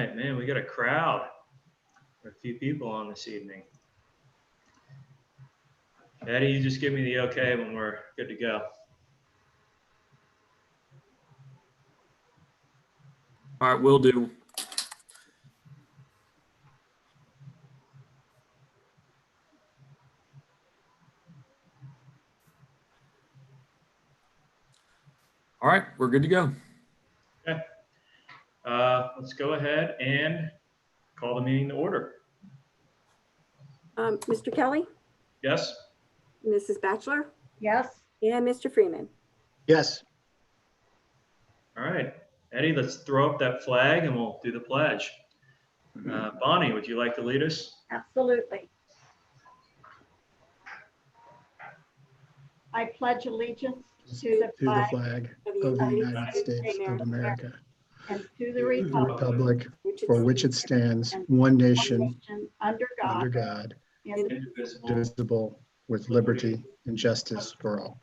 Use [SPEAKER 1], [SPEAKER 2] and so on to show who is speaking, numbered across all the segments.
[SPEAKER 1] right, man, we got a crowd. A few people on this evening. Eddie, you just give me the okay when we're good to go.
[SPEAKER 2] All right, will do. All right, we're good to go.
[SPEAKER 1] Okay. Let's go ahead and call the meeting to order.
[SPEAKER 3] Mr. Kelly?
[SPEAKER 1] Yes?
[SPEAKER 3] Mrs. Batchelor?
[SPEAKER 4] Yes.
[SPEAKER 3] And Mr. Freeman?
[SPEAKER 5] Yes.
[SPEAKER 1] All right, Eddie, let's throw up that flag and we'll do the pledge. Bonnie, would you like to lead us?
[SPEAKER 4] Absolutely. I pledge allegiance to the flag
[SPEAKER 5] of the United States of America
[SPEAKER 4] and to the
[SPEAKER 5] the
[SPEAKER 4] republic
[SPEAKER 5] republic for which it stands, one nation,
[SPEAKER 4] under
[SPEAKER 5] under
[SPEAKER 4] God,
[SPEAKER 5] God,
[SPEAKER 4] indivisible.
[SPEAKER 5] indivisible, with liberty and justice for all.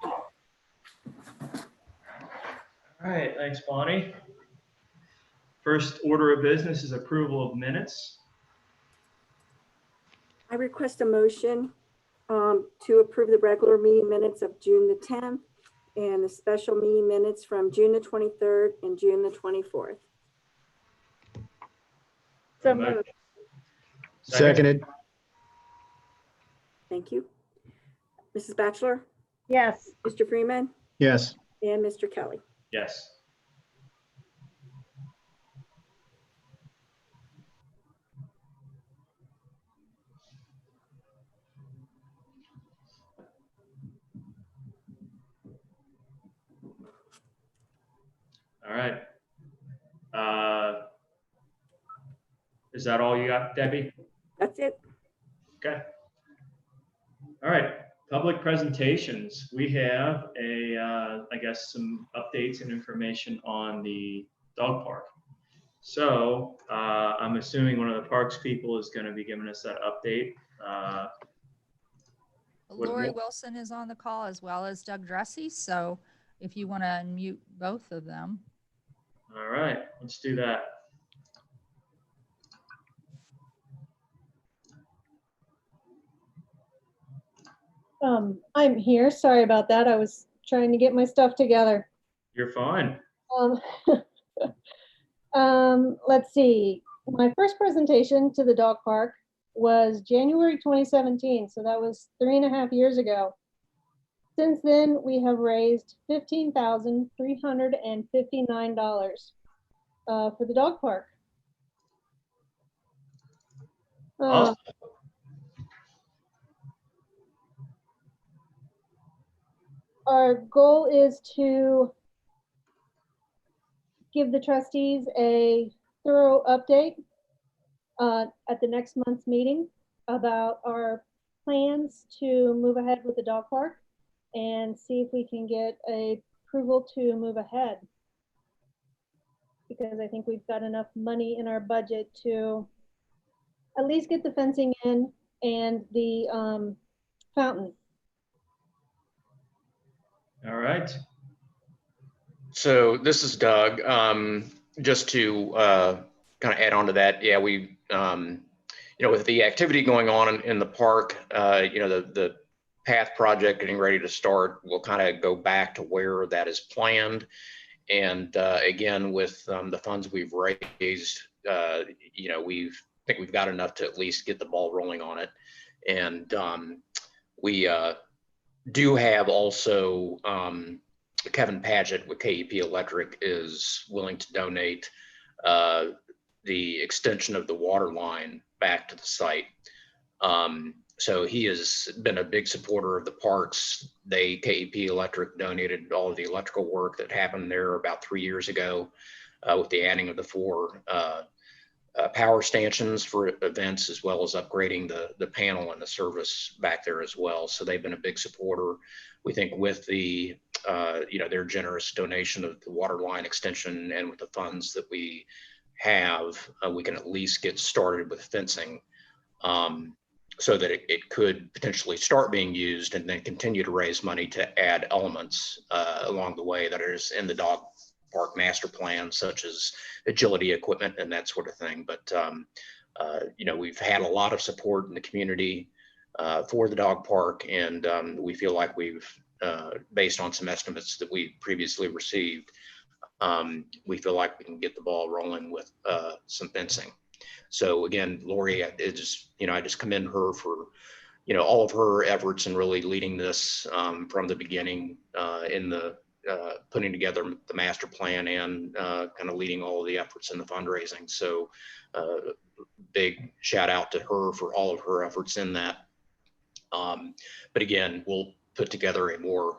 [SPEAKER 1] All right, thanks, Bonnie. First order of business is approval of minutes.
[SPEAKER 3] I request a motion to approve the regular meeting minutes of June the 10th and the special meeting minutes from June the 23rd and June the 24th.
[SPEAKER 4] So moved.
[SPEAKER 5] Seconded.
[SPEAKER 3] Thank you. Mrs. Batchelor?
[SPEAKER 4] Yes.
[SPEAKER 3] Mr. Freeman?
[SPEAKER 5] Yes.
[SPEAKER 3] And Mr. Kelly?
[SPEAKER 1] Yes. All right. Is that all you got, Debbie?
[SPEAKER 3] That's it.
[SPEAKER 1] Okay. All right. Public presentations. We have I guess some updates and information on the dog park. So I'm assuming one of the parks people is going to be giving us that update.
[SPEAKER 6] Lori Wilson is on the call as well as Doug Dressy. So if you want to unmute both of them.
[SPEAKER 1] All right, let's do that.
[SPEAKER 7] I'm here. Sorry about that. I was trying to get my stuff together.
[SPEAKER 1] You're fine.
[SPEAKER 7] Let's see. My first presentation to the dog park was January 2017. So that was 3.5 years ago. Since then, we have raised $15,359 for the dog park.
[SPEAKER 1] Awesome.
[SPEAKER 7] Our goal is to give the trustees a thorough update at the next month's meeting about our plans to move ahead with the dog park and see if we can get a approval to move ahead. Because I think we've got enough money in our budget to at least get the fencing in and the fountain.
[SPEAKER 1] All right.
[SPEAKER 8] So this is Doug. Just to kind of add on to that, yeah, we, with the activity going on in the park, the path project getting ready to start, we'll kind of go back to where that is planned. And again, with the funds we've raised, I think we've got enough to at least get the ball rolling on it. And we do have also Kevin Paget with KEP Electric is willing to donate the extension of the water line back to the site. So he has been a big supporter of the parks. KEP Electric donated all of the electrical work that happened there about 3 years ago with the adding of the 4 power stanchions for events, as well as upgrading the panel and the service back there as well. So they've been a big supporter. We think with the, their generous donation of the water line extension and with the funds that we have, we can at least get started with fencing so that it could potentially start being used and then continue to raise money to add elements along the way that is in the dog park master plan, such as agility equipment and that sort of thing. But we've had a lot of support in the community for the dog park, and we feel like we've, based on some estimates that we previously received, we feel like we can get the ball rolling with some fencing. So again, Lori, I just commend her for all of her efforts in really leading this from the beginning in the putting together the master plan and kind of leading all of the efforts in the fundraising. So big shout out to her for all of her efforts in that. But again, we'll put together a more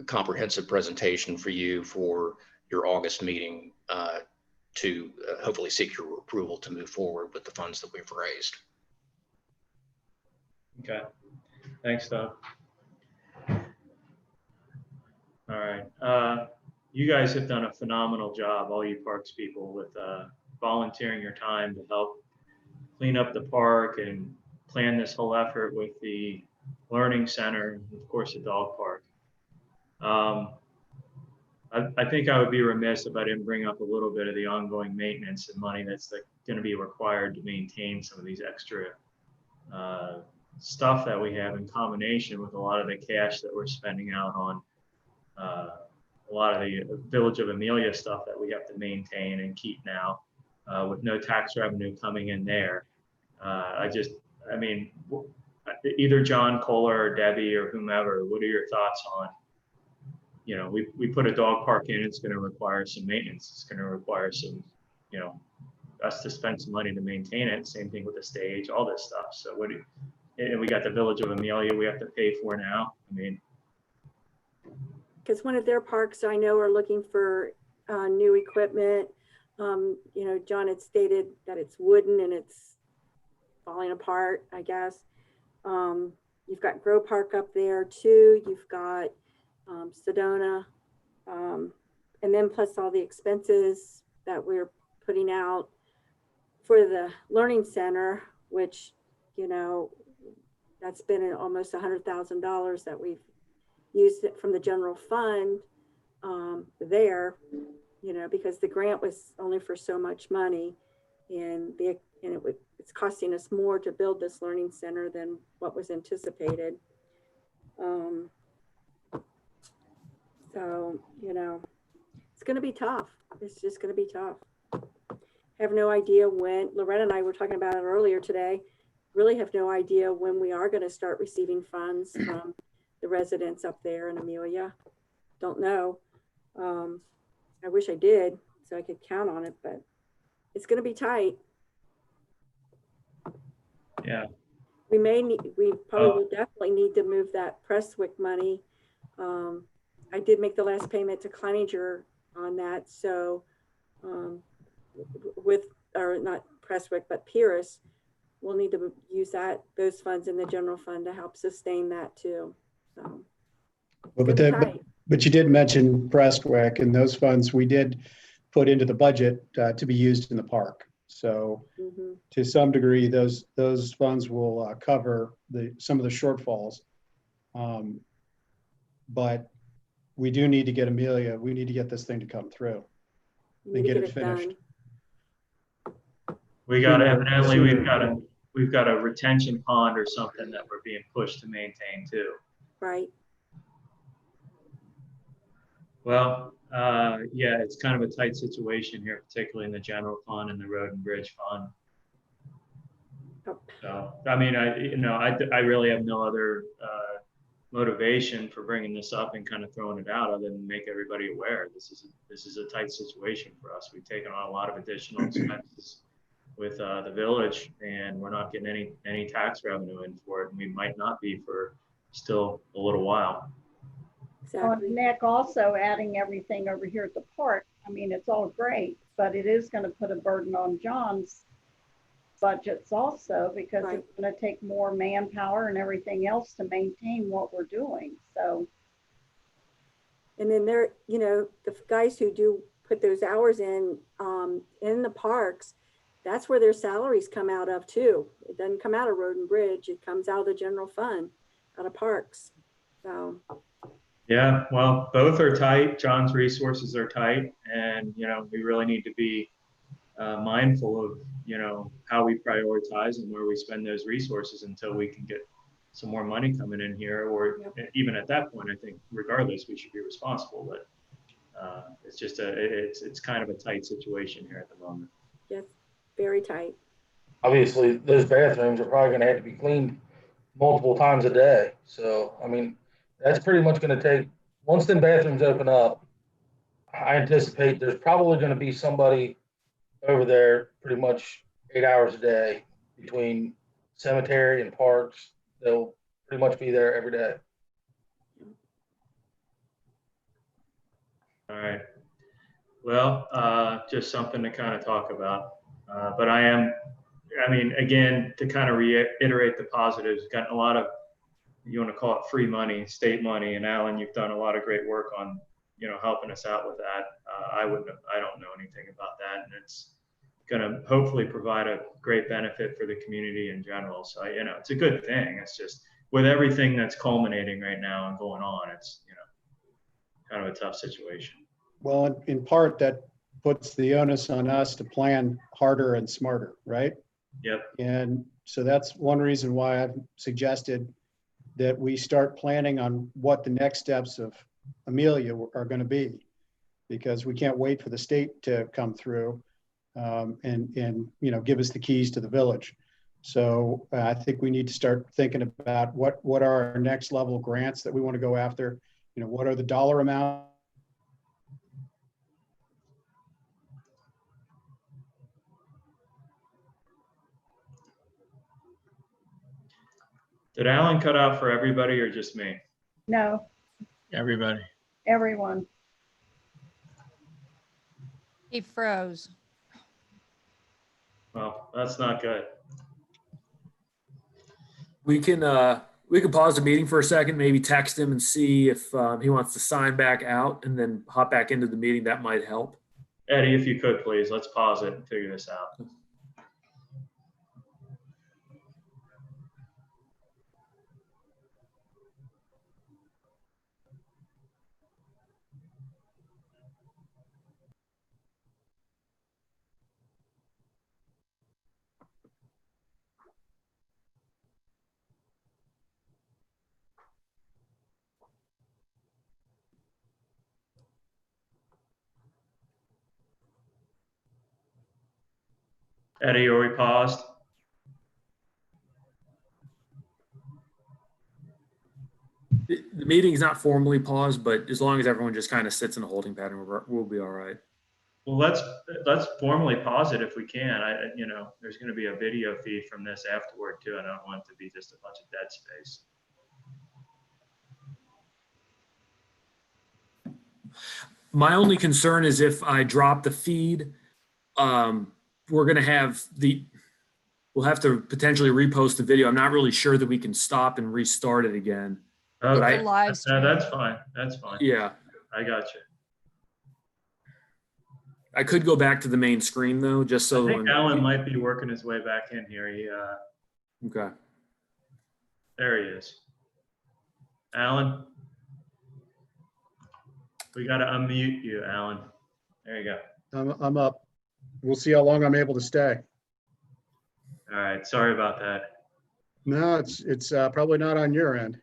[SPEAKER 8] comprehensive presentation for you for your August meeting to hopefully seek your approval to move forward with the funds that we've raised.
[SPEAKER 1] Okay, thanks, Doug. All right, you guys have done a phenomenal job, all you parks people, with volunteering your time to help clean up the park and plan this whole effort with the learning center, and of course the dog park. I think I would be remiss if I didn't bring up a little bit of the ongoing maintenance and money that's going to be required to maintain some of these extra stuff that we have, in combination with a lot of the cash that we're spending out on a lot of the Village of Amelia stuff that we have to maintain and keep now, with no tax revenue coming in there. Either John Kohler or Debbie or whomever, what are your thoughts on, we put a dog park in, it's going to require some maintenance. It's going to require some, us to spend some money to maintain it. Same thing with the stage, all this stuff. So and we got the Village of Amelia we have to pay for now.
[SPEAKER 3] Because one of their parks I know are looking for new equipment. John had stated that it's wooden and it's falling apart, I guess. You've got Grow Park up there too. You've got Sedona, and then plus all the expenses that we're putting out for the Learning Center, which, that's been almost $100,000 that we've used it from the general fund there, because the grant was only for so much money, and it's costing us more to build this Learning Center than what was anticipated. So, it's going to be tough. It's just going to be tough. I have no idea when. Loretta and I were talking about it earlier today. Really have no idea when we are going to start receiving funds from the residents up there in Amelia. Don't know. I wish I did so I could count on it, but it's going to be tight.
[SPEAKER 1] Yeah.
[SPEAKER 3] We probably will definitely need to move that Prestwick money. I did make the last payment to Cleninger on that. So not Prestwick, but Pierce, we'll need to use those funds in the general fund to help sustain that too. So,
[SPEAKER 5] Well, but you did mention Prestwick, and those funds we did put into the budget to be used in the park. So to some degree, those funds will cover some of the shortfalls. But we do need to get Amelia. We need to get this thing to come through and get it finished.
[SPEAKER 3] Done.
[SPEAKER 1] We got evidently we've got a retention pond or something that we're being pushed to maintain too.
[SPEAKER 3] Right.
[SPEAKER 1] Well, yeah, it's kind of a tight situation here, particularly in the general fund and the road and bridge fund. So, I really have no other motivation for bringing this up and kind of throwing it out other than make everybody aware. This is a tight situation for us. We've taken on a lot of additional expenses with the village, and we're not getting any tax revenue in for it, and we might not be for still a little while.
[SPEAKER 3] Exactly.
[SPEAKER 4] Nick, also adding everything over here at the park, it's all great, but it is going to put a burden on John's budgets also, because it's going to take more manpower and everything else to maintain what we're doing. So,
[SPEAKER 3] and then the guys who do put those hours in the parks, that's where their salaries come out of too. It doesn't come out of road and bridge. It comes out of the general fund, out of parks. So
[SPEAKER 1] Yeah, well, both are tight. John's resources are tight, and we really need to be mindful of how we prioritize and where we spend those resources until we can get some more money coming in here. Or even at that point, I think regardless, we should be responsible. But it's just it's kind of a tight situation here at the moment.
[SPEAKER 3] Yes, very tight.
[SPEAKER 9] Obviously, those bathrooms are probably going to have to be cleaned multiple times a day. So, I mean, that's pretty much going to take, once them bathrooms open up, I anticipate there's probably going to be somebody over there pretty much 8 hours a day between cemetery and parks. They'll pretty much be there every day.
[SPEAKER 1] All right. Well, just something to kind of talk about. But I mean, again, to kind of reiterate the positives, gotten a lot of, you want to call it free money, state money. And Alan, you've done a lot of great work on, helping us out with that. I don't know anything about that. And it's going to hopefully provide a great benefit for the community in general. So, it's a good thing. It's just with everything that's culminating right now and going on, it's, kind of a tough situation.
[SPEAKER 5] Well, in part, that puts the onus on us to plan harder and smarter, right?
[SPEAKER 1] Yep.
[SPEAKER 5] And so that's one reason why I've suggested that we start planning on what the next steps of Amelia are going to be, because we can't wait for the state to come through and give us the keys to the village. So I think we need to start thinking about what are our next level grants that we want to go after. What are the dollar amounts?
[SPEAKER 1] Did Alan cut out for everybody or just me?
[SPEAKER 4] No,
[SPEAKER 10] Everybody.
[SPEAKER 4] everyone.
[SPEAKER 6] He froze.
[SPEAKER 1] Well, that's not good.
[SPEAKER 2] We can pause the meeting for a second, maybe text him and see if he wants to sign back out and then hop back into the meeting. That might help.
[SPEAKER 1] Eddie, if you could, please, let's pause it and figure this out. Eddie, are we paused?
[SPEAKER 2] The meeting is not formally paused, but as long as everyone just kind of sits in a holding pattern, we'll be all right.
[SPEAKER 1] Well, let's formally pause it if we can. There's going to be a video feed from this afterward too, and I don't want it to be just a bunch of dead space.
[SPEAKER 2] My only concern is if I drop the feed, we're going to we'll have to potentially repost the video. I'm not really sure that we can stop and restart it again.
[SPEAKER 1] Okay,
[SPEAKER 6] The live stream.
[SPEAKER 1] that's fine. That's fine.
[SPEAKER 2] Yeah.
[SPEAKER 1] I got you.
[SPEAKER 2] I could go back to the main screen though, just so.
[SPEAKER 1] I think Alan might be working his way back in here.
[SPEAKER 2] Okay.
[SPEAKER 1] There he is. Alan, we got to unmute you, Alan. There you go.
[SPEAKER 5] I'm up. We'll see how long I'm able to stay.
[SPEAKER 1] All right. Sorry about that.
[SPEAKER 5] No, it's probably not on your end.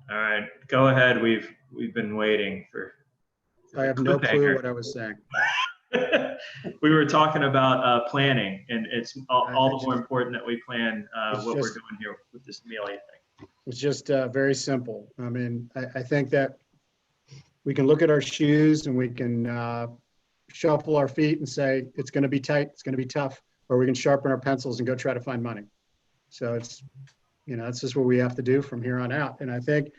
[SPEAKER 1] All right. Go ahead. We've been waiting for.
[SPEAKER 5] I have no clue what I was saying.
[SPEAKER 1] We were talking about planning, and it's all the more important that we plan what we're doing here with this Amelia thing.
[SPEAKER 5] It's just very simple. I mean, I think that we can look at our shoes and we can shuffle our feet and say, it's going to be tight, it's going to be tough, or we can sharpen our pencils and go try to find money. So it's just what we have to do from here on out. And I think,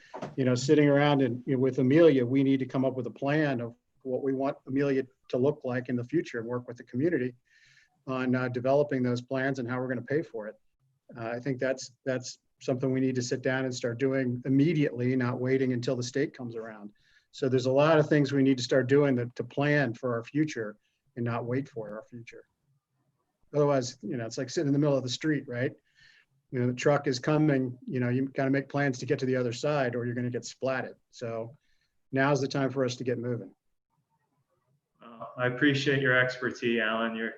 [SPEAKER 5] sitting around and with Amelia, we need to come up with a plan of what we want Amelia to look like in the future and work with the community on developing those plans and how we're going to pay for it. I think that's something we need to sit down and start doing immediately, not waiting until the state comes around. So there's a lot of things we need to start doing to plan for our future and not wait for our future. Otherwise, it's like sitting in the middle of the street, right? The truck is coming, you got to make plans to get to the other side or you're going to get splatted. So now's the time for us to get moving.
[SPEAKER 1] I appreciate your expertise, Alan.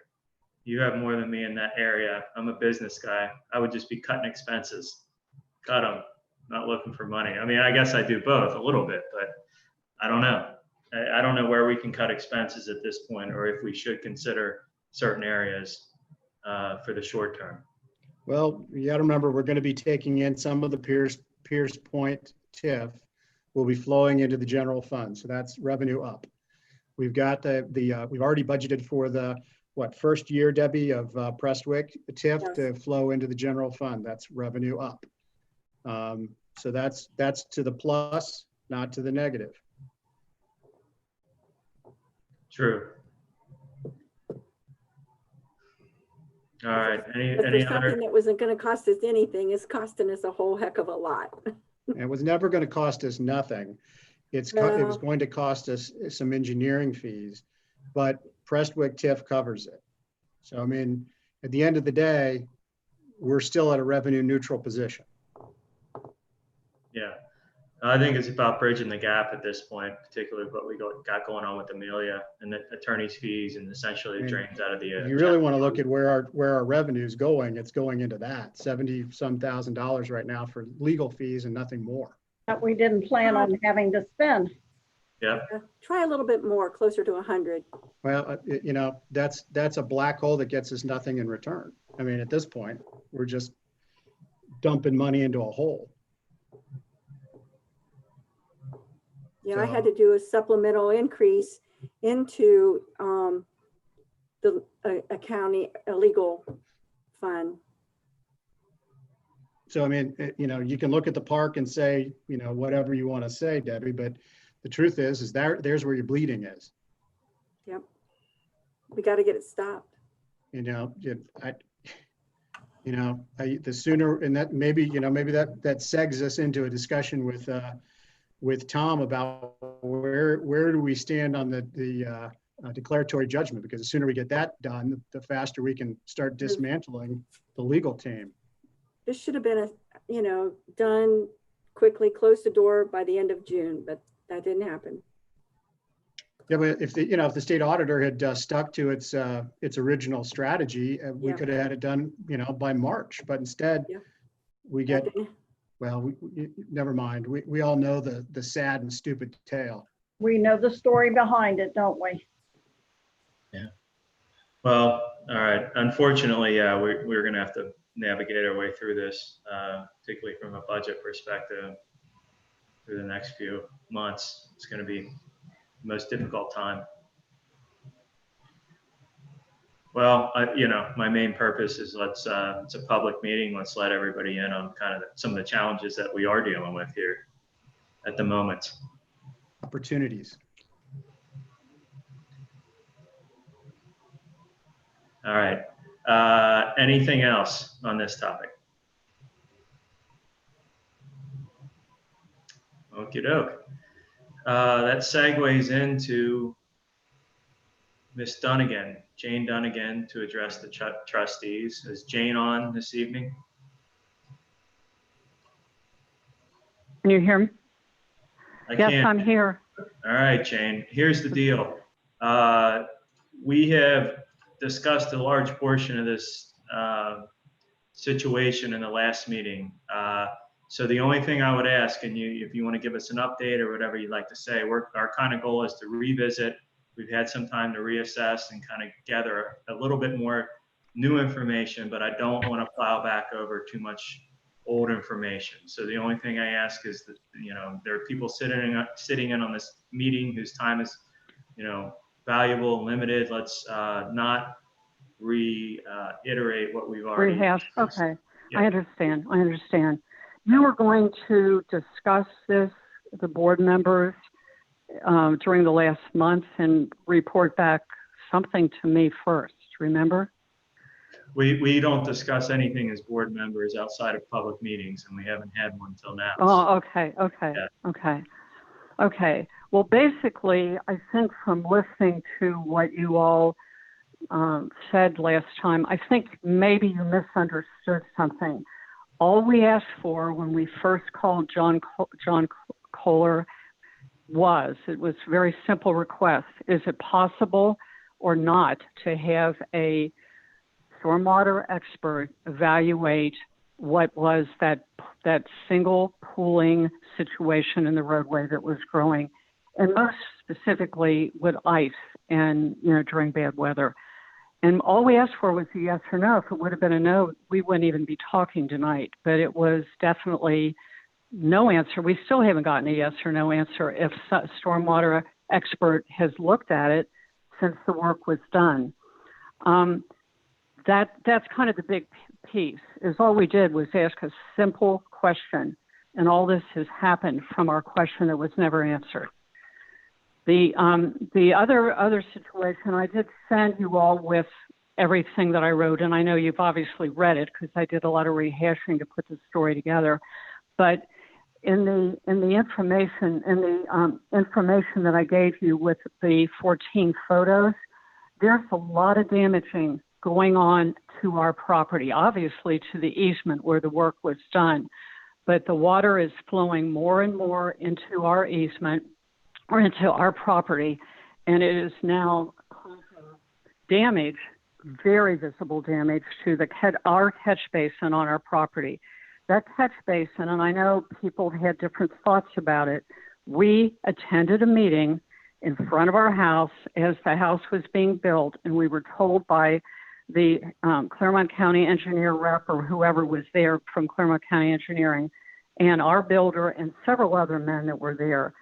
[SPEAKER 1] You have more than me in that area. I'm a business guy. I would just be cutting expenses. Cut them, not looking for money. I mean, I guess I do both a little bit, but I don't know. I don't know where we can cut expenses at this point, or if we should consider certain areas for the short term.
[SPEAKER 5] Well, you got to remember, we're going to be taking in some of the Pierce Point TIF will be flowing into the general fund. So that's revenue up. We've got we've already budgeted for the, first year, Debbie, of Prestwick TIF
[SPEAKER 3] Yes.
[SPEAKER 5] to flow into the general fund. That's revenue up. So that's to the plus, not to the negative.
[SPEAKER 1] True. All right.
[SPEAKER 3] But
[SPEAKER 1] Any
[SPEAKER 3] for
[SPEAKER 1] other?
[SPEAKER 3] something that wasn't going to cost us anything, is costing us a whole heck of a lot.
[SPEAKER 5] It was never going to cost us nothing. It was going to cost us some engineering fees, but Prestwick TIF covers it. So, I mean, at the end of the day, we're still at a revenue neutral position.
[SPEAKER 1] Yeah, I think it's about bridging the gap at this point, particularly what we got going on with Amelia and the attorney's fees, and essentially it drains out of the.
[SPEAKER 5] If you really want to look at where our revenue is going, it's going into that $70-some thousand right now for legal fees and nothing more.
[SPEAKER 4] That we didn't plan on having to spend.
[SPEAKER 1] Yeah.
[SPEAKER 3] Try a little bit more, closer to 100.
[SPEAKER 5] Well, you know, that's a black hole that gets us nothing in return. I mean, at this point, we're just dumping money into a hole.
[SPEAKER 3] Yeah, I had to do a supplemental increase into a county legal fund.
[SPEAKER 5] So, I mean, you know, you can look at the park and say, you know, whatever you want to say, Debbie, but the truth is there's where your bleeding is.
[SPEAKER 3] Yep. We got to get it stopped.
[SPEAKER 5] You know, the sooner, and that maybe that segs us into a discussion with Tom about where do we stand on the declaratory judgment, because the sooner we get that done, the faster we can start dismantling the legal team.
[SPEAKER 3] This should have been done quickly, close the door by the end of June, but that didn't happen.
[SPEAKER 5] Yeah, but if the state auditor had stuck to its original strategy, we could have had it done, by March. But instead, we get, well, never mind. We all know the sad and stupid tale.
[SPEAKER 4] We know the story behind it, don't we?
[SPEAKER 1] Yeah. Well, all right. Unfortunately, we're going to have to navigate our way through this, particularly from a budget perspective, through the next few months. It's going to be the most difficult time. Well, my main purpose is it's a public meeting. Let's let everybody in on kind of some of the challenges that we are dealing with here at the moment.
[SPEAKER 5] Opportunities.
[SPEAKER 1] All right. Anything else on this topic? Okie doke. That segues into Ms. Dunnigan, Jane Dunnigan, to address the trustees. Is Jane on this evening?
[SPEAKER 10] Can you hear me?
[SPEAKER 1] Yes,
[SPEAKER 10] I'm here.
[SPEAKER 1] All right, Jane. Here's the deal. We have discussed a large portion of this situation in the last meeting. So the only thing I would ask, and if you want to give us an update or whatever you'd like to say, our kind of goal is to revisit. We've had some time to reassess and kind of gather a little bit more new information, but I don't want to plow back over too much old information. So the only thing I ask is that, there are people sitting in on this meeting whose time is, valuable and limited. Let's not reiterate what we've already
[SPEAKER 10] Rehash. Okay.
[SPEAKER 1] Yeah.
[SPEAKER 10] I understand. You were going to discuss this, the board members, during the last month and report back something to me first, remember?
[SPEAKER 1] We don't discuss anything as board members outside of public meetings, and we haven't had one till now.
[SPEAKER 10] Oh, okay.
[SPEAKER 1] Yeah.
[SPEAKER 10] Okay. Well, basically, I think from listening to what you all said last time, I think maybe you misunderstood something. All we asked for when we first called John Kohler it was a very simple request. Is it possible or not to have a stormwater expert evaluate what was that single pooling situation in the roadway that was growing, and most specifically with ice and, during bad weather. And all we asked for was a yes or no. If it would have been a no, we wouldn't even be talking tonight. But it was definitely no answer. We still haven't gotten a yes or no answer if stormwater expert has looked at it since the work was done. That's kind of the big piece, is all we did was ask a simple question, and all this has happened from our question that was never answered. The other situation, I did send you all with everything that I wrote, and I know you've obviously read it because I did a lot of rehashing to put the story together. But in the information that I gave you with the 14 photos, there's a lot of damaging going on to our property, obviously to the easement where the work was done. But the water is flowing more and more into our easement or into our property, and it is now causing damage, very visible damage to our catch basin on our property. That catch basin, and I know people had different thoughts about it, we attended a meeting in front of our house as the house was being built, and we were told by the Claremont County engineer rep or whoever was there from Claremont County Engineering and our builder and several other men that were there,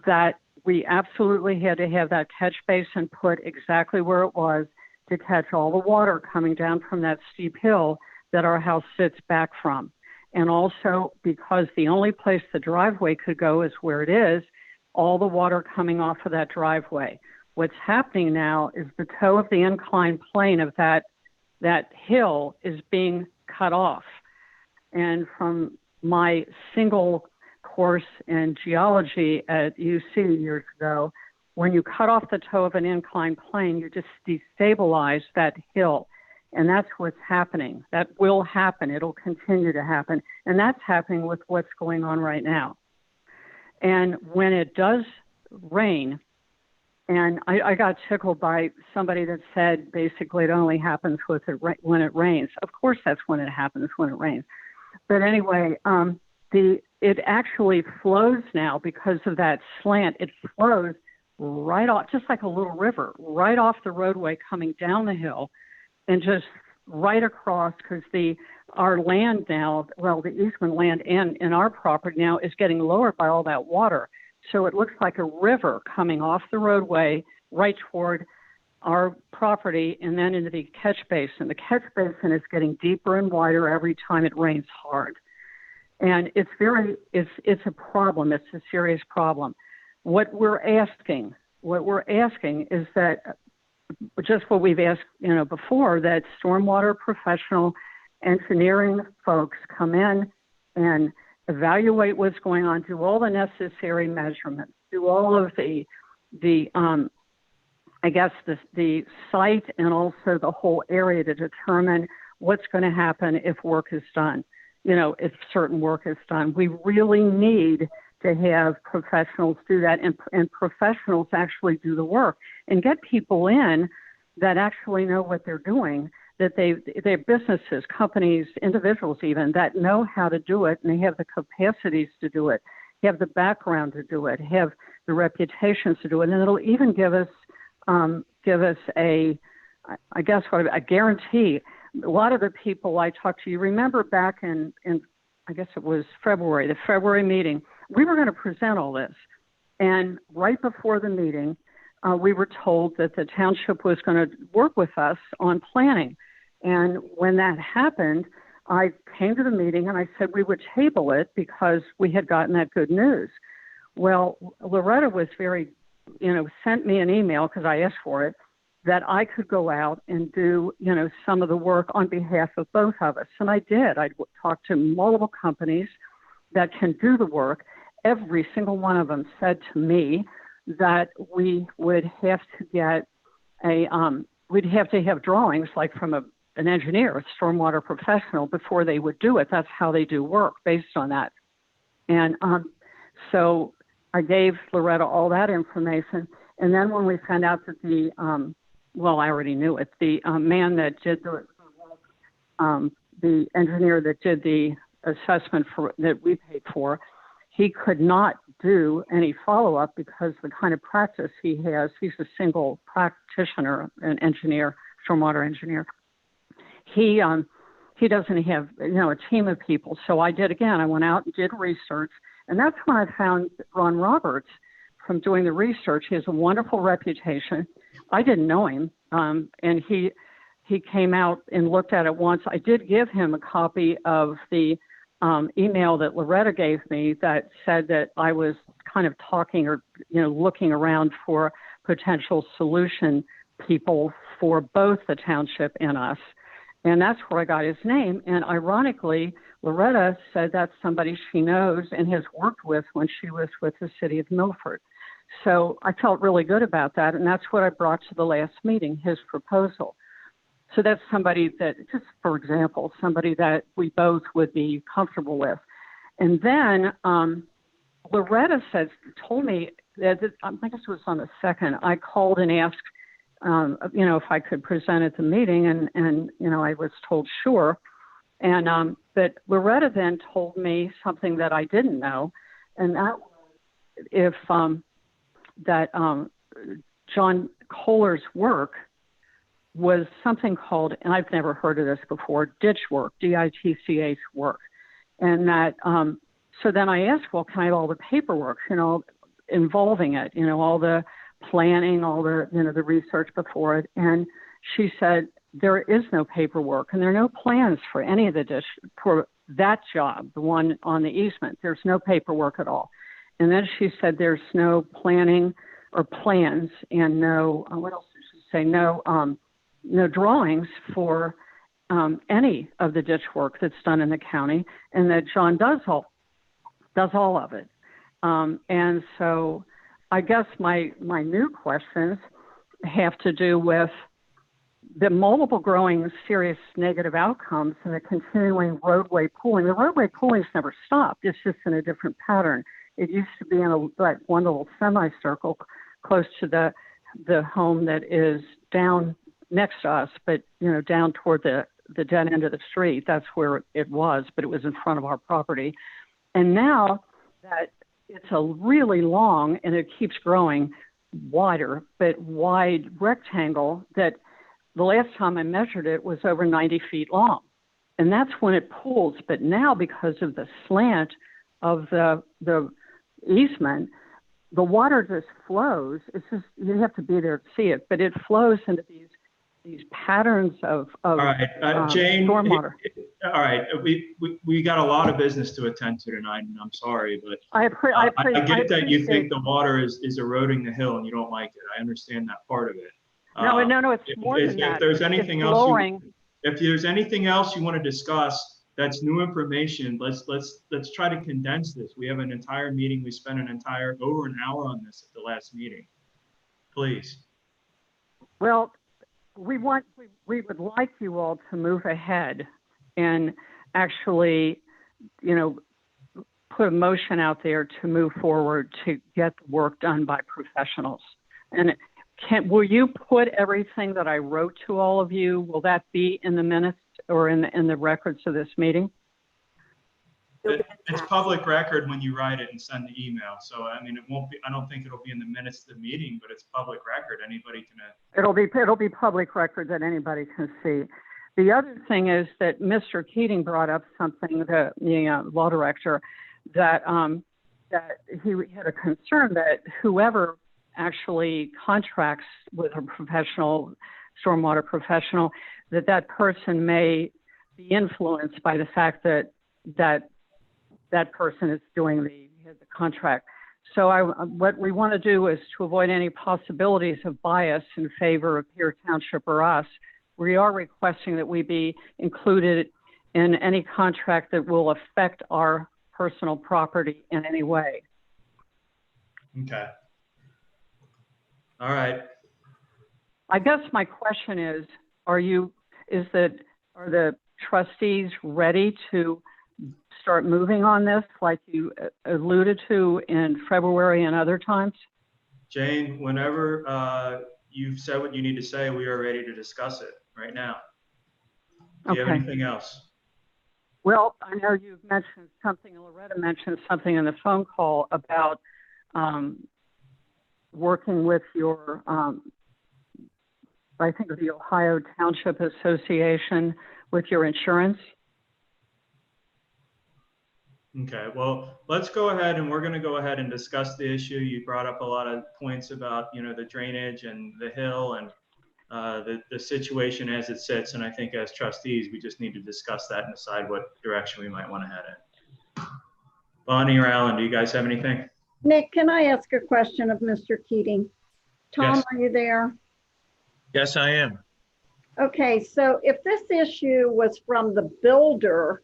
[SPEAKER 10] that we absolutely had to have that catch basin put exactly where it was to catch all the water coming down from that steep hill that our house sits back from. And also because the only place the driveway could go is where it is, all the water coming off of that driveway. What's happening now is the toe of the inclined plane of that hill is being cut off. And from my single course in geology at UC years ago, when you cut off the toe of an inclined plane, you just destabilize that hill. And that's what's happening. That will happen. It'll continue to happen. And that's happening with what's going on right now. And when it does rain, and I got tickled by somebody that said basically it only happens when it rains. Of course, that's when it happens, when it rains. But anyway, it actually flows now because of that slant. It flows right off, just like a little river, right off the roadway coming down the hill and just right across, because our land now, well, the easement land and in our property now is getting lowered by all that water. So it looks like a river coming off the roadway right toward our property and then into the catch basin. The catch basin is getting deeper and wider every time it rains hard. And it's a problem. It's a serious problem. What we're asking is that just what we've asked, before, that stormwater professional engineering folks come in and evaluate what's going on, do all the necessary measurements, do all of the site and also the whole area to determine what's going to happen if work is done, if certain work is done. We really need to have professionals do that and professionals actually do the work and get people in that actually know what they're doing, that they're businesses, companies, individuals even, that know how to do it and they have the capacities to do it, have the background to do it, have the reputations to do it. And it'll even give us a guarantee. A lot of the people I talked to, you remember back in I guess it was the February meeting, we were going to present all this. And right before the meeting, we were told that the township was going to work with us on planning. And when that happened, I came to the meeting and I said we would table it because we had gotten that good news. Well, Loretta was sent me an email because I asked for it, that I could go out and do, some of the work on behalf of both of us. And I did. I talked to multiple companies that can do the work. Every single one of them said to me that we would have to get we'd have to have drawings like from an engineer, a stormwater professional, before they would do it. That's how they do work based on that. And so I gave Loretta all that information. And then when we found out that well, I already knew it, the man that did the engineer that did the assessment that we paid for, he could not do any follow-up because the kind of practice he has, he's a single practitioner, an engineer, stormwater engineer. He doesn't have, a team of people. So I went out and did research. And that's when I found Ron Roberts from doing the research. He has a wonderful reputation. I didn't know him. And he came out and looked at it once. I did give him a copy of the email that Loretta gave me that said that I was kind of talking or, looking around for potential solution people for both the township and us. And that's where I got his name. And ironically, Loretta said that's somebody she knows and has worked with when she was with the city of Milford. So I felt really good about that. And that's what I brought to the last meeting, his proposal. So that's somebody that, just for example, somebody that we both would be comfortable with. And then Loretta told me that, I guess it was on the 2nd, I called and asked, if I could present at the meeting, and I was told sure. And but Loretta then told me something that I didn't know, and that if that John Kohler's work was something called, and I've never heard of this before, ditch work, DITCH work, and that so then I asked, well, can I have all the paperwork, involving it, all the planning, all the, the research before it. And she said, there is no paperwork and there are no plans for any of the ditch for that job, the one on the easement. There's no paperwork at all. And then she said, there's no planning or plans and no, what else did she say? No drawings for any of the ditch work that's done in the county, and that John does all of it. And so I guess my new questions have to do with the multiple growing serious negative outcomes and the continuing roadway pooling. The roadway pooling's never stopped. It's just in a different pattern. It used to be in one little semicircle close to the home that is down next to us, but down toward the dead end of the street. That's where it was, but it was in front of our property. And now that it's a really long, and it keeps growing wider, but wide rectangle that the last time I measured it was over 90 feet long. And that's when it pools. But now, because of the slant of the easement, the water just flows. It's just, you have to be there to see it, but it flows into these patterns of
[SPEAKER 1] all right, Jane,
[SPEAKER 10] stormwater.
[SPEAKER 1] All right, we got a lot of business to attend to tonight, and I'm sorry, but
[SPEAKER 10] I
[SPEAKER 1] get that you think the water is eroding the hill and you don't like it. I understand that part of it.
[SPEAKER 10] No, it's more than that.
[SPEAKER 1] If there's anything else, if there's anything else you want to discuss, that's new information. Let's try to condense this. We have an entire meeting. We spent over an hour on this at the last meeting. Please.
[SPEAKER 10] Well, we would like you all to move ahead and actually, put a motion out there to move forward to get the work done by professionals. And will you put everything that I wrote to all of you? Will that be in the minutes or in the records of this meeting?
[SPEAKER 1] It's public record when you write it and send the email. So, I mean, it won't be, I don't think it'll be in the minutes of the meeting, but it's public record. Anybody can.
[SPEAKER 10] It'll be public record that anybody can see. The other thing is that Mr. Keating brought up something, the law director, that he had a concern that whoever actually contracts with a professional, stormwater professional, that person may be influenced by the fact that person is doing the contract. So what we want to do is to avoid any possibilities of bias in favor of Pierre Township or us. We are requesting that we be included in any contract that will affect our personal property in any way.
[SPEAKER 1] Okay. All right.
[SPEAKER 10] I guess my question is, are the trustees ready to start moving on this like you alluded to in February and other times?
[SPEAKER 1] Jane, whenever you've said what you need to say, we are ready to discuss it right now. Do you have
[SPEAKER 10] Okay.
[SPEAKER 1] anything else?
[SPEAKER 10] Well, I know you've mentioned something, Loretta mentioned something in the phone call about working with your, I think the Ohio Township Association with your insurance.
[SPEAKER 1] Okay, well, let's go ahead and we're going to go ahead and discuss the issue. You brought up a lot of points about, you know, the drainage and the hill and the situation as it sits. And I think as trustees, we just need to discuss that and decide what direction we might want to head in. Bonnie or Alan, do you guys have anything?
[SPEAKER 4] Nick, can I ask a question of Mr. Keating? Tom,
[SPEAKER 1] Yes.
[SPEAKER 4] are you there?
[SPEAKER 11] Yes, I am.
[SPEAKER 4] Okay, so if this issue was from the builder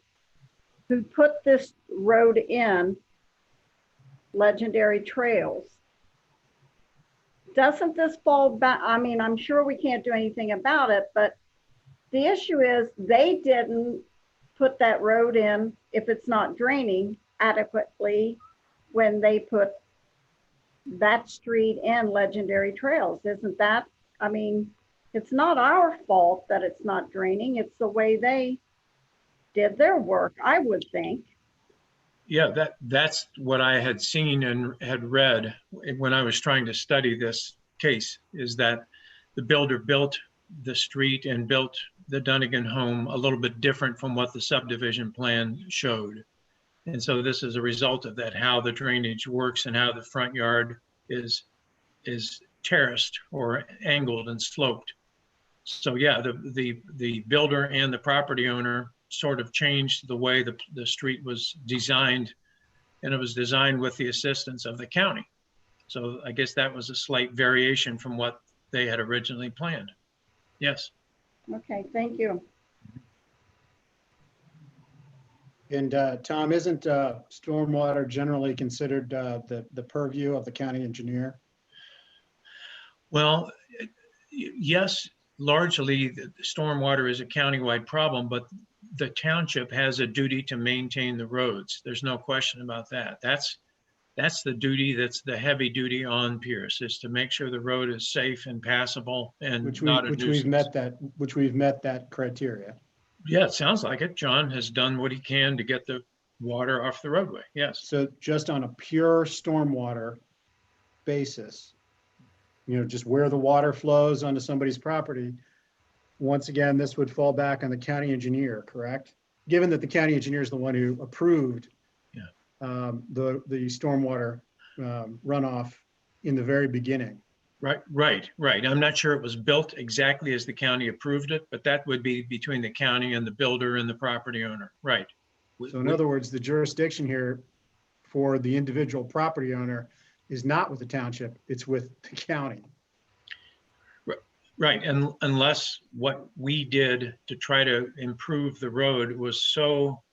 [SPEAKER 4] who put this road in, Legendary Trails, doesn't this fall back? I mean, I'm sure we can't do anything about it, but the issue is they didn't put that road in if it's not draining adequately when they put that street in Legendary Trails. Isn't that, I mean, it's not our fault that it's not draining. It's the way they did their work, I would think.
[SPEAKER 11] Yeah, that's what I had seen and had read when I was trying to study this case, is that the builder built the street and built the Dunnigan home a little bit different from what the subdivision plan showed. And so this is a result of that, how the drainage works and how the front yard is terraced or angled and sloped. So yeah, the builder and the property owner sort of changed the way the street was designed, and it was designed with the assistance of the county. So I guess that was a slight variation from what they had originally planned. Yes.
[SPEAKER 4] Okay, thank you.
[SPEAKER 5] And Tom, isn't stormwater generally considered the purview of the county engineer?
[SPEAKER 11] Well, yes, largely the stormwater is a countywide problem, but the township has a duty to maintain the roads. There's no question about that. That's the duty, that's the heavy duty on Pierce, is to make sure the road is safe and passable and
[SPEAKER 5] Which
[SPEAKER 11] not a nuisance.
[SPEAKER 5] we've met that criteria.
[SPEAKER 11] Yeah, it sounds like it. John has done what he can to get the water off the roadway. Yes.
[SPEAKER 5] So just on a pure stormwater basis, you know, just where the water flows onto somebody's property, once again, this would fall back on the county engineer, correct? Given that the county engineer is the one who approved the stormwater runoff in the very beginning.
[SPEAKER 11] Right. I'm not sure it was built exactly as the county approved it, but that would be between the county and the builder and the property owner. Right.
[SPEAKER 5] So in other words, the jurisdiction here for the individual property owner is not with the township, it's with the county.
[SPEAKER 11] Right, and unless what we did to try to improve the road was so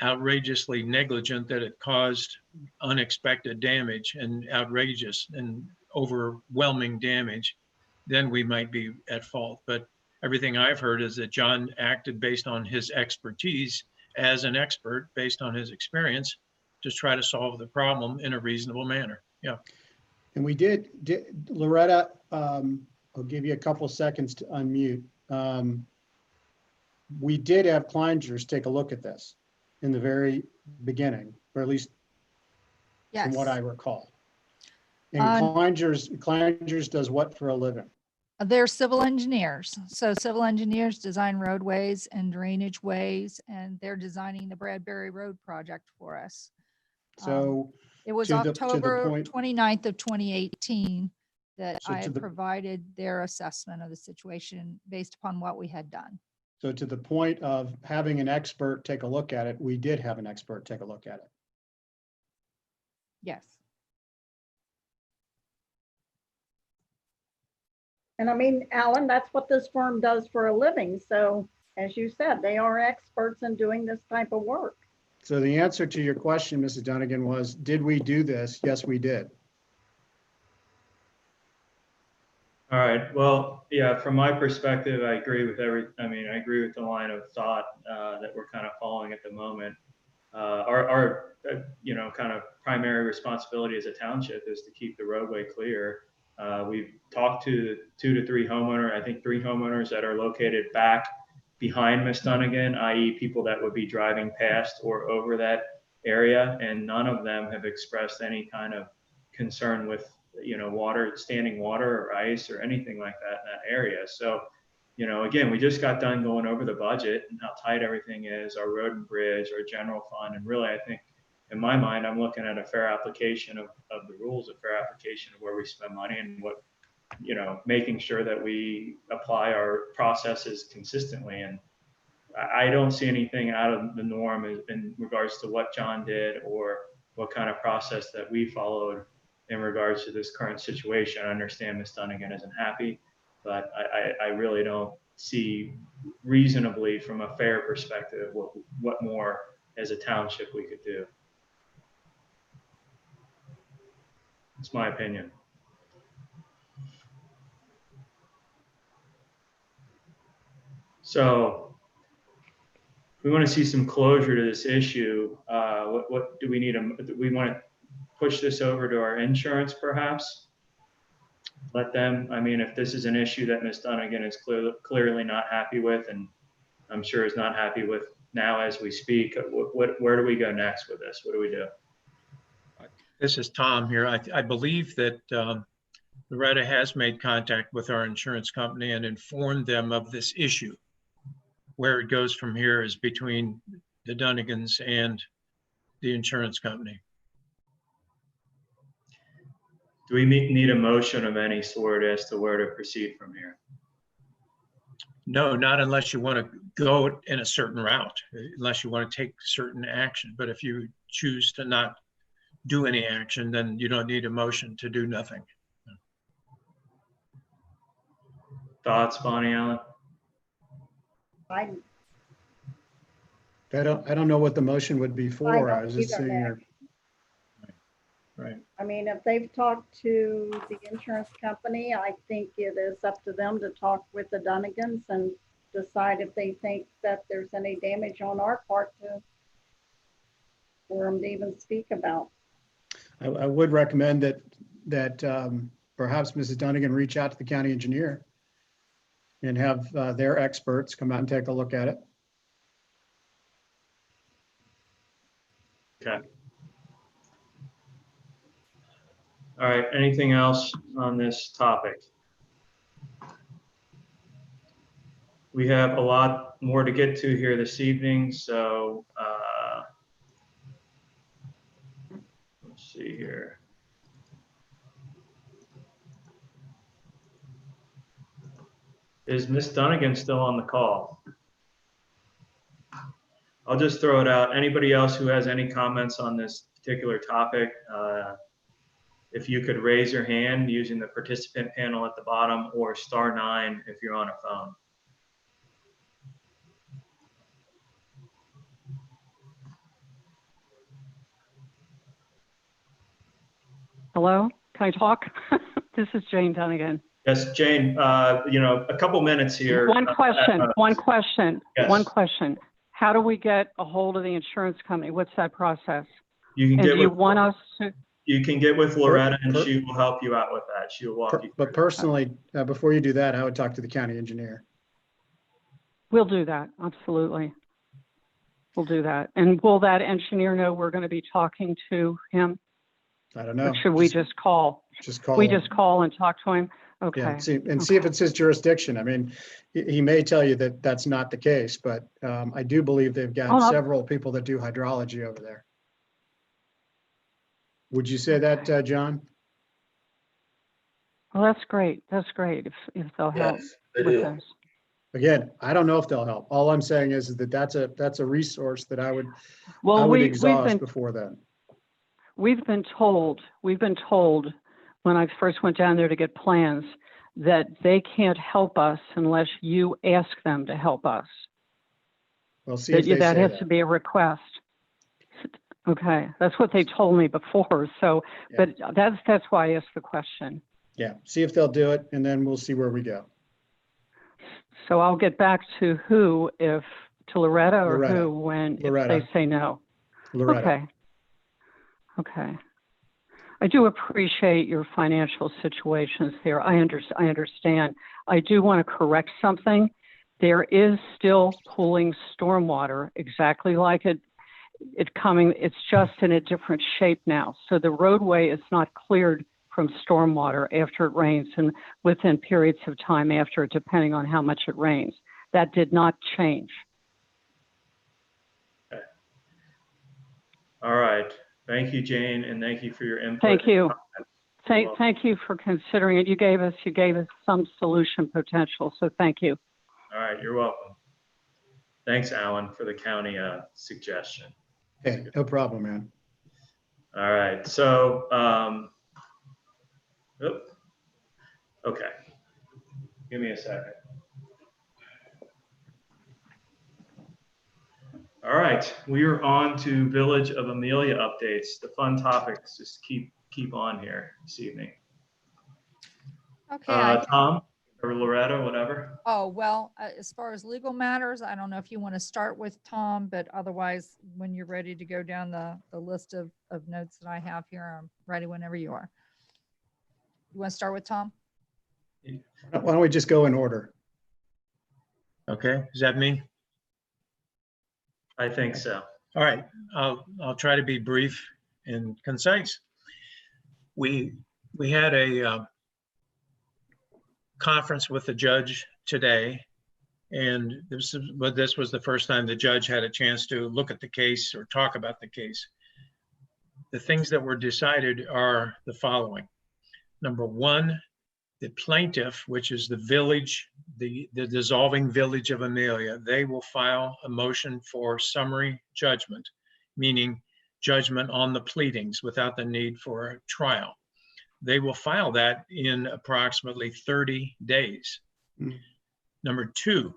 [SPEAKER 11] outrageously negligent that it caused unexpected damage and outrageous and overwhelming damage, then we might be at fault. But everything I've heard is that John acted based on his expertise as an expert, based on his experience, to try to solve the problem in a reasonable manner. Yeah.
[SPEAKER 5] And we did Loretta, I'll give you a couple of seconds to unmute. We did have Kleinger's take a look at this in the very beginning, or at least from what I recall. And Kleinger's does what for a living?
[SPEAKER 6] They're civil engineers. So civil engineers design roadways and drainage ways, and they're designing the Bradbury Road project for us.
[SPEAKER 5] So
[SPEAKER 6] it was
[SPEAKER 5] to the
[SPEAKER 6] October
[SPEAKER 5] point-
[SPEAKER 6] 29th of 2018 that
[SPEAKER 5] So
[SPEAKER 6] I
[SPEAKER 5] to
[SPEAKER 6] had
[SPEAKER 5] the-
[SPEAKER 6] provided their assessment of the situation based upon what we had done.
[SPEAKER 5] So to the point of having an expert take a look at it, we did have an expert take a look at it.
[SPEAKER 6] Yes.
[SPEAKER 4] And I mean, Alan, that's what this firm does for a living. So as you said, they are experts in doing this type of work.
[SPEAKER 5] So the answer to your question, Mrs. Dunnigan, was, did we do this? Yes, we did.
[SPEAKER 1] All right. Well, yeah, from my perspective, I agree with I agree with the line of thought that we're kind of following at the moment. our kind of primary responsibility as a township is to keep the roadway clear. We've talked to 2 to 3 homeowners, I think 3 homeowners that are located back behind Miss Dunnigan, i.e. people that would be driving past or over that area, and none of them have expressed any kind of concern with, standing water or ice or anything like that in that area. So, again, we just got done going over the budget and how tight everything is, our road and bridge, our general fund. And really, I think in my mind, I'm looking at a fair application of the rules, a fair application of where we spend money and what, making sure that we apply our processes consistently. And I don't see anything out of the norm in regards to what John did or what kind of process that we followed in regards to this current situation. I understand Ms. Dunnigan isn't happy, but I really don't see reasonably from a fair perspective what more as a township we could do. It's my opinion. So we want to see some closure to this issue. What do we need? Do we want to push this over to our insurance perhaps? Let them, if this is an issue that Ms. Dunnigan is clearly not happy with, and I'm sure is not happy with now as we speak, where do we go next with this? What do we do?
[SPEAKER 11] This is Tom here. I believe that Loretta has made contact with our insurance company and informed them of this issue. Where it goes from here is between the Dunnigans and the insurance company.
[SPEAKER 1] Do we need a motion of any sort as to where to proceed from here?
[SPEAKER 11] No, not unless you want to go in a certain route, unless you want to take certain action. But if you choose to not do any action, then you don't need a motion to do nothing.
[SPEAKER 1] Thoughts, Bonnie Allen?
[SPEAKER 4] I
[SPEAKER 5] don't know what the motion would be for. I
[SPEAKER 4] don't
[SPEAKER 5] was just
[SPEAKER 4] either,
[SPEAKER 5] saying,
[SPEAKER 4] Nick.
[SPEAKER 11] Right.
[SPEAKER 4] I mean, if they've talked to the insurance company, I think it is up to them to talk with the Dunnigans and decide if they think that there's any damage on our part for them to even speak about.
[SPEAKER 5] I would recommend that perhaps Mrs. Dunnigan reach out to the county engineer and have their experts come out and take a look at it.
[SPEAKER 1] Okay. All right, anything else on this topic? We have a lot more to get to here this evening, so let's see here. Is Miss Dunnigan still on the call? I'll just throw it out. Anybody else who has any comments on this particular topic, if you could raise your hand using the participant panel at the bottom or *9 if you're on a phone.
[SPEAKER 10] Hello, can I talk? This is Jane Dunnigan.
[SPEAKER 1] Yes, Jane, a couple minutes here.
[SPEAKER 10] One question.
[SPEAKER 1] Yes.
[SPEAKER 10] How do we get a hold of the insurance company? What's that process?
[SPEAKER 1] You can
[SPEAKER 10] And
[SPEAKER 1] get
[SPEAKER 10] do you
[SPEAKER 1] with,
[SPEAKER 10] want us to?
[SPEAKER 1] you can get with Loretta and she will help you out with that. She will walk you through.
[SPEAKER 5] But personally, before you do that, I would talk to the county engineer.
[SPEAKER 10] We'll do that, absolutely. We'll do that. And will that engineer know we're going to be talking to him?
[SPEAKER 5] I don't know.
[SPEAKER 10] Or should we just call?
[SPEAKER 5] Just call
[SPEAKER 10] We
[SPEAKER 5] him.
[SPEAKER 10] just call and talk to him? Okay.
[SPEAKER 5] Yeah, see if it's his jurisdiction. I mean, he may tell you that that's not the case, but I do believe they've got several people that do hydrology over there. Would you say that, John?
[SPEAKER 10] Well, that's great. That's great if they'll help with this.
[SPEAKER 5] Again, I don't know if they'll help. All I'm saying is that that's a resource that I would exhaust before then.
[SPEAKER 10] We've been told when I first went down there to get plans that they can't help us unless you ask them to help us.
[SPEAKER 5] Well, see if they
[SPEAKER 10] that
[SPEAKER 5] say
[SPEAKER 10] has
[SPEAKER 5] that.
[SPEAKER 10] to be a request. Okay, that's what they told me before. So,
[SPEAKER 5] Yeah.
[SPEAKER 10] but that's why I asked the question.
[SPEAKER 5] Yeah, see if they'll do it, and then we'll see where we go.
[SPEAKER 10] So I'll get back to who, to Loretta or
[SPEAKER 5] Loretta.
[SPEAKER 10] who when
[SPEAKER 5] Loretta.
[SPEAKER 10] if they say no.
[SPEAKER 5] Loretta.
[SPEAKER 10] Okay. Okay. I do appreciate your financial situations there. I understand. I do want to correct something. There is still pooling stormwater exactly like it coming. It's just in a different shape now. So the roadway is not cleared from stormwater after it rains and within periods of time after, depending on how much it rains. That did not change.
[SPEAKER 1] Okay. All right. Thank you, Jane, and thank you for your input.
[SPEAKER 10] Thank you.
[SPEAKER 1] Thank
[SPEAKER 10] Thank you for considering it. You gave us some solution potential, so thank you.
[SPEAKER 1] All right, you're welcome. Thanks, Alan, for the county suggestion.
[SPEAKER 5] Hey, no problem, man.
[SPEAKER 1] All right, so, okay. Give me a second. All right, we are on to Village of Amelia updates. The fun topics just keep on here this evening.
[SPEAKER 6] Okay.
[SPEAKER 1] Tom or Loretta, whatever.
[SPEAKER 6] Oh, well, as far as legal matters, I don't know if you want to start with Tom, but otherwise, when you're ready to go down the list of notes that I have here, I'm ready whenever you are. You want to start with Tom?
[SPEAKER 5] Why don't we just go in order?
[SPEAKER 11] Okay, is that me?
[SPEAKER 1] I think so.
[SPEAKER 11] All right, I'll try to be brief and concise. We had a conference with the judge today, and this was the first time the judge had a chance to look at the case or talk about the case. The things that were decided are the following. Number one, the plaintiff, which is the village, the dissolving Village of Amelia, they will file a motion for summary judgment, meaning judgment on the pleadings without the need for a trial. They will file that in approximately 30 days. Number two,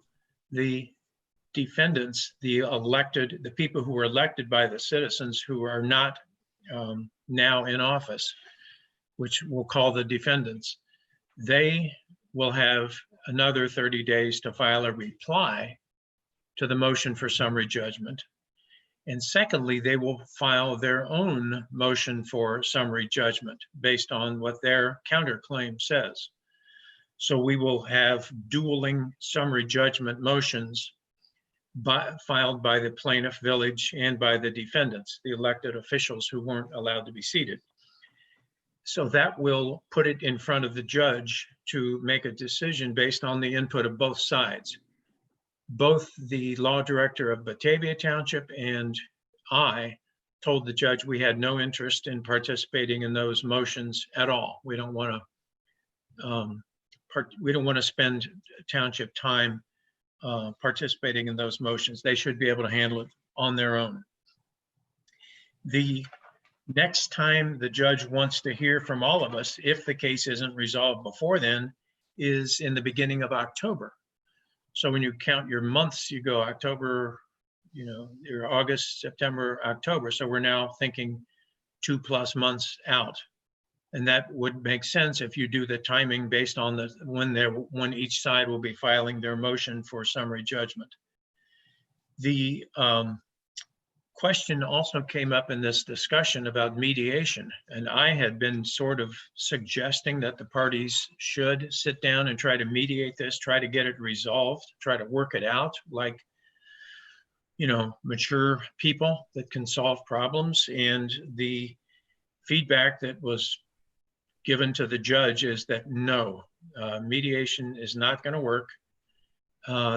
[SPEAKER 11] the defendants, the people who were elected by the citizens who are not now in office, which we'll call the defendants, they will have another 30 days to file a reply to the motion for summary judgment. And secondly, they will file their own motion for summary judgment based on what their counterclaim says. So we will have dueling summary judgment motions filed by the plaintiff village and by the defendants, the elected officials who weren't allowed to be seated. So that will put it in front of the judge to make a decision based on the input of both sides. Both the law director of Batavia Township and I told the judge we had no interest in participating in those motions at all. We don't want to spend township time participating in those motions. They should be able to handle it on their own. The next time the judge wants to hear from all of us, if the case isn't resolved before then, is in the beginning of October. So when you count your months, you go October, your August, September, October. So we're now thinking 2+ months out. And that would make sense if you do the timing based on when each side will be filing their motion for summary judgment. The question also came up in this discussion about mediation, and I had been sort of suggesting that the parties should sit down and try to mediate this, try to get it resolved, try to work it out like, mature people that can solve problems. And the feedback that was given to the judge is that no, mediation is not going to work.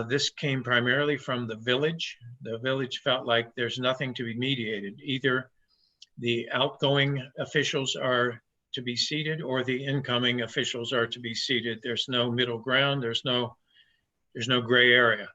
[SPEAKER 11] This came primarily from the village. The village felt like there's nothing to be mediated. Either the outgoing officials are to be seated or the incoming officials are to be seated. There's no middle ground. There's no gray area.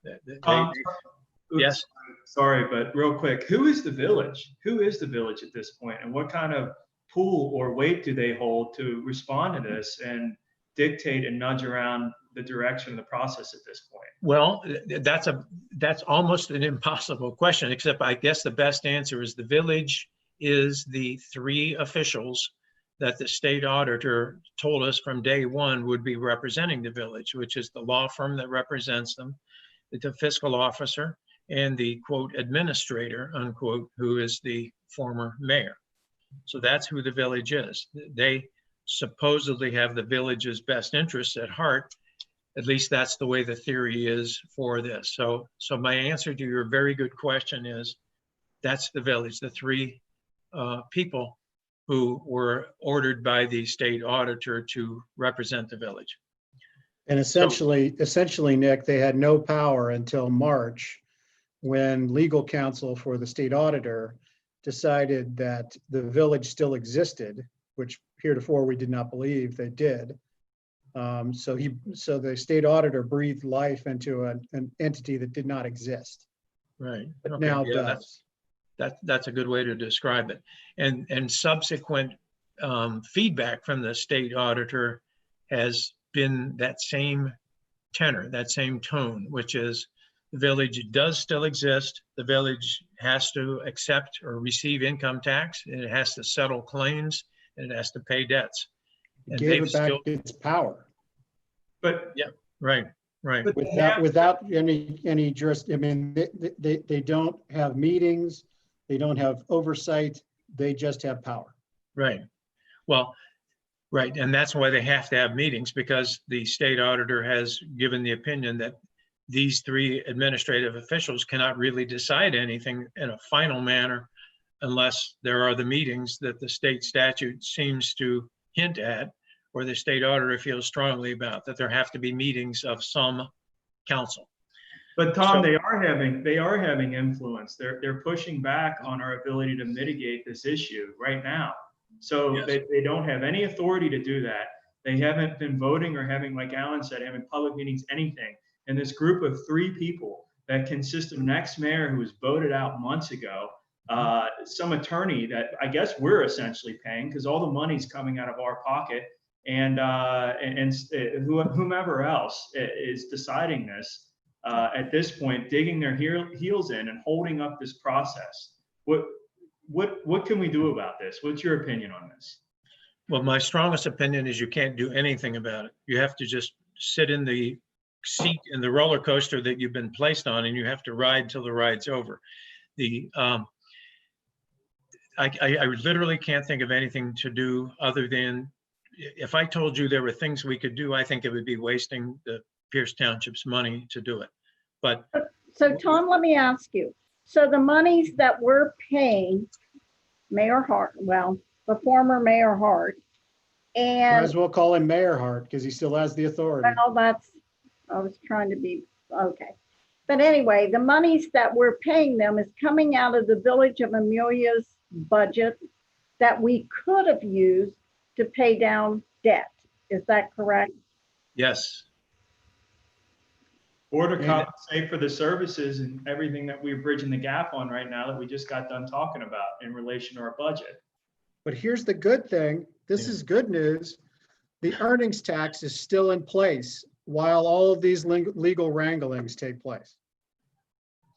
[SPEAKER 11] Yes.
[SPEAKER 1] Sorry, but real quick, who is the village? Who is the village at this point, and what kind of pull or weight do they hold to respond to this and dictate and nudge around the direction of the process at this point?
[SPEAKER 11] Well, that's almost an impossible question, except I guess the best answer is the village is the 3 officials that the state auditor told us from day one would be representing the village, which is the law firm that represents them, the fiscal officer, and the quote administrator, unquote, who is the former mayor. So that's who the village is. They supposedly have the village's best interests at heart. At least that's the way the theory is for this. So my answer to your very good question is that's the village, the three people who were ordered by the state auditor to represent the village.
[SPEAKER 5] And essentially, Nick, they had no power until March, when legal counsel for the state auditor decided that the village still existed, which heretofore we did not believe they did. So the state auditor breathed life into an entity that did not exist,
[SPEAKER 11] Right.
[SPEAKER 5] but
[SPEAKER 11] Okay.
[SPEAKER 5] now
[SPEAKER 11] Yeah,
[SPEAKER 5] does.
[SPEAKER 11] that's a good way to describe it. And subsequent feedback from the state auditor has been that same tenor, that same tone, which is the village does still exist. The village has to accept or receive income tax, and it has to settle claims, and it has to pay debts. And
[SPEAKER 5] Gave
[SPEAKER 11] they've
[SPEAKER 5] it back
[SPEAKER 11] still,
[SPEAKER 5] its power
[SPEAKER 1] But
[SPEAKER 11] yeah, right.
[SPEAKER 1] but
[SPEAKER 5] without any juris. I mean, they don't have meetings, they don't have oversight, they just have power.
[SPEAKER 11] Right. Well, right. And that's why they have to have meetings, because the state auditor has given the opinion that these three administrative officials cannot really decide anything in a final manner unless there are the meetings that the state statute seems to hint at, or the state auditor feels strongly about, that there have to be meetings of some council.
[SPEAKER 1] But Tom,
[SPEAKER 11] So-
[SPEAKER 1] they are having influence. They're pushing back on our ability to mitigate this issue right now. So
[SPEAKER 11] Yes.
[SPEAKER 1] they don't have any authority to do that. They haven't been voting or having, like Alan said, having public meetings, anything. And this group of three people that consist of an ex-mayor who was voted out months ago, some attorney that I guess we're essentially paying because all the money's coming out of our pocket, and whomever else is deciding this. At this point, digging their heels in and holding up this process. What can we do about this? What's your opinion on this?
[SPEAKER 11] Well, my strongest opinion is you can't do anything about it. You have to just sit in the seat in the roller coaster that you've been placed on, and you have to ride till the ride's over. I literally can't think of anything to do other than, if I told you there were things we could do, I think it would be wasting the Pierce Township's money to do it. But
[SPEAKER 4] So Tom, let me ask you. So the monies that we're paying Mayor Hart, well, the former Mayor Hart,
[SPEAKER 5] Might
[SPEAKER 4] and
[SPEAKER 5] as well call him Mayor Hart because he still has the authority.
[SPEAKER 4] well, I was trying to be, okay. But anyway, the monies that we're paying them is coming out of the Village of Amelia's budget that we could have used to pay down debt. Is that correct?
[SPEAKER 11] yes,
[SPEAKER 1] Or to compensate for the services and everything that we're bridging the gap on right now that we just got done talking about in relation to our budget.
[SPEAKER 5] But here's the good thing. This is good news. The earnings tax is still in place while all of these legal wranglings take place.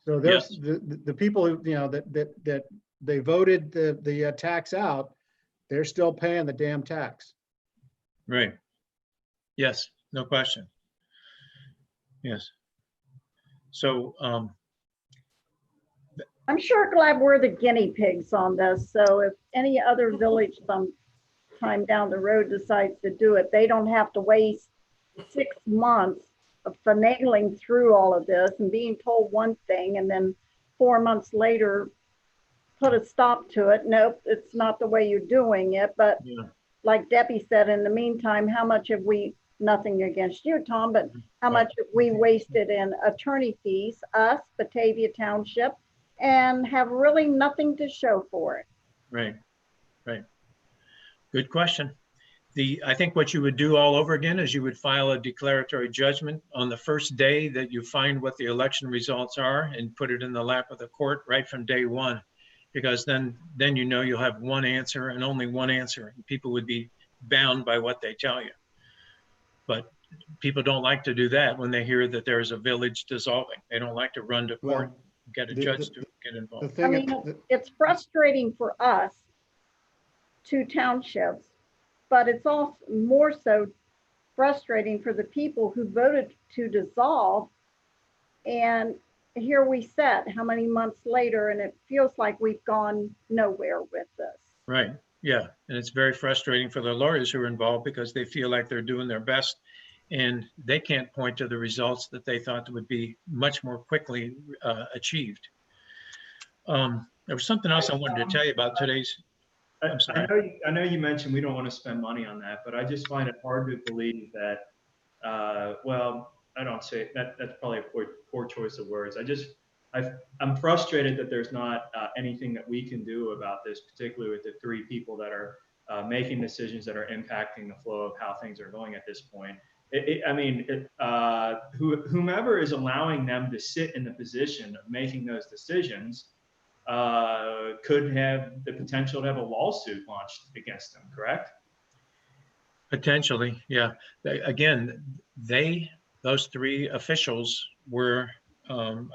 [SPEAKER 5] So there's the people who, that they voted the tax out, they're still paying the damn tax.
[SPEAKER 11] right. Yes, no question. Yes. So,
[SPEAKER 4] I'm sure glad we're the guinea pigs on this. So if any other village sometime down the road decides to do it, they don't have to waste 6 months of finagling through all of this and being told one thing and then 4 months later put a stop to it. Nope, it's not the way you're doing it. But
[SPEAKER 11] yeah.
[SPEAKER 4] like Debbie said, in the meantime, how much have we, nothing against you, Tom, but how much have we wasted in attorney fees, us, Batavia Township, and have really nothing to show for it?
[SPEAKER 11] Right, right. Good question. I think what you would do all over again is you would file a declaratory judgment on the first day that you find what the election results are and put it in the lap of the court right from day one, because then you know you'll have one answer and only one answer. People would be bound by what they tell you. But people don't like to do that when they hear that there's a village dissolving. They don't like to run to court, get a judge to get involved.
[SPEAKER 4] I mean, it's frustrating for us, two townships, but it's also more so frustrating for the people who voted to dissolve. And here we sit, how many months later, and it feels like we've gone nowhere with this.
[SPEAKER 11] Right. Yeah. And it's very frustrating for the lawyers who are involved because they feel like they're doing their best and they can't point to the results that they thought would be much more quickly achieved. There was something else I wanted to tell you about today's. I'm sorry.
[SPEAKER 1] I know you mentioned we don't want to spend money on that, but I just find it hard to believe that, well, I don't say that, that's probably a poor choice of words. I'm frustrated that there's not anything that we can do about this, particularly with the three people that are making decisions that are impacting the flow of how things are going at this point. Whomever is allowing them to sit in the position of making those decisions could have the potential to have a lawsuit launched against them, correct?
[SPEAKER 11] Potentially, yeah. Again, those three officials were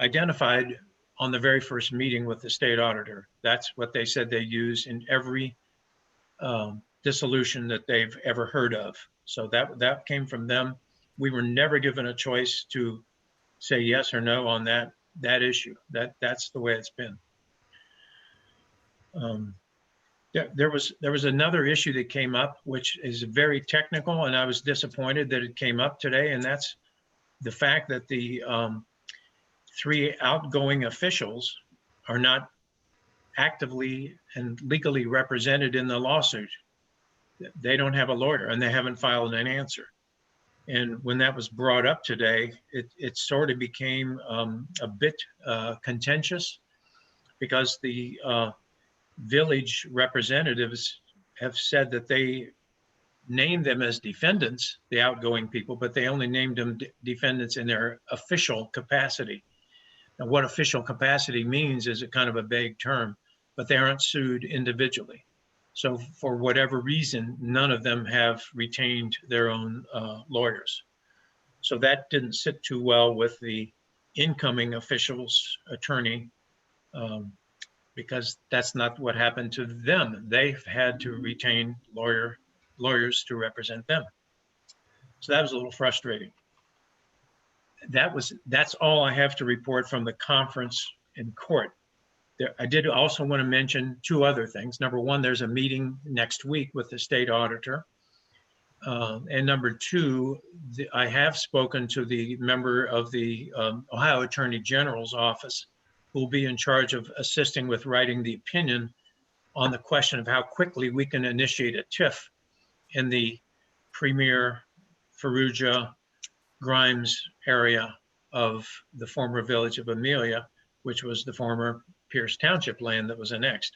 [SPEAKER 11] identified on the very first meeting with the state auditor. That's what they said they use in every dissolution that they've ever heard of. So that came from them. We were never given a choice to say yes or no on that issue. That's the way it's been. Yeah, there was another issue that came up, which is very technical, and I was disappointed that it came up today, and that's the fact that the three outgoing officials are not actively and legally represented in the lawsuit. They don't have a lawyer, and they haven't filed an answer. And when that was brought up today, it sort of became a bit contentious because the village representatives have said that they named them as defendants, the outgoing people, but they only named them defendants in their official capacity. Now, what official capacity means is a kind of a vague term, but they aren't sued individually. So for whatever reason, none of them have retained their own lawyers. So that didn't sit too well with the incoming official's attorney, because that's not what happened to them. They've had to retain lawyers to represent them. So that was a little frustrating. That's all I have to report from the conference in court. I did also want to mention two other things. Number one, there's a meeting next week with the state auditor. And number two, I have spoken to the member of the Ohio Attorney General's office, who will be in charge of assisting with writing the opinion on the question of how quickly we can initiate a TIF in the Premier, Fallujah, Grimes area of the former village of Amelia, which was the former Pierce Township land that was annexed.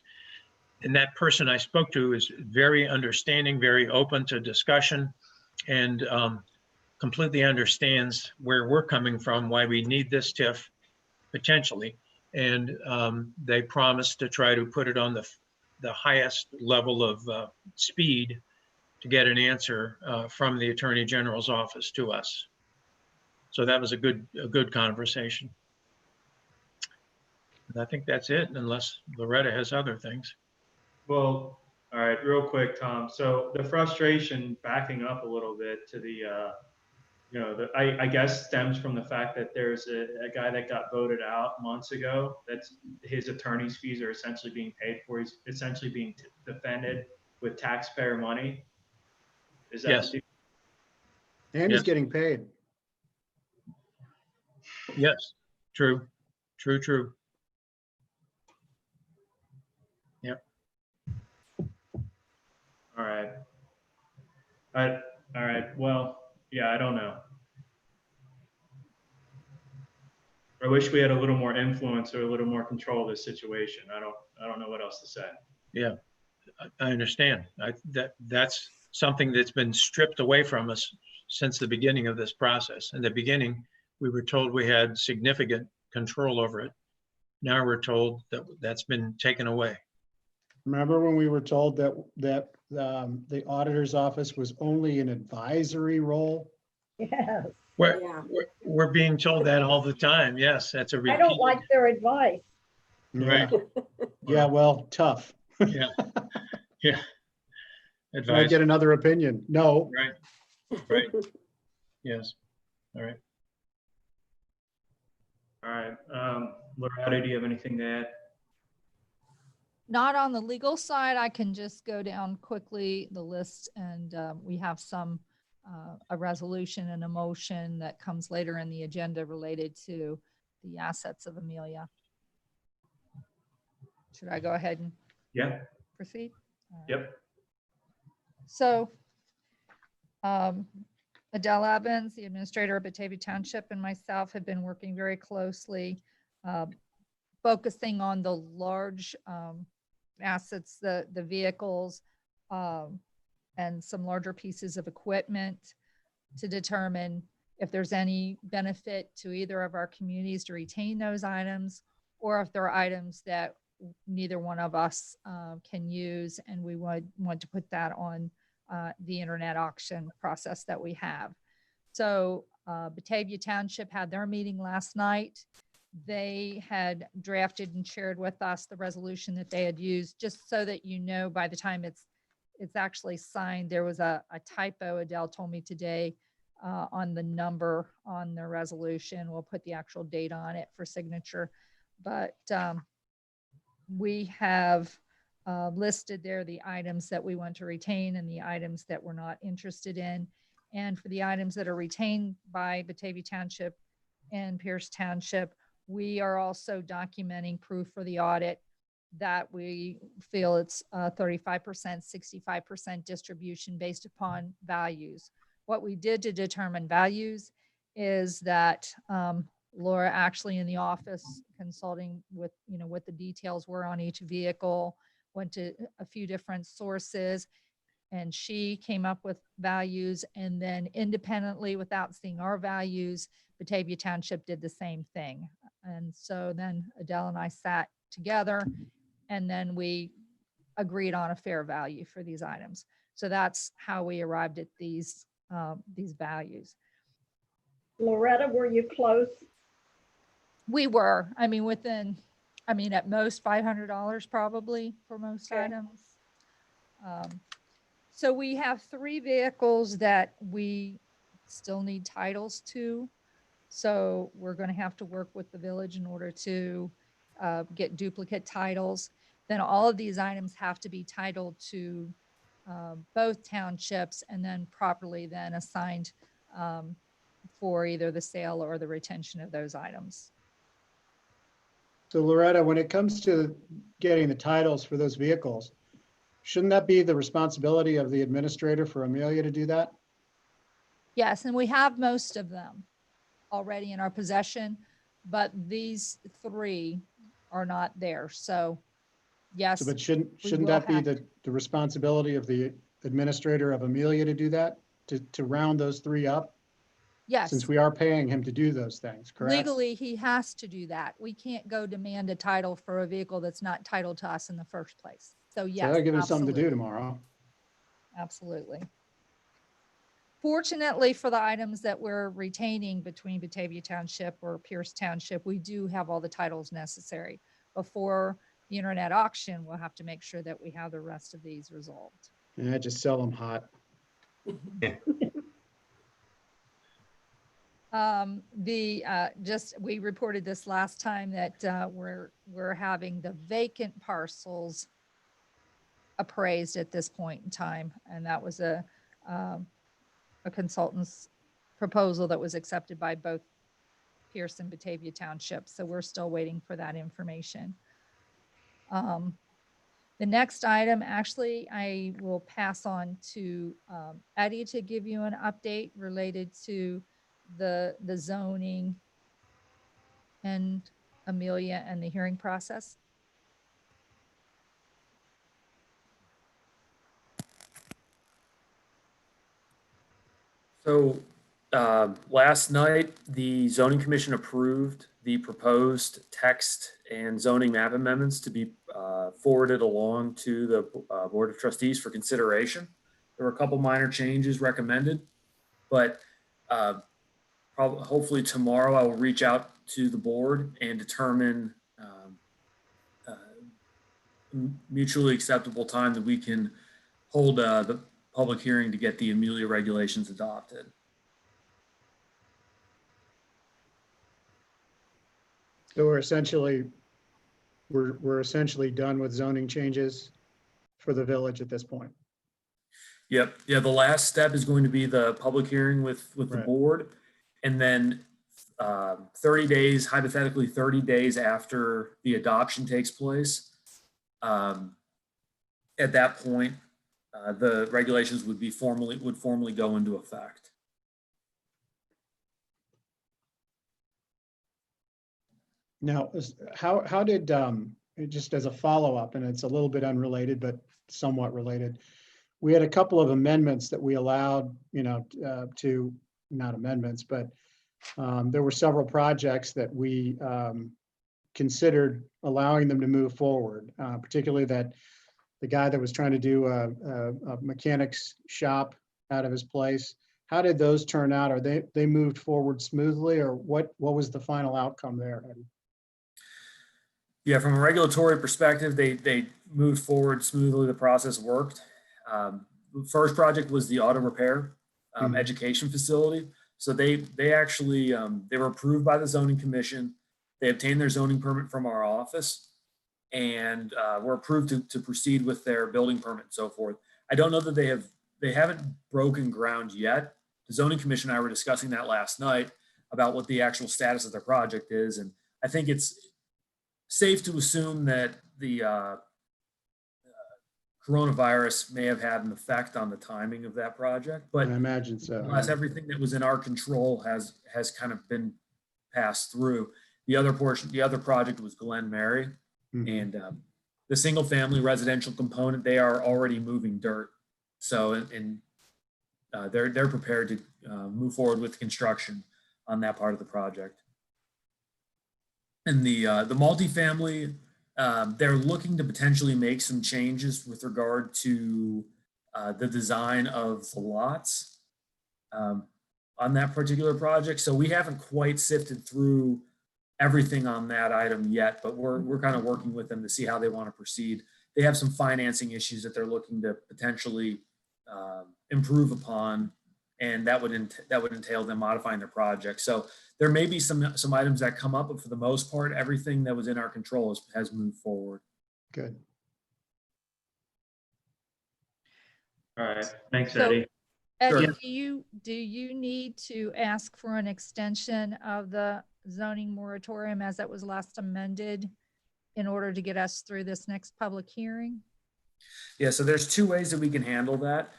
[SPEAKER 11] And that person I spoke to is very understanding, very open to discussion, and completely understands where we're coming from, why we need this TIF potentially. And they promised to try to put it on the highest level of speed to get an answer from the Attorney General's office to us. So that was a good conversation. And I think that's it, unless Loretta has other things.
[SPEAKER 1] Well, all right, real quick, Tom. So the frustration, backing up a little bit to the, I guess stems from the fact that there's a guy that got voted out months ago. That's his attorney's fees are essentially being paid for. He's essentially being defended with taxpayer money. Is that?
[SPEAKER 11] Yes.
[SPEAKER 5] And he's getting paid.
[SPEAKER 11] Yes, true. Yep.
[SPEAKER 1] All right. All right. Well, yeah, I don't know. I wish we had a little more influence or a little more control of this situation. I don't know what else to say.
[SPEAKER 11] Yeah, I understand. That's something that's been stripped away from us since the beginning of this process. In the beginning, we were told we had significant control over it. Now we're told that that's been taken away.
[SPEAKER 5] Remember when we were told that the auditor's office was only an advisory role?
[SPEAKER 4] Yes.
[SPEAKER 11] We're being told that all the time. Yes, that's a repeat.
[SPEAKER 4] I don't like their advice.
[SPEAKER 11] Right.
[SPEAKER 5] Yeah, well, tough.
[SPEAKER 11] Yeah. Yeah.
[SPEAKER 5] Can I get another opinion? No.
[SPEAKER 11] Right. Yes. All right.
[SPEAKER 1] All right. Loretta, do you have anything to add?
[SPEAKER 6] Not on the legal side. I can just go down quickly the list, and we have some a resolution and a motion that comes later in the agenda related to the assets of Amelia. Should I go ahead and
[SPEAKER 1] Yeah.
[SPEAKER 6] proceed? All right.
[SPEAKER 1] Yep.
[SPEAKER 6] So Adele Evans, the administrator of Batavia Township, and myself have been working very closely, focusing on the large assets, the vehicles, and some larger pieces of equipment to determine if there's any benefit to either of our communities to retain those items, or if there are items that neither one of us can use, and we would want to put that on the internet auction process that we have. So Batavia Township had their meeting last night. They had drafted and shared with us the resolution that they had used, just so that you know, by the time it's actually signed, there was a typo, Adele told me today, on the number on the resolution. We'll put the actual date on it for signature. But we have listed there the items that we want to retain and the items that we're not interested in. And for the items that are retained by Batavia Township and Pierce Township, we are also documenting proof for the audit that we feel it's 35%, 65% distribution based upon values. What we did to determine values is that Laura actually in the office consulting with, what the details were on each vehicle, went to a few different sources, and she came up with values. And then independently, without seeing our values, Batavia Township did the same thing. And so then Adele and I sat together, and then we agreed on a fair value for these items. So that's how we arrived at these values.
[SPEAKER 4] Loretta, were you close?
[SPEAKER 6] We were, at most $500 probably for most
[SPEAKER 4] Okay.
[SPEAKER 6] items. So we have 3 vehicles that we still need titles to. So we're going to have to work with the village in order to get duplicate titles. Then all of these items have to be titled to both townships, and then properly then assigned for either the sale or the retention of those items.
[SPEAKER 5] So Loretta, when it comes to getting the titles for those vehicles, shouldn't that be the responsibility of the administrator for Amelia to do that?
[SPEAKER 6] Yes, and we have most of them already in our possession, but these 3 are not there. So yes.
[SPEAKER 5] So, but shouldn't
[SPEAKER 6] will
[SPEAKER 5] that be
[SPEAKER 6] have
[SPEAKER 5] the responsibility of the administrator of Amelia to do that, to round those 3 up?
[SPEAKER 6] Yes.
[SPEAKER 5] Since we are paying him to do those things, correct?
[SPEAKER 6] Legally, he has to do that. We can't go demand a title for a vehicle that's not titled to us in the first place. So yes.
[SPEAKER 5] So that'll give him something to do
[SPEAKER 6] absolutely.
[SPEAKER 5] tomorrow.
[SPEAKER 6] Absolutely. Fortunately for the items that we're retaining between Batavia Township or Pierce Township, we do have all the titles necessary. Before the internet auction, we'll have to make sure that we have the rest of these resolved.
[SPEAKER 5] And just sell them hot.
[SPEAKER 6] We reported this last time that we're having the vacant parcels appraised at this point in time, and that was a consultant's proposal that was accepted by both Pierce and Batavia Township. So we're still waiting for that information. The next item, actually, I will pass on to Eddie to give you an update related to the zoning and Amelia and the hearing process.
[SPEAKER 2] So last night, the zoning commission approved the proposed text and zoning map amendments to be forwarded along to the Board of Trustees for consideration. There were a couple minor changes recommended, but hopefully tomorrow I will reach out to the board and determine mutually acceptable time that we can hold the public hearing to get the Amelia regulations adopted.
[SPEAKER 5] So we're essentially done with zoning changes for the village at this point.
[SPEAKER 2] Yep. Yeah. The last step is going to be the public hearing with the
[SPEAKER 5] Right.
[SPEAKER 2] board. And then 30 days, hypothetically 30 days after the adoption takes place, at that point, the regulations would formally go into effect.
[SPEAKER 5] Now, how did, just as a follow-up, and it's a little bit unrelated, but somewhat related, we had a couple of amendments that we allowed, to, not amendments, but there were several projects that we considered allowing them to move forward, particularly that the guy that was trying to do a mechanic's shop out of his place. How did those turn out? Are they moved forward smoothly, or what was the final outcome there, Eddie?
[SPEAKER 2] Yeah, from a regulatory perspective, they moved forward smoothly. The process worked. First project was the auto repair education facility. So they actually they were approved by the zoning commission. They obtained their zoning permit from our office, and were approved to proceed with their building permit and so forth. I don't know that they haven't broken ground yet. The zoning commission and I were discussing that last night about what the actual status of their project is, and I think it's safe to assume that the coronavirus may have had an effect on the timing of that project, but
[SPEAKER 5] I imagine so.
[SPEAKER 2] unless everything that was in our control has kind of been passed through. The other project was Glen Mary, and the single family residential component, they are already moving dirt. So, they're prepared to move forward with construction on that part of the project. And the multifamily, they're looking to potentially make some changes with regard to the design of the lots on that particular project. So we haven't quite sifted through everything on that item yet, but we're kind of working with them to see how they want to proceed. They have some financing issues that they're looking to potentially improve upon, and that would entail them modifying their project. So there may be some items that come up, but for the most part, everything that was in our control has moved forward.
[SPEAKER 5] Good.
[SPEAKER 1] All right, thanks,
[SPEAKER 6] So,
[SPEAKER 1] Eddie.
[SPEAKER 6] Eddie,
[SPEAKER 1] Sure.
[SPEAKER 6] do you need to ask for an extension of the zoning moratorium as that was last amended in order to get us through this next public hearing?
[SPEAKER 2] Yeah, so there's two ways that we can handle that.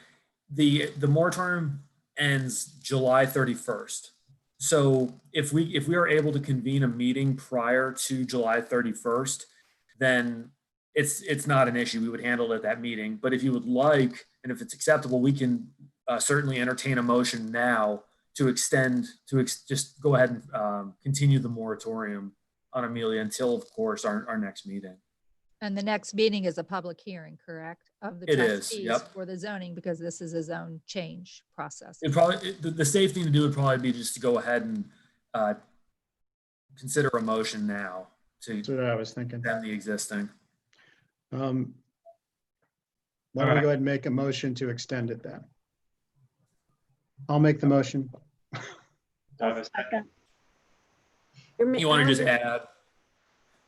[SPEAKER 2] The moratorium ends July 31st. So if we are able to convene a meeting prior to July 31st, then it's not an issue. We would handle it at that meeting. But if you would like, and if it's acceptable, we can certainly entertain a motion now to just go ahead and continue the moratorium on Amelia until, of course, our next meeting.
[SPEAKER 6] And the next meeting is a public hearing, correct? Of the
[SPEAKER 2] It is,
[SPEAKER 6] trustees
[SPEAKER 2] yep.
[SPEAKER 6] for the zoning, because this is a zone change process.
[SPEAKER 2] The safe thing to do would probably be just to go ahead and consider a motion now to
[SPEAKER 5] That's what I was thinking.
[SPEAKER 2] extend the existing.
[SPEAKER 5] Why don't we go ahead and make a motion to extend it then? I'll make the motion.
[SPEAKER 4] Second.
[SPEAKER 2] You want to just add,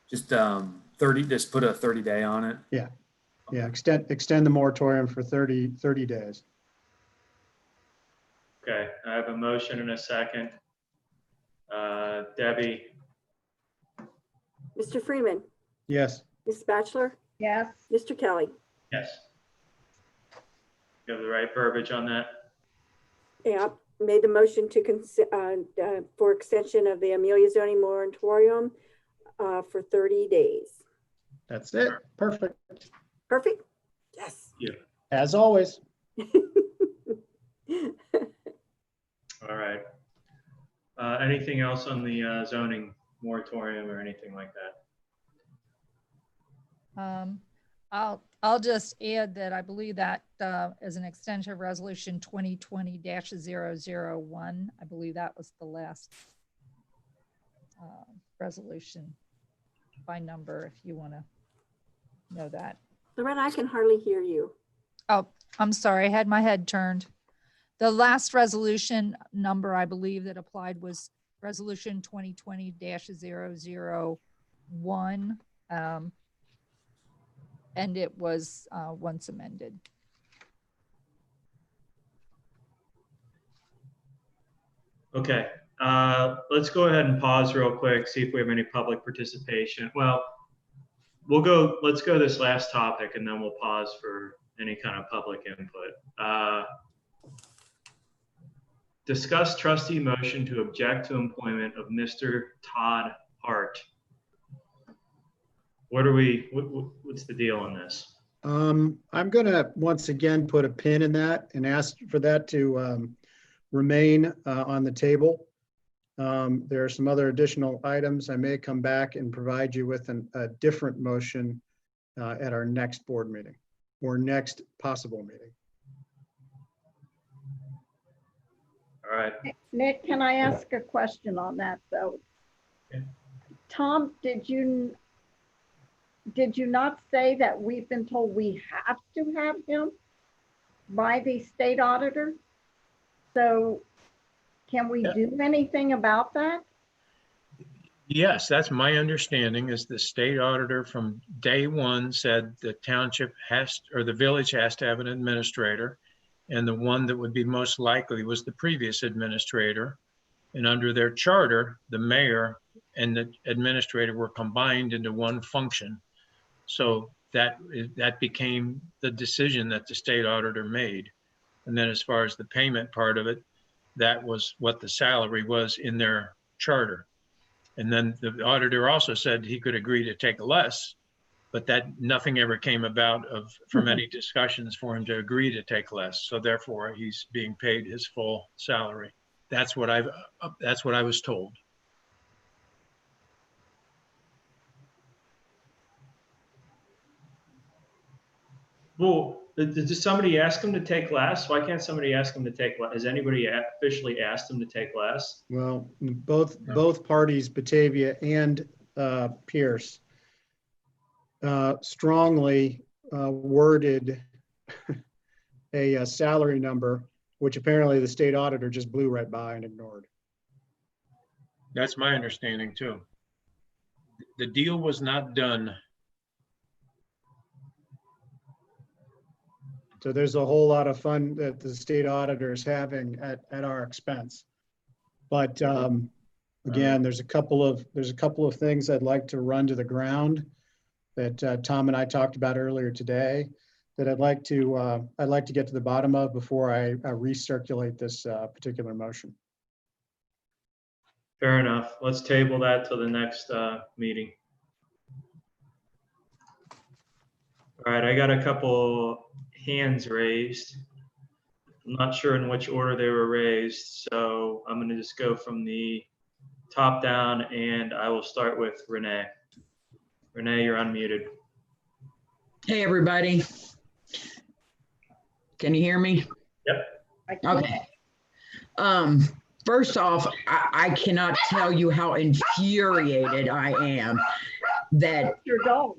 [SPEAKER 2] just 30, just put a 30-day on it?
[SPEAKER 5] Yeah, extend the moratorium for 30 days.
[SPEAKER 1] Okay, I have a motion and a second. Debbie,
[SPEAKER 3] Mr. Freeman,
[SPEAKER 5] Yes.
[SPEAKER 3] Ms. Batchelor,
[SPEAKER 4] Yes,
[SPEAKER 3] Mr. Kelly.
[SPEAKER 1] yes. You have the right verbiage on that?
[SPEAKER 3] Yeah, made the motion for extension of the Amelia zoning moratorium for 30 days.
[SPEAKER 5] That's it. Perfect.
[SPEAKER 3] Perfect? Yes.
[SPEAKER 5] As always.
[SPEAKER 1] All right. Anything else on the zoning moratorium or anything like that?
[SPEAKER 6] I'll just add that I believe that as an extension of resolution 2020-001, I believe that was the last resolution by number, if you want to know that.
[SPEAKER 3] Loretta, I can hardly hear you.
[SPEAKER 6] Oh, I'm sorry, I had my head turned. The last resolution number I believe that applied was Resolution 2020-001. And it was once amended.
[SPEAKER 1] Okay, let's go ahead and pause real quick, see if we have any public participation. Well, let's go this last topic and then we'll pause for any kind of public input. Discuss trustee motion to object to employment of Mr. Todd Hart. What's the deal on this?
[SPEAKER 5] I'm gonna once again put a pin in that and ask for that to remain on the table. There are some other additional items. I may come back and provide you with a different motion at our next board meeting or next possible meeting.
[SPEAKER 1] All right.
[SPEAKER 4] Nick, can I ask a question on that though?
[SPEAKER 1] Okay.
[SPEAKER 4] Tom, did you not say that we've been told we have to have him by the state auditor? So can we do anything about that?
[SPEAKER 11] Yes, that's my understanding, is the state auditor from day one said the township has, or the village has to have an administrator. And the one that would be most likely was the previous administrator. And under their charter, the mayor and the administrator were combined into one function. So that became the decision that the state auditor made. And then as far as the payment part of it, that was what the salary was in their charter. And then the auditor also said he could agree to take less, but that nothing ever came about from any discussions for him to agree to take less. So therefore he's being paid his full salary. That's what I was told.
[SPEAKER 1] Well, did somebody ask him to take less? Why can't somebody ask him to take less? Has anybody officially asked him to take less?
[SPEAKER 5] Well, both parties, Batavia and Pierce, strongly worded a salary number, which apparently the state auditor just blew right by and ignored.
[SPEAKER 11] That's my understanding too. The deal was not done.
[SPEAKER 5] So there's a whole lot of fun that the state auditor is having at our expense. But again, there's a couple of things I'd like to run to the ground that Tom and I talked about earlier today that I'd like to get to the bottom of before I recirculate this particular motion.
[SPEAKER 1] Fair enough. Let's table that till the next meeting. All right, I got a couple hands raised. I'm not sure in which order they were raised, so I'm going to just go from the top down, and I will start with Renee. Renee, you're unmuted.
[SPEAKER 12] Hey, everybody. Can you hear me?
[SPEAKER 1] Yep.
[SPEAKER 12] Okay. First off, I cannot tell you how infuriated I am that
[SPEAKER 4] Your dog.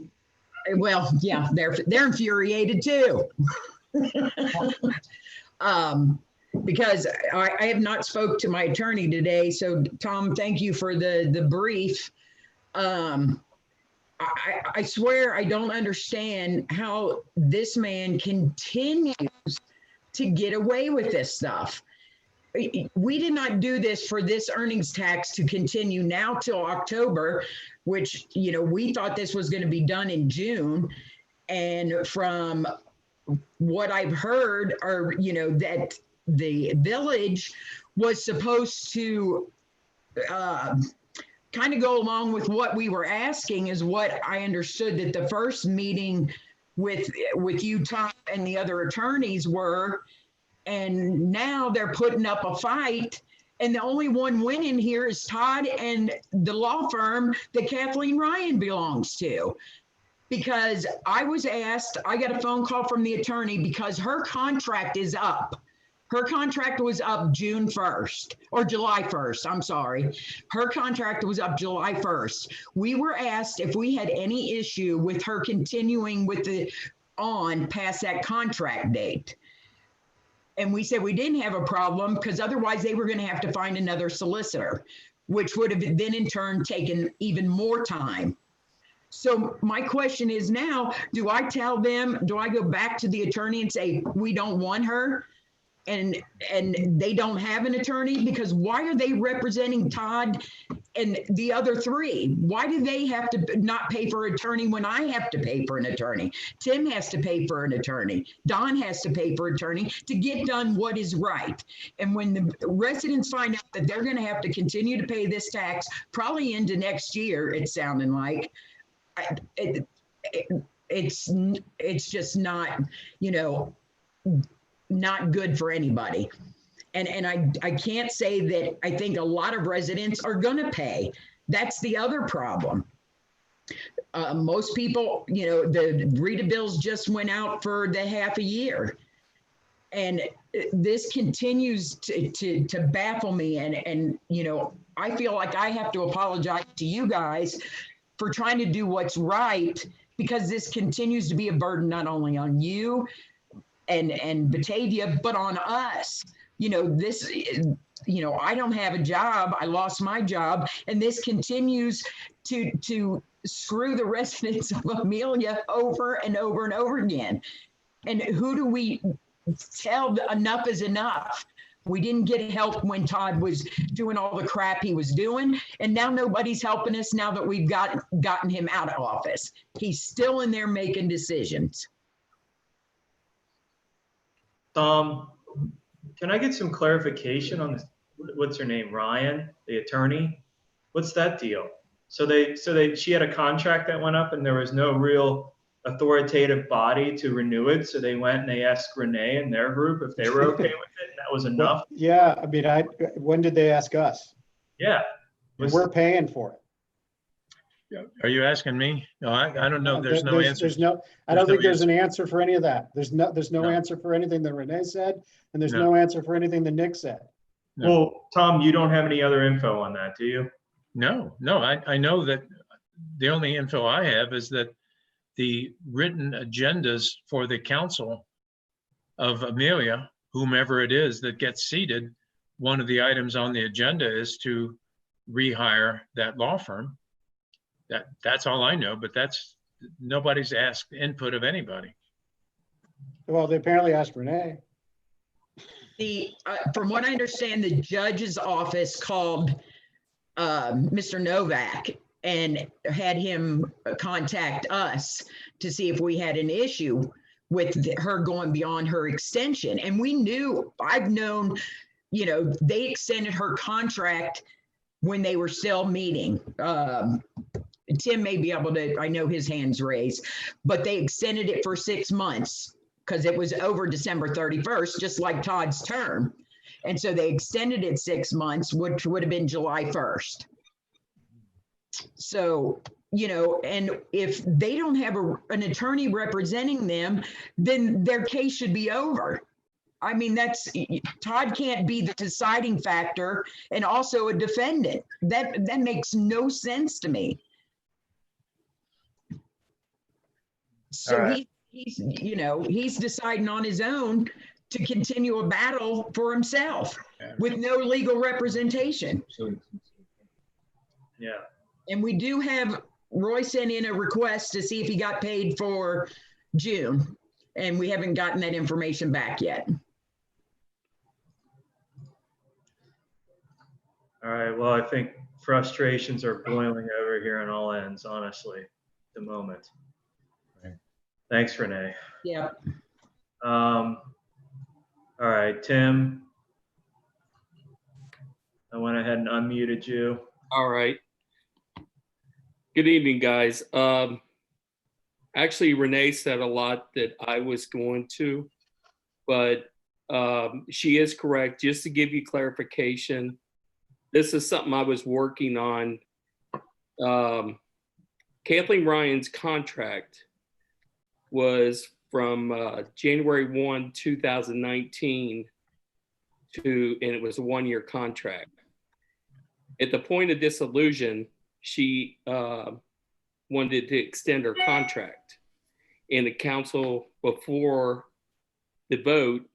[SPEAKER 12] well, yeah, they're infuriated too. Because I have not spoke to my attorney today. So Tom, thank you for the brief. I swear I don't understand how this man continues to get away with this stuff. We did not do this for this earnings tax to continue now till October, which, you know, we thought this was going to be done in June. And from what I've heard, or, you know, that the village was supposed to kind of go along with what we were asking, is what I understood that the first meeting with you, Tom, and the other attorneys were. And now they're putting up a fight, and the only one winning here is Todd and the law firm that Kathleen Ryan belongs to. Because I was asked, I got a phone call from the attorney because her contract is up. Her contract was up June 1st, or July 1st, I'm sorry. Her contract was up July 1st. We were asked if we had any issue with her continuing with past that contract date. And we said we didn't have a problem because otherwise they were going to have to find another solicitor. which would have then in turn taken even more time. So my question is now, do I tell them, do I go back to the attorney and say, we don't want her? And they don't have an attorney? Because why are they representing Todd and the other three? Why do they have to not pay for an attorney when I have to pay for an attorney? Tim has to pay for an attorney. Don has to pay for an attorney to get done what is right. And when the residents find out that they're going to have to continue to pay this tax, probably into next year, it's sounding like, it's just not, not good for anybody. And I can't say that I think a lot of residents are going to pay. That's the other problem. Most people, the RETA bills just went out for the half a year. And this continues to baffle me. And I feel like I have to apologize to you guys for trying to do what's right, because this continues to be a burden not only on you and Batavia, but on us. I don't have a job. I lost my job, and this continues to screw the residents of Amelia over and over and over again. And who do we tell enough is enough? We didn't get help when Todd was doing all the crap he was doing, and now nobody's helping us now that we've gotten him out of office. He's still in there making decisions.
[SPEAKER 1] Can I get some clarification on this? What's her name? Ryan, the attorney? What's that deal? So she had a contract that went up and there was no real authoritative body to renew it. So they went and they asked Renee and their group if they were okay with it, and that was enough.
[SPEAKER 5] Well, yeah, I mean, when did they ask us?
[SPEAKER 1] Yeah.
[SPEAKER 5] We're paying for it.
[SPEAKER 11] Are you asking me? No, I don't know. There's no answer.
[SPEAKER 5] I don't think there's an answer for any of that. There's no answer for anything that Renee said, and there's no answer for anything that Nick said.
[SPEAKER 11] No.
[SPEAKER 1] Well, Tom, you don't have any other info on that, do you?
[SPEAKER 11] No. I know that the only info I have is that the written agendas for the council of Amelia, whomever it is that gets seated, one of the items on the agenda is to rehire that law firm. That's all I know, but nobody's asked input of anybody.
[SPEAKER 5] Well, they apparently asked Renee.
[SPEAKER 12] From what I understand, the judge's office called Mr. Novak and had him contact us to see if we had an issue with her going beyond her extension. And I've known, they extended her contract when they were still meeting. Tim may be able to, I know his hand's raised, but they extended it for 6 months because it was over December 31st, just like Todd's term. And so they extended it 6 months, which would have been July 1st. So, and if they don't have an attorney representing them, then their case should be over. I mean, Todd can't be the deciding factor and also a defendant. That makes no sense to me. So
[SPEAKER 1] Right.
[SPEAKER 12] he's deciding on his own to continue a battle for himself with no legal representation.
[SPEAKER 1] Yeah.
[SPEAKER 12] And we do have, Roy sent in a request to see if he got paid for June, and we haven't gotten that information back yet.
[SPEAKER 1] All right. Well, I think frustrations are boiling over here on all ends, honestly, at the moment.
[SPEAKER 11] Right.
[SPEAKER 1] Thanks, Renee.
[SPEAKER 12] Yeah.
[SPEAKER 1] All right, Tim. I went ahead and unmuted you.
[SPEAKER 13] All right. Good evening, guys. Actually, Renee said a lot that I was going to, but she is correct. Just to give you clarification, this is something I was working on. Kathleen Ryan's contract was from January 1, 2019 and it was a 1-year contract. At the point of dissolution, she wanted to extend her contract, and the council before the vote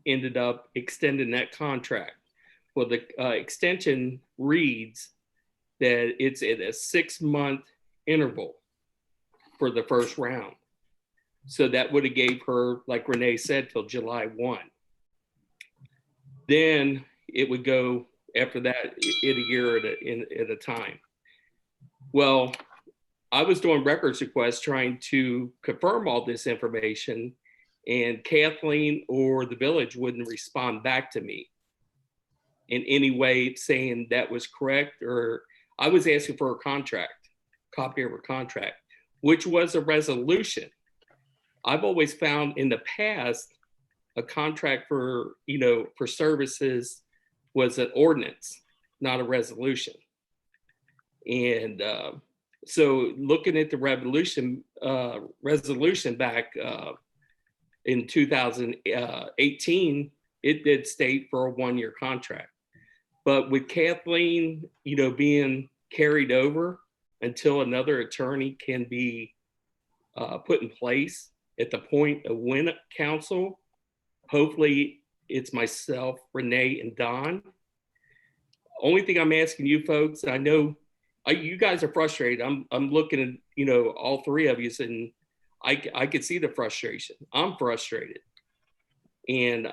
[SPEAKER 13] ended up extending that contract. Well, the extension reads that it's at a 6-month interval for the first round. So that would have gave her, like Renee said, till July 1. Then it would go after that in a year at a time. Well, I was doing records requests trying to confirm all this information, and Kathleen or the village wouldn't respond back to me in any way saying that was correct, or I was asking for a contract, copy of her contract, which was a resolution. I've always found in the past, a contract for, for services was an ordinance, not a resolution. And so looking at the resolution back in 2018, it did state for a 1-year contract. But with Kathleen, being carried over until another attorney can be put in place at the point of win counsel, hopefully it's myself, Renee, and Don. Only thing I'm asking you folks, I know you guys are frustrated. I'm looking at, all three of you, and I could see the frustration. I'm frustrated. And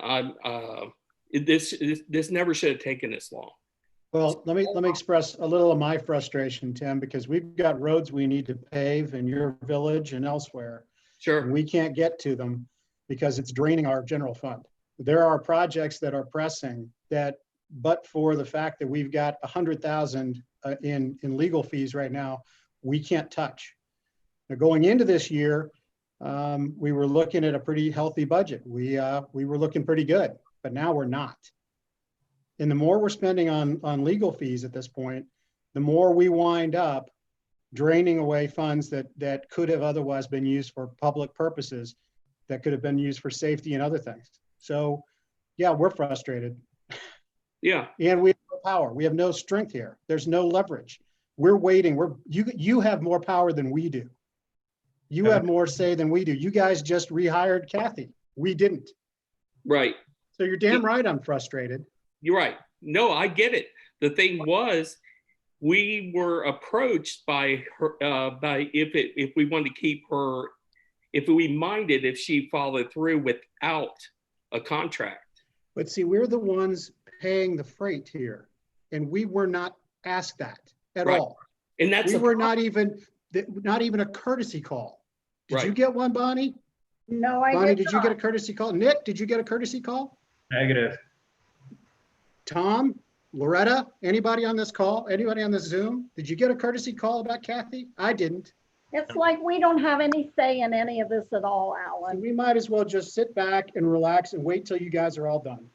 [SPEAKER 13] this never should have taken this long.
[SPEAKER 5] Well, let me express a little of my frustration, Tim, because we've got roads we need to pave in your village and elsewhere.
[SPEAKER 13] Sure.
[SPEAKER 5] And we can't get to them because it's draining our general fund. There are projects that are pressing that, but for the fact that we've got 100,000 in legal fees right now, we can't touch. Now, going into this year, we were looking at a pretty healthy budget. We were looking pretty good, but now we're not. And the more we're spending on legal fees at this point, the more we wind up draining away funds that could have otherwise been used for public purposes, that could have been used for safety and other things. So yeah, we're frustrated.
[SPEAKER 13] Yeah.
[SPEAKER 5] And we have no power. We have no strength here. There's no leverage. We're waiting. You have more power than we do. You have more say than we do. You guys just rehired Kathy. We didn't.
[SPEAKER 13] Right.
[SPEAKER 5] So you're damn right I'm frustrated.
[SPEAKER 13] You're right. No, I get it. The thing was, we were approached by her, if we wanted to keep her, if we minded if she followed through without a contract.
[SPEAKER 5] But see, we're the ones paying the freight here, and we were not asked that at all.
[SPEAKER 13] And that's
[SPEAKER 5] we were not even a courtesy call. Did you get one, Bonnie?
[SPEAKER 4] No, I
[SPEAKER 5] Bonnie,
[SPEAKER 4] did
[SPEAKER 5] did you get a courtesy call? Nick, did you get a courtesy call?
[SPEAKER 1] Negative.
[SPEAKER 5] Tom, Loretta, anybody on this call? Anybody on this Zoom? Did you get a courtesy call about Kathy? I didn't.
[SPEAKER 4] It's like we don't have any say in any of this at all, Alan.
[SPEAKER 5] So we might as well just sit back and relax and wait till you guys are all done.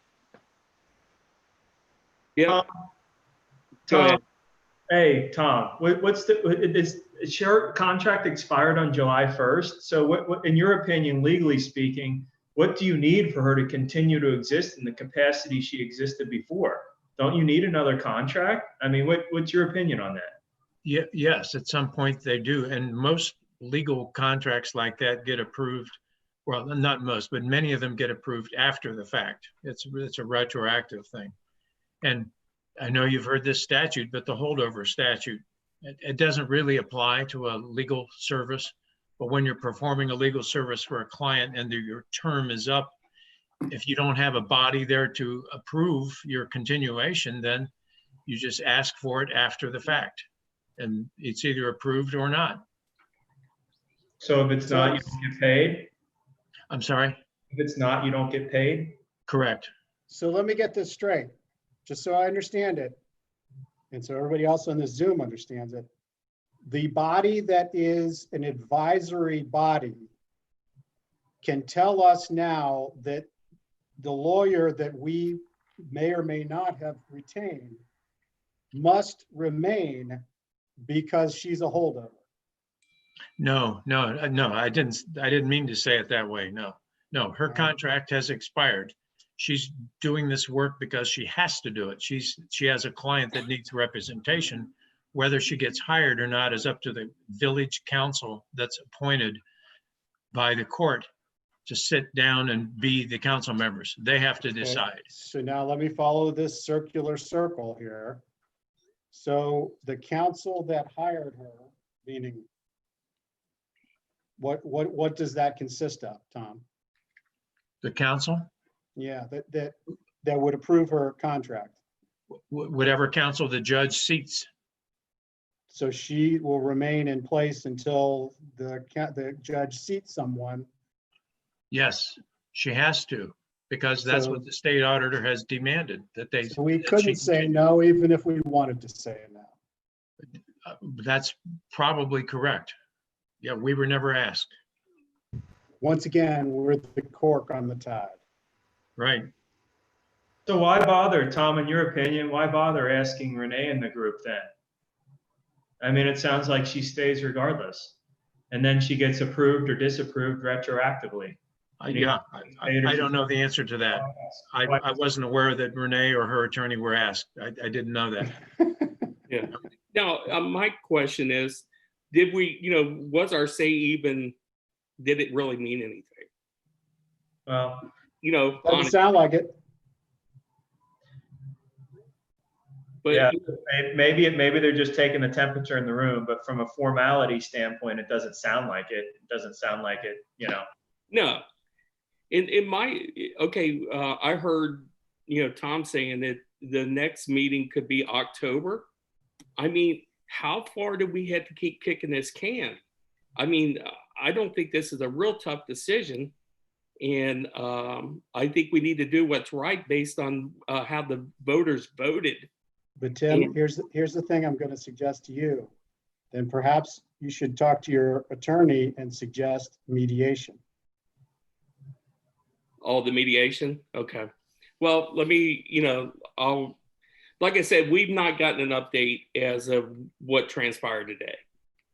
[SPEAKER 13] Yeah.
[SPEAKER 1] Tom, hey, Tom, is your contract expired on July 1st? So what, in your opinion, legally speaking, what do you need for her to continue to exist in the capacity she existed before? Don't you need another contract? I mean, what's your opinion on that?
[SPEAKER 11] Yeah, yes, at some point they do. And most legal contracts like that get approved. Well, not most, but many of them get approved after the fact. It's a retroactive thing. And I know you've heard this statute, but the holdover statute, it doesn't really apply to a legal service. But when you're performing a legal service for a client and your term is up, if you don't have a body there to approve your continuation, then you just ask for it after the fact. And it's either approved or not.
[SPEAKER 1] So if it's not, you don't get paid?
[SPEAKER 11] I'm sorry?
[SPEAKER 1] If it's not, you don't get paid?
[SPEAKER 11] Correct.
[SPEAKER 5] So let me get this straight, just so I understand it. And so everybody else on this Zoom understands it. The body that is an advisory body can tell us now that the lawyer that we may or may not have retained must remain because she's a holdover.
[SPEAKER 11] No, I didn't mean to say it that way. No, her contract has expired. She's doing this work because she has to do it. She has a client that needs representation. Whether she gets hired or not is up to the village council that's appointed by the court. to sit down and be the council members. They have to
[SPEAKER 5] Okay.
[SPEAKER 11] decide.
[SPEAKER 5] So now let me follow this circular circle here. So the council that hired her, meaning what does that consist of, Tom?
[SPEAKER 11] The council,
[SPEAKER 5] Yeah, that would approve her contract.
[SPEAKER 11] whatever council the judge seats.
[SPEAKER 5] So she will remain in place until the judge seats someone.
[SPEAKER 11] Yes, she has to, because that's
[SPEAKER 5] So-
[SPEAKER 11] what the state auditor has demanded, that they.
[SPEAKER 5] So we
[SPEAKER 11] that she
[SPEAKER 5] couldn't say
[SPEAKER 11] continue.
[SPEAKER 5] no, even if we wanted to say no.
[SPEAKER 11] That's probably correct. Yeah, we were never asked,
[SPEAKER 5] Once again, we're the cork on the tide.
[SPEAKER 11] right?
[SPEAKER 1] So why bother, Tom, in your opinion, why bother asking Renee in the group then? I mean, it sounds like she stays regardless. And then she gets approved or disapproved retroactively.
[SPEAKER 11] Yeah, I don't know the answer to that. I wasn't aware that Renee or her attorney were asked. I didn't know that.
[SPEAKER 13] Yeah. Now, my question is, did we, was our say even, did it really mean anything?
[SPEAKER 1] Well,
[SPEAKER 5] Doesn't
[SPEAKER 13] honestly,
[SPEAKER 5] sound like it.
[SPEAKER 13] but
[SPEAKER 1] yeah, maybe they're just taking the temperature in the room, but from a formality standpoint, it doesn't sound like it. It doesn't sound like it,
[SPEAKER 13] no. I heard, Tom saying that the next meeting could be October. I mean, how far do we have to keep kicking this can? I mean, I don't think this is a real tough decision. And I think we need to do what's right based on how the voters voted.
[SPEAKER 5] But Tim, here's the thing I'm going to suggest to you. Then perhaps you should talk to your attorney and suggest mediation.
[SPEAKER 13] All the mediation? Okay. Well, let me, like I said, we've not gotten an update as of what transpired today.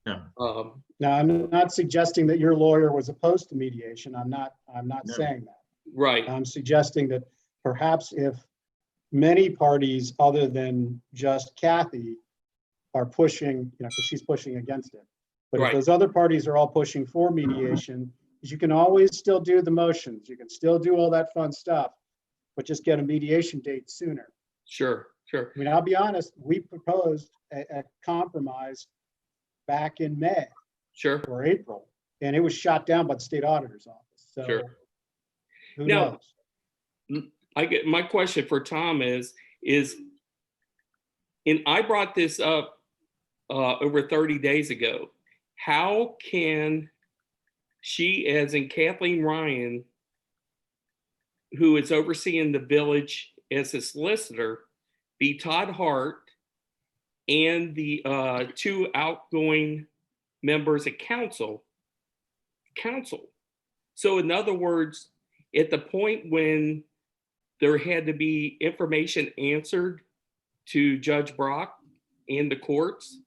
[SPEAKER 11] No.
[SPEAKER 5] Now, I'm not suggesting that your lawyer was opposed to mediation. I'm not
[SPEAKER 11] No.
[SPEAKER 5] saying that.
[SPEAKER 13] Right.
[SPEAKER 5] I'm suggesting that perhaps if many parties other than just Kathy are pushing, because she's pushing against it. But
[SPEAKER 13] Right.
[SPEAKER 5] if those other parties are all pushing for mediation, you can always still do the motions. You can still do all that fun stuff, but just get a mediation date sooner.
[SPEAKER 13] Sure.
[SPEAKER 5] I mean, I'll be honest, we proposed a compromise back in May.
[SPEAKER 13] Sure.
[SPEAKER 5] Or April, and it was shot down by the state auditor's office. So
[SPEAKER 13] Sure.
[SPEAKER 5] who
[SPEAKER 13] Now,
[SPEAKER 5] knows?
[SPEAKER 13] my question for Tom is, and I brought this up over 30 days ago. How can she, as in Kathleen Ryan, who is overseeing the village as a solicitor, be Todd Hart and the two outgoing members of council? So in other words, at the point when there had to be information answered to Judge Brock and the courts,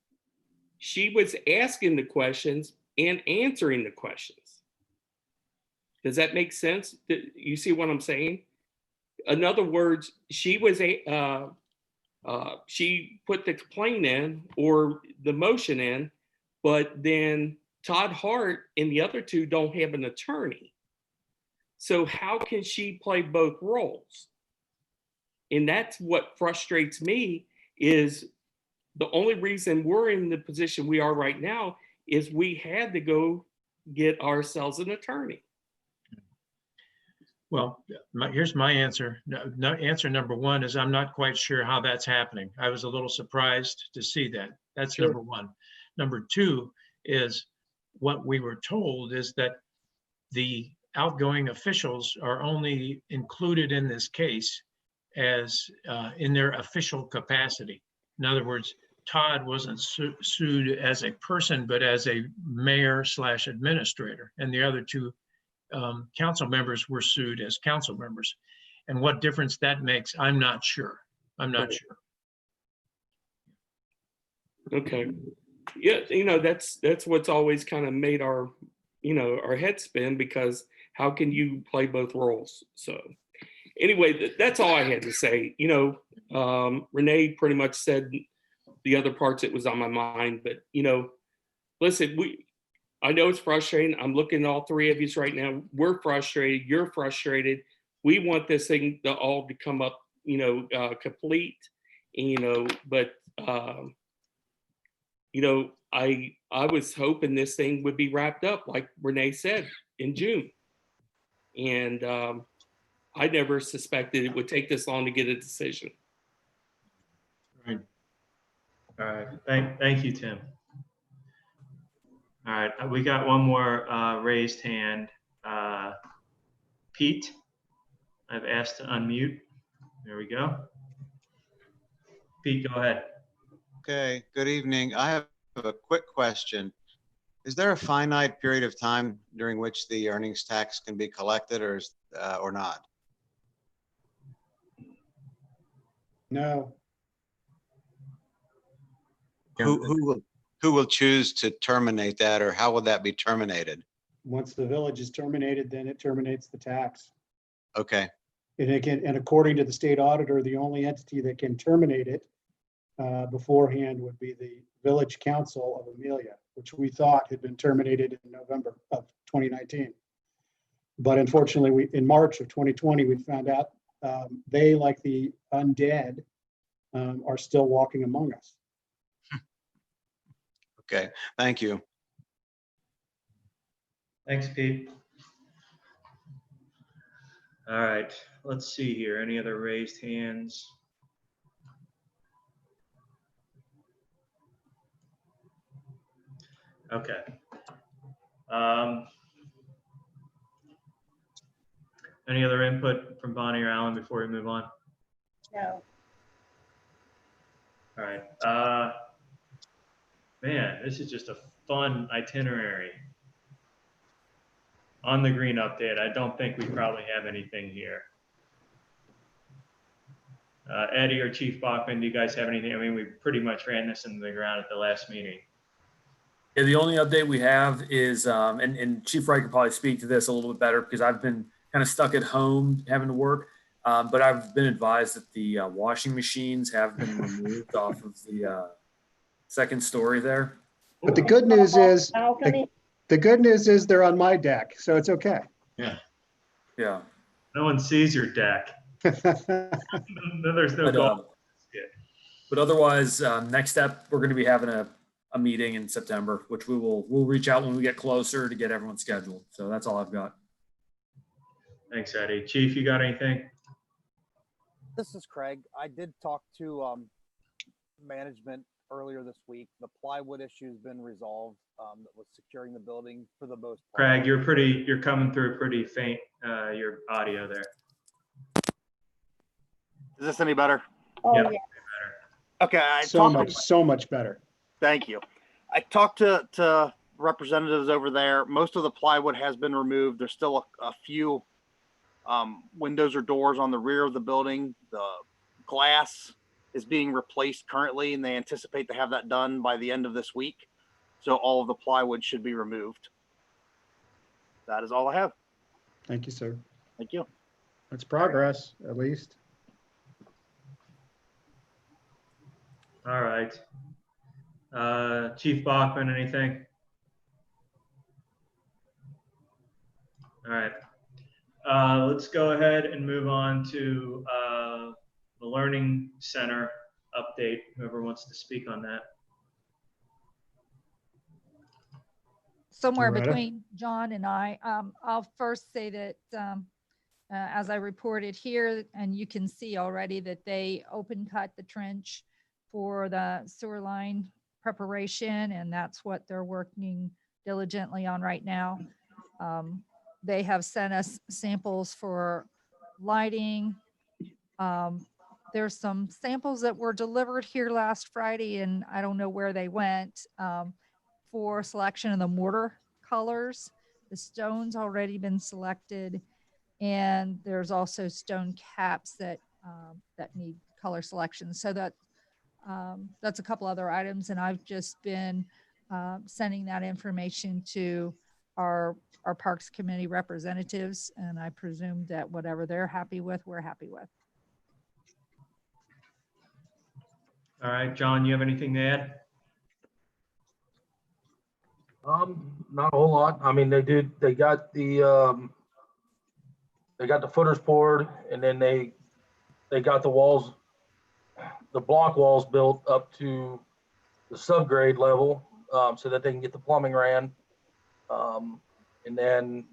[SPEAKER 13] she was asking the questions and answering the questions. Does that make sense? You see what I'm saying? In other words, she was she put the complaint in or the motion in, but then Todd Hart and the other two don't have an attorney. So how can she play both roles? And that's what frustrates me, is the only reason we're in the position we are right now is we had to go get ourselves an attorney.
[SPEAKER 11] Well, here's my answer. Answer number one is I'm not quite sure how that's happening. I was a little surprised to see that. That's
[SPEAKER 13] Sure.
[SPEAKER 11] number one. Number two is what we were told is that the outgoing officials are only included in this case as in their official capacity. In other words, Todd wasn't sued as a person, but as a mayor/administrator, and the other two council members were sued as council members. And what difference that makes, I'm not sure. Sure.
[SPEAKER 13] Okay. Yeah, that's what's always kind of made our, our head spin, because how can you play both roles? So anyway, that's all I had to say. Renee pretty much said the other parts that was on my mind, but listen, I know it's frustrating. I'm looking at all three of you right now. We're frustrated. You're frustrated. We want this thing to all to come up, complete, but, I was hoping this thing would be wrapped up, like Renee said, in June. And I never suspected it would take this long to get a decision.
[SPEAKER 1] Right. All right. Thank you, Tim. All right. We got one more raised hand. Pete, I've asked to unmute. There we go. Pete, go ahead.
[SPEAKER 14] Okay, good evening. I have a quick question. Is there a finite period of time during which the earnings tax can be collected, or not?
[SPEAKER 5] No,
[SPEAKER 14] Who will choose to terminate that, or how will that be terminated?
[SPEAKER 5] once the village is terminated, then it terminates the tax.
[SPEAKER 14] Okay,
[SPEAKER 5] And according to the state auditor, the only entity that can terminate it beforehand would be the village council of Amelia, which we thought had been terminated in November of 2019. But unfortunately, in March of 2020, we found out they, like the undead, are still walking among us.
[SPEAKER 14] okay, thank you.
[SPEAKER 1] Thanks, Pete. All right, let's see here. Any other raised hands? Okay. Any other input from Bonnie or Alan before we move on?
[SPEAKER 4] No.
[SPEAKER 1] All right. Man, this is just a fun itinerary. On the green update, I don't think we probably have anything here. Eddie or Chief Bachman, do you guys have anything? I mean, we pretty much ran this into the ground at the last meeting.
[SPEAKER 2] Yeah, the only update we have is, and Chief Wright could probably speak to this a little bit better because I've been kind of stuck at home having to work. But I've been advised that the washing machines have been removed off of the second story there.
[SPEAKER 5] But the good news is,
[SPEAKER 4] Balcony.
[SPEAKER 5] the good news is they're on my deck, so it's okay.
[SPEAKER 1] Yeah.
[SPEAKER 2] Yeah.
[SPEAKER 1] No one sees your deck. There's no goal.
[SPEAKER 2] But otherwise, next step, we're going to be having a meeting in September, which we'll reach out when we get closer to get everyone scheduled. So that's all I've got.
[SPEAKER 1] Thanks, Eddie. Chief, you got anything?
[SPEAKER 15] This is Craig. I did talk to management earlier this week. The plywood issue has been resolved. That was securing the building for the most part.
[SPEAKER 1] Craig, you're coming through pretty faint, your audio there.
[SPEAKER 15] Is this any better?
[SPEAKER 4] Oh,
[SPEAKER 1] Yep.
[SPEAKER 4] yeah.
[SPEAKER 15] Okay.
[SPEAKER 5] So much better.
[SPEAKER 15] Thank you. I talked to representatives over there. Most of the plywood has been removed. There's still a few windows or doors on the rear of the building. The glass is being replaced currently, and they anticipate to have that done by the end of this week. So all of the plywood should be removed. That is all I have.
[SPEAKER 5] Thank you, sir.
[SPEAKER 15] Thank you.
[SPEAKER 5] That's progress, at least.
[SPEAKER 1] All right. Chief Bachman, anything? All right. Let's go ahead and move on to the Learning Center update. Whoever wants to speak on that.
[SPEAKER 6] Somewhere
[SPEAKER 5] Loretta?
[SPEAKER 6] between John and I, I'll first say that as I reported here, and you can see already that they open cut the trench for the sewer line preparation, and that's what they're working diligently on right now. They have sent us samples for lighting. There's some samples that were delivered here last Friday, and I don't know where they went, for selection of the mortar colors. The stone's already been selected, and there's also stone caps that need color selection. So that's a couple other items, and I've just been sending that information to our Parks Committee representatives, and I presume that whatever they're happy with, we're happy with.
[SPEAKER 1] All right, John, you have anything to add?
[SPEAKER 9] Not a whole lot. I mean, they got the footers poured, and then they got the walls, the block walls built up to the subgrade level, so that they can get the plumbing ran. And then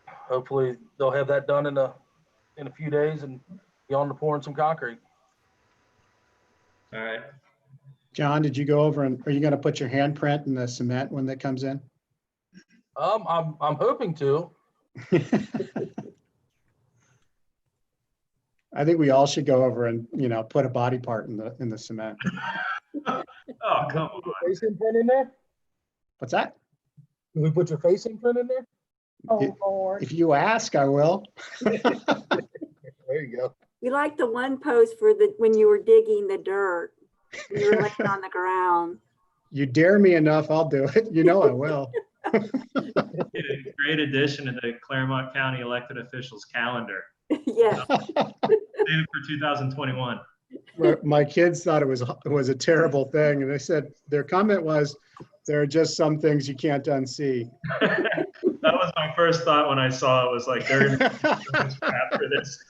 [SPEAKER 9] hopefully they'll have that done in a few days and be on to pouring some concrete.
[SPEAKER 1] All right.
[SPEAKER 5] John, did you go over and are you going to put your handprint in the cement when that comes in?
[SPEAKER 9] I'm hoping to.
[SPEAKER 5] I think we all should go over and, put a body part in the cement.
[SPEAKER 1] Oh, come on.
[SPEAKER 9] Face imprint in there?
[SPEAKER 5] What's that?
[SPEAKER 9] Can we put your face imprint in there?
[SPEAKER 4] Oh, Lord.
[SPEAKER 5] If you ask, I will.
[SPEAKER 9] There you go.
[SPEAKER 3] You like the one post for when you were digging the dirt, when you were laying on the ground.
[SPEAKER 5] You dare me enough, I'll do it. You know I will.
[SPEAKER 1] Great addition to the Claremont County elected officials calendar.
[SPEAKER 3] Yes.
[SPEAKER 1] Save it for 2021.
[SPEAKER 5] My kids thought it was a terrible thing, and they said their comment was, "There are just some things you can't unsee."
[SPEAKER 1] That was my first thought when I saw it. Was like they're going to do so much crap for this.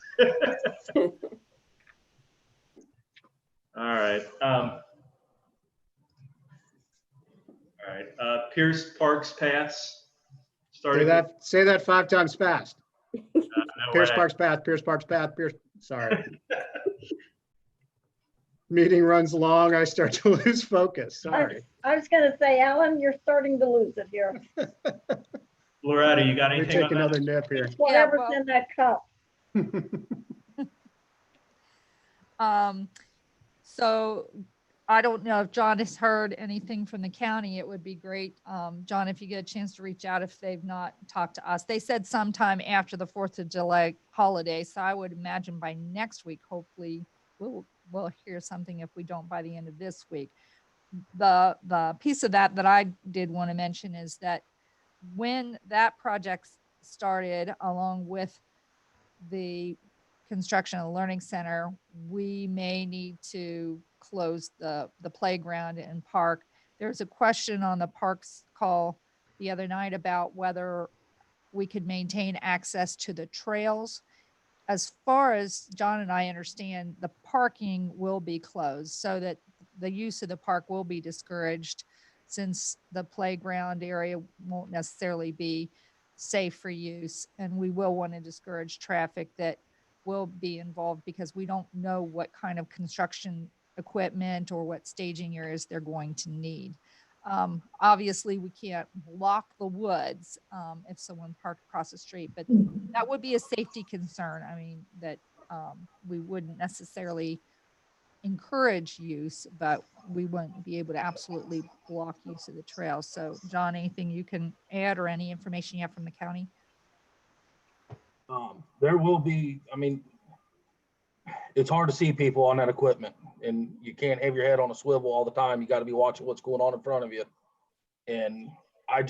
[SPEAKER 1] All right. All right. Pierce Parks Paths.
[SPEAKER 5] Say that 5 times fast.
[SPEAKER 1] No
[SPEAKER 5] Pierce
[SPEAKER 1] way.
[SPEAKER 5] Parks Path, Pierce Parks Path, sorry. Meeting runs long, I start to lose focus, sorry.
[SPEAKER 4] I was going to say, Alan, you're starting to lose it here.
[SPEAKER 1] Loretta, you got
[SPEAKER 5] Let me
[SPEAKER 1] anything
[SPEAKER 5] take
[SPEAKER 1] on
[SPEAKER 5] another
[SPEAKER 1] that?
[SPEAKER 5] nip here.
[SPEAKER 4] Whatever's
[SPEAKER 6] well-
[SPEAKER 4] in that cup.
[SPEAKER 6] So I don't know if John has heard anything from the county. It would be great, John, if you get a chance to reach out if they've not talked to us. They said sometime after the 4th of July holiday. So I would imagine by next week, hopefully we'll hear something if we don't by the end of this week. The piece of that I did want to mention is that when that project started, along with the construction of the learning center, we may need to close the playground and park. There's a question on the parks call the other night about whether we could maintain access to the trails. As far as John and I understand, the parking will be closed so that the use of the park will be discouraged, since the playground area won't necessarily be safe for use. And we will want to discourage traffic that will be involved, because we don't know what kind of construction equipment or what staging areas they're going to need. Obviously, we can't block the woods if someone parked across the street, but that would be a safety concern. I mean, that we wouldn't necessarily encourage use, but we wouldn't be able to absolutely block use of the trail. So, John, anything you can add or any information you have from the county?
[SPEAKER 9] There will be, I mean, it's hard to see people on that equipment, and you can't have your head on a swivel all the time. You got to be watching what's going on in front of you. And I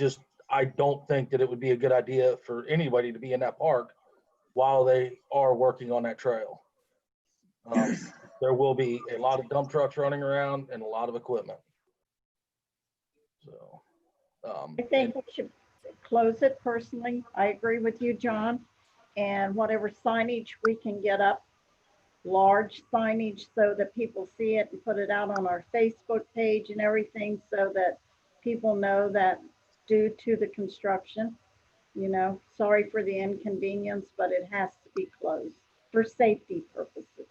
[SPEAKER 9] don't think that it would be a good idea for anybody to be in that park while they are working on that trail. There will be a lot of dump trucks running around and a lot of equipment. So,
[SPEAKER 4] I think we should close it personally. I agree with you, John. And whatever signage we can get up, large signage, so that people see it, and put it out on our Facebook page and everything, so that people know that due to the construction, sorry for the inconvenience, but it has to be closed for safety purposes.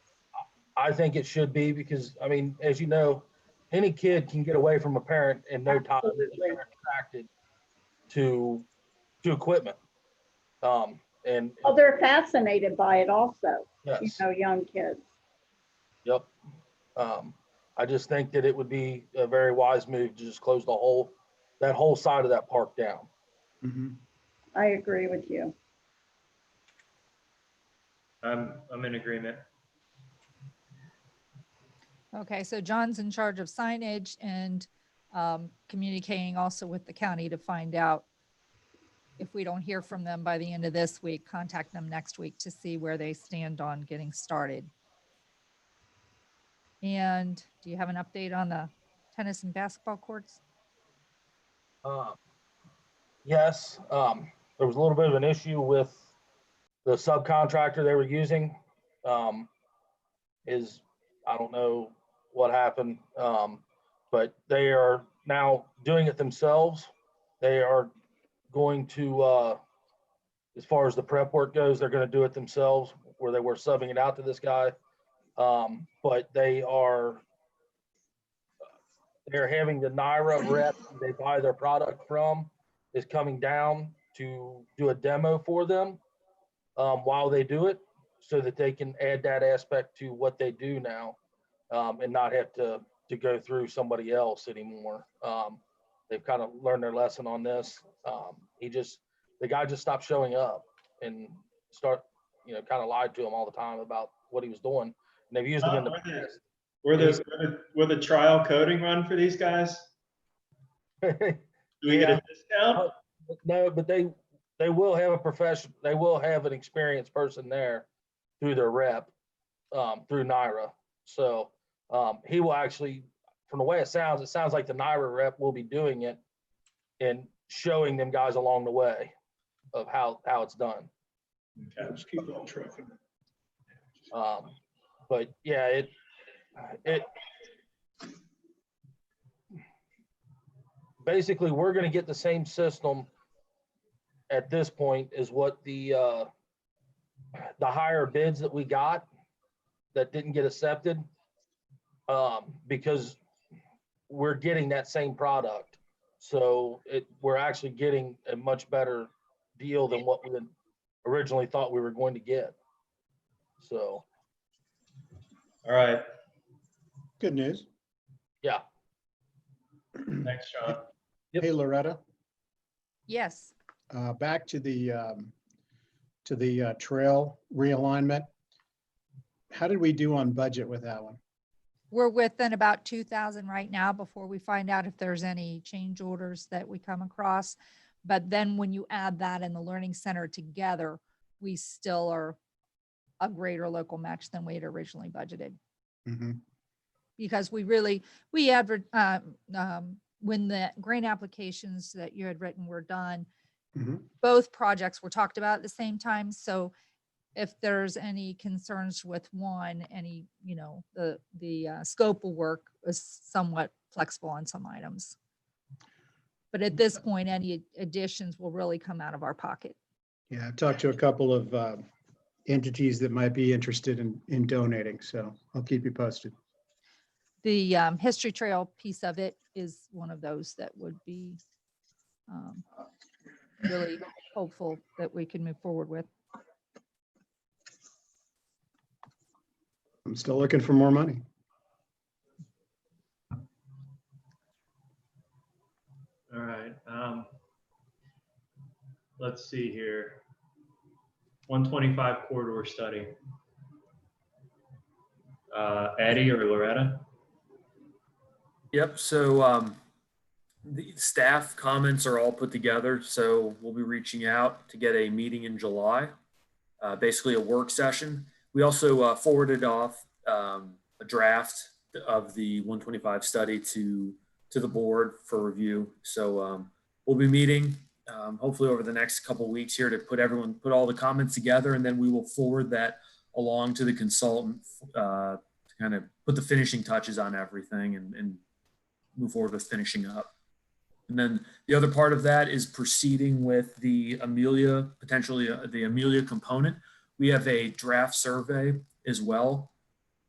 [SPEAKER 9] I think it should be, because, I mean, as you know, any kid can get away from a parent in no time.
[SPEAKER 4] Absolutely.
[SPEAKER 9] They're attracted to equipment. And
[SPEAKER 4] Well, they're fascinated by it also,
[SPEAKER 9] yes.
[SPEAKER 4] Young kids.
[SPEAKER 9] Yep. I just think that it would be a very wise move to just close that whole side of that park down.
[SPEAKER 5] Mm-hmm.
[SPEAKER 4] I agree with you.
[SPEAKER 1] I'm in agreement.
[SPEAKER 6] Okay, so John's in charge of signage and communicating also with the county to find out if we don't hear from them by the end of this week, contact them next week to see where they stand on getting started. And do you have an update on the tennis and basketball courts?
[SPEAKER 9] Yes, there was a little bit of an issue with the subcontractor they were using. Is I don't know what happened, but they are now doing it themselves. They are going to, as far as the prep work goes, they're going to do it themselves, where they were subbing it out to this guy. But they're having the Naira rep they buy their product from is coming down to do a demo for them while they do it, so that they can add that aspect to what they do now, and not have to go through somebody else anymore. They've kind of learned their lesson on this. The guy just stopped showing up and kind of lied to him all the time about what he was doing. And they've used him in the past.
[SPEAKER 1] Were the trial coding run for these guys? Do we get a discount?
[SPEAKER 9] No, but they will have a profession. They will have an experienced person there through their rep, through Naira. So he will actually, from the way it sounds like the Naira rep will be doing it and showing them guys along the way of how it's done.
[SPEAKER 1] Okay. Just keep on trucking.
[SPEAKER 9] But yeah, it basically, we're going to get the same system at this point as what the higher bids that we got that didn't get accepted, because we're getting that same product. So we're actually getting a much better deal than what we had originally thought we were going to get. So.
[SPEAKER 1] All right.
[SPEAKER 5] Good news.
[SPEAKER 9] Yeah.
[SPEAKER 1] Thanks, Sean.
[SPEAKER 5] Hey, Loretta,
[SPEAKER 6] Yes.
[SPEAKER 5] back to the trail realignment. How did we do on budget with that one?
[SPEAKER 6] We're within about 2,000 right now before we find out if there's any change orders that we come across. But then when you add that and the Learning Center together, we still are a greater local match than we had originally budgeted.
[SPEAKER 5] Mm-hmm.
[SPEAKER 6] Because when the grant applications that you had written were done,
[SPEAKER 5] Mm-hmm.
[SPEAKER 6] both projects were talked about at the same time. So if there's any concerns with one, the scope of work is somewhat flexible on some items. But at this point, any additions will really come out of our pocket.
[SPEAKER 5] Yeah, I've talked to a couple of entities that might be interested in donating, so I'll keep you posted.
[SPEAKER 6] The history trail piece of it is one of those that would be really hopeful that we can move forward with.
[SPEAKER 5] I'm still looking for more money.
[SPEAKER 1] All right. Let's see here. 125 corridor study. Eddie or Loretta?
[SPEAKER 2] Yep. So the staff comments are all put together. So we'll be reaching out to get a meeting in July, basically a work session. We also forwarded off a draft of the 125 study to the board for review. So we'll be meeting hopefully over the next couple of weeks here to put all the comments together, and then we will forward that along to the consultant to kind of put the finishing touches on everything and move forward with finishing up. And then the other part of that is proceeding with the Amelia, potentially the Amelia component. We have a draft survey as well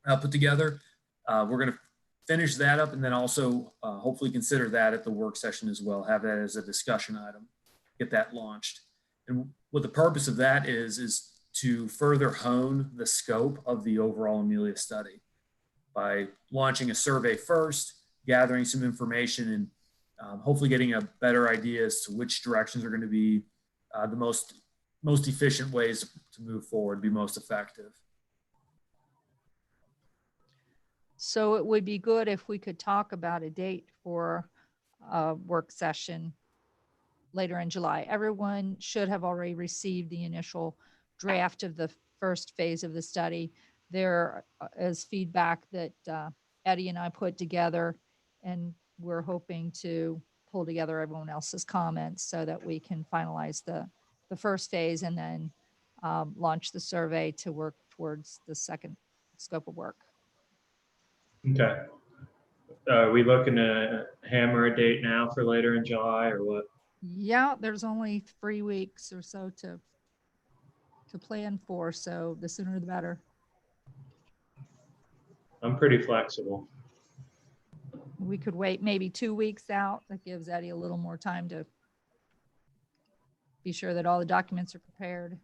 [SPEAKER 2] put together. We're going to finish that up and then also hopefully consider that at the work session as well, have that as a discussion item, get that launched. And what the purpose of that is to further hone the scope of the overall Amelia study by launching a survey first, gathering some information, and hopefully getting a better idea as to which directions are going to be the most efficient ways to move forward, be most effective.
[SPEAKER 6] So it would be good if we could talk about a date for a work session later in July. Everyone should have already received the initial draft of the first phase of the study. There is feedback that Eddie and I put together, and we're hoping to pull together everyone else's comments so that we can finalize the first phase and then launch the survey to work towards the second scope of work.
[SPEAKER 1] Okay. Are we looking to hammer a date now for later in July or what?
[SPEAKER 6] Yeah, there's only 3 weeks or so to plan for, so the sooner the better.
[SPEAKER 1] I'm pretty flexible.
[SPEAKER 6] We could wait maybe 2 weeks out. That gives Eddie a little more time to be sure that all the documents are prepared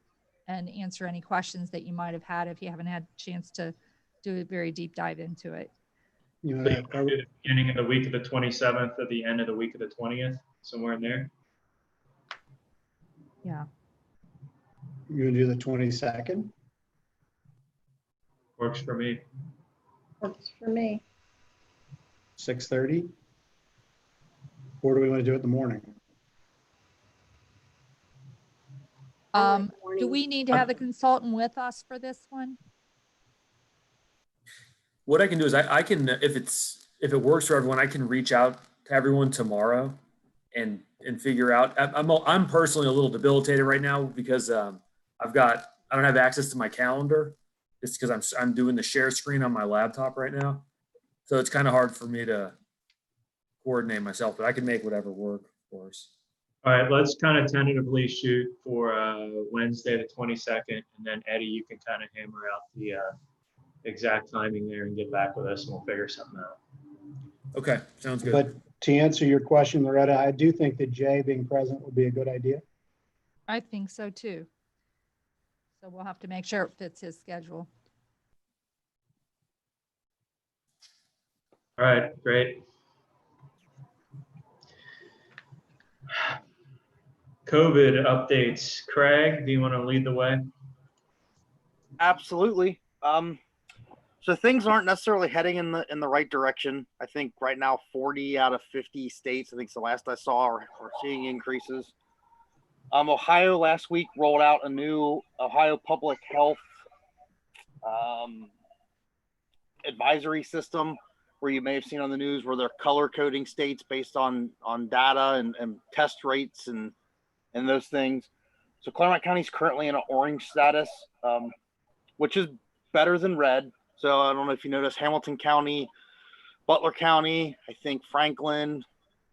[SPEAKER 6] and answer any questions that you might have had if you haven't had a chance to do a very deep dive into it.
[SPEAKER 5] You
[SPEAKER 1] So you
[SPEAKER 5] want
[SPEAKER 1] wanna do the beginning of the week of the 27th or the end of the week of the 20th, somewhere in there?
[SPEAKER 6] Yeah.
[SPEAKER 5] to do the 22nd?
[SPEAKER 1] Works for me.
[SPEAKER 4] Works for me.
[SPEAKER 5] 6:30? Or do we want to do it in the morning?
[SPEAKER 6] Do we need to have the consultant with us for this one?
[SPEAKER 2] What I can do is I can, if it works for everyone, I can reach out to everyone tomorrow and figure out. I'm personally a little debilitated right now because I don't have access to my calendar just because I'm doing the share screen on my laptop right now. So it's kind of hard for me to coordinate myself, but I can make whatever work, of course.
[SPEAKER 1] All right, let's kind of tentatively shoot for Wednesday, the 22nd, and then Eddie, you can kind of hammer out the exact timing there and get back with us and we'll figure something out.
[SPEAKER 2] Okay, sounds good.
[SPEAKER 5] But to answer your question, Loretta, I do think that Jay being present would be a good idea.
[SPEAKER 6] I think so too. So we'll have to make sure it fits his schedule.
[SPEAKER 1] All right, great. COVID updates. Craig, do you want to lead the way?
[SPEAKER 15] Absolutely. So things aren't necessarily heading in the right direction. I think right now 40 out of 50 states, I think it's the last I saw, are seeing increases. Ohio last week rolled out a new Ohio public health advisory system where you may have seen on the news where they're color coding states based on data and test rates and those things. So Claremont County is currently in an orange status, which is better than red. So I don't know if you noticed Hamilton County, Butler County, I think Franklin,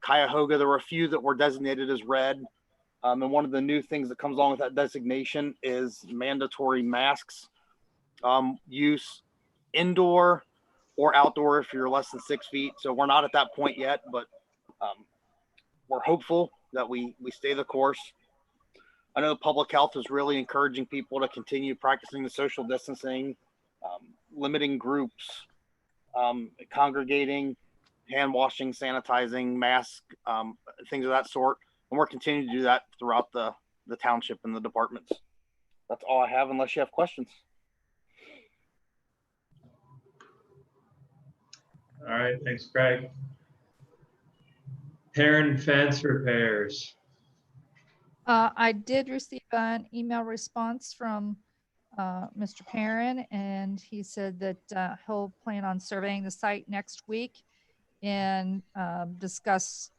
[SPEAKER 15] Cuyahoga, there were a few that were designated as red. And one of the new things that comes along with that designation is mandatory masks use indoor or outdoor if you're less than 6 feet. So we're not at that point yet, but we're hopeful that we stay the course. I know public health is really encouraging people to continue practicing the social distancing, limiting groups, congregating, hand washing, sanitizing, mask, things of that sort. And we're continuing to do that throughout the township and the departments. That's all I have unless you have questions.
[SPEAKER 1] All right, thanks, Craig. Heron fence repairs.
[SPEAKER 6] I did receive an email response from Mr. Perrin, and he said that he'll plan on surveying the site next week and discuss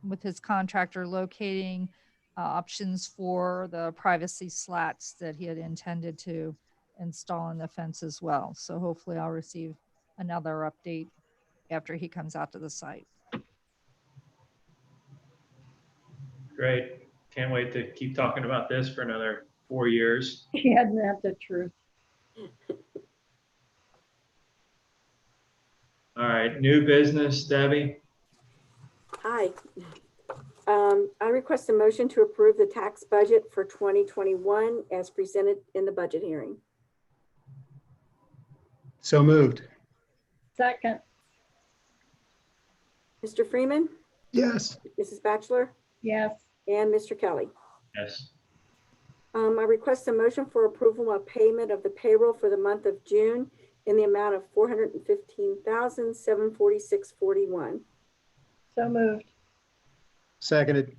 [SPEAKER 6] with his contractor locating options for the privacy slats that he had intended to install in the fence as well. So hopefully I'll receive another update after he comes out to the site.
[SPEAKER 1] Great. Can't wait to keep talking about this for another 4 years.
[SPEAKER 4] Yeah, that's the truth.
[SPEAKER 1] All right, new business, Debbie.
[SPEAKER 3] Hi. I request a motion to approve the tax budget for 2021 as presented in the budget hearing.
[SPEAKER 5] So moved.
[SPEAKER 4] Second.
[SPEAKER 3] Mr. Freeman,
[SPEAKER 5] Yes.
[SPEAKER 3] Mrs. Batchelor,
[SPEAKER 4] Yes.
[SPEAKER 3] and Mr. Kelly.
[SPEAKER 1] Yes.
[SPEAKER 3] I request a motion for approval of payment of the payroll for the month of June in the amount of $415,746.41.
[SPEAKER 4] So moved.
[SPEAKER 5] Seconded.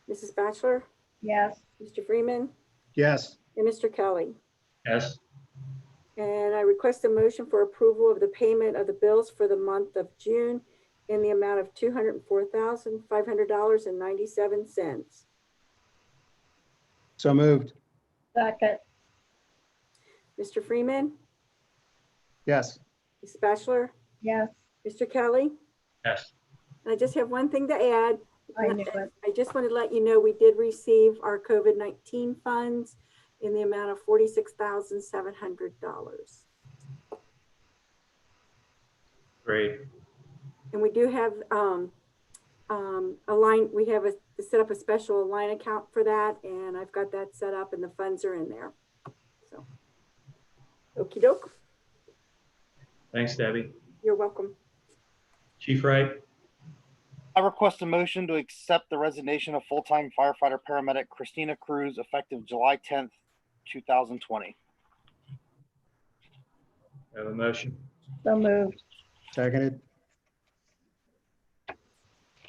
[SPEAKER 3] Mrs. Batchelor,
[SPEAKER 4] Yes.
[SPEAKER 3] Mr. Freeman,
[SPEAKER 5] Yes.
[SPEAKER 3] and Mr. Kelly.
[SPEAKER 1] Yes.
[SPEAKER 3] And I request a motion for approval of the payment of the bills for the month of June in the amount of $204,500.97.
[SPEAKER 5] So moved.
[SPEAKER 4] Second.
[SPEAKER 3] Mr. Freeman,
[SPEAKER 5] Yes.
[SPEAKER 3] Ms. Bachelor,
[SPEAKER 4] Yes,
[SPEAKER 3] Mr. Kelly.
[SPEAKER 1] Yes.
[SPEAKER 3] I just have one thing to add.
[SPEAKER 4] I knew it.
[SPEAKER 3] I just wanted to let you know we did receive our COVID-19 funds in the amount of $46,700.
[SPEAKER 1] Great.
[SPEAKER 3] And we do have a line, we have to set up a special line account for that, and I've got that set up and the funds are in there. So, okey doke.
[SPEAKER 1] Thanks, Debbie.
[SPEAKER 3] You're welcome.
[SPEAKER 1] Chief Wright.
[SPEAKER 15] I request a motion to accept the resignation of full-time firefighter paramedic Christina Cruz effective July 10th, 2020.
[SPEAKER 1] I have a motion.
[SPEAKER 4] So moved.
[SPEAKER 5] Seconded.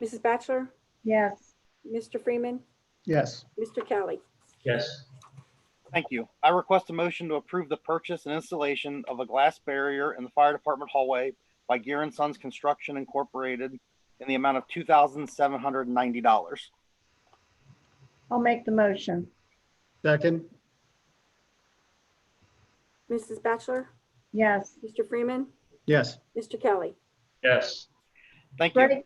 [SPEAKER 3] Mrs. Bachelor,
[SPEAKER 4] Yes.
[SPEAKER 3] Mr. Freeman,
[SPEAKER 5] Yes.
[SPEAKER 3] Mr. Kelly.
[SPEAKER 1] Yes.
[SPEAKER 15] Thank you. I request a motion to approve the purchase and installation of a glass barrier in the fire department hallway by Gear and Sons Construction Incorporated in the amount of $2,790.
[SPEAKER 4] I'll make the motion.
[SPEAKER 5] Second.
[SPEAKER 3] Mrs. Bachelor,
[SPEAKER 4] Yes.
[SPEAKER 3] Mr. Freeman,
[SPEAKER 5] Yes.
[SPEAKER 3] Mr. Kelly.
[SPEAKER 1] Yes.
[SPEAKER 15] Thank you.
[SPEAKER 4] Greg,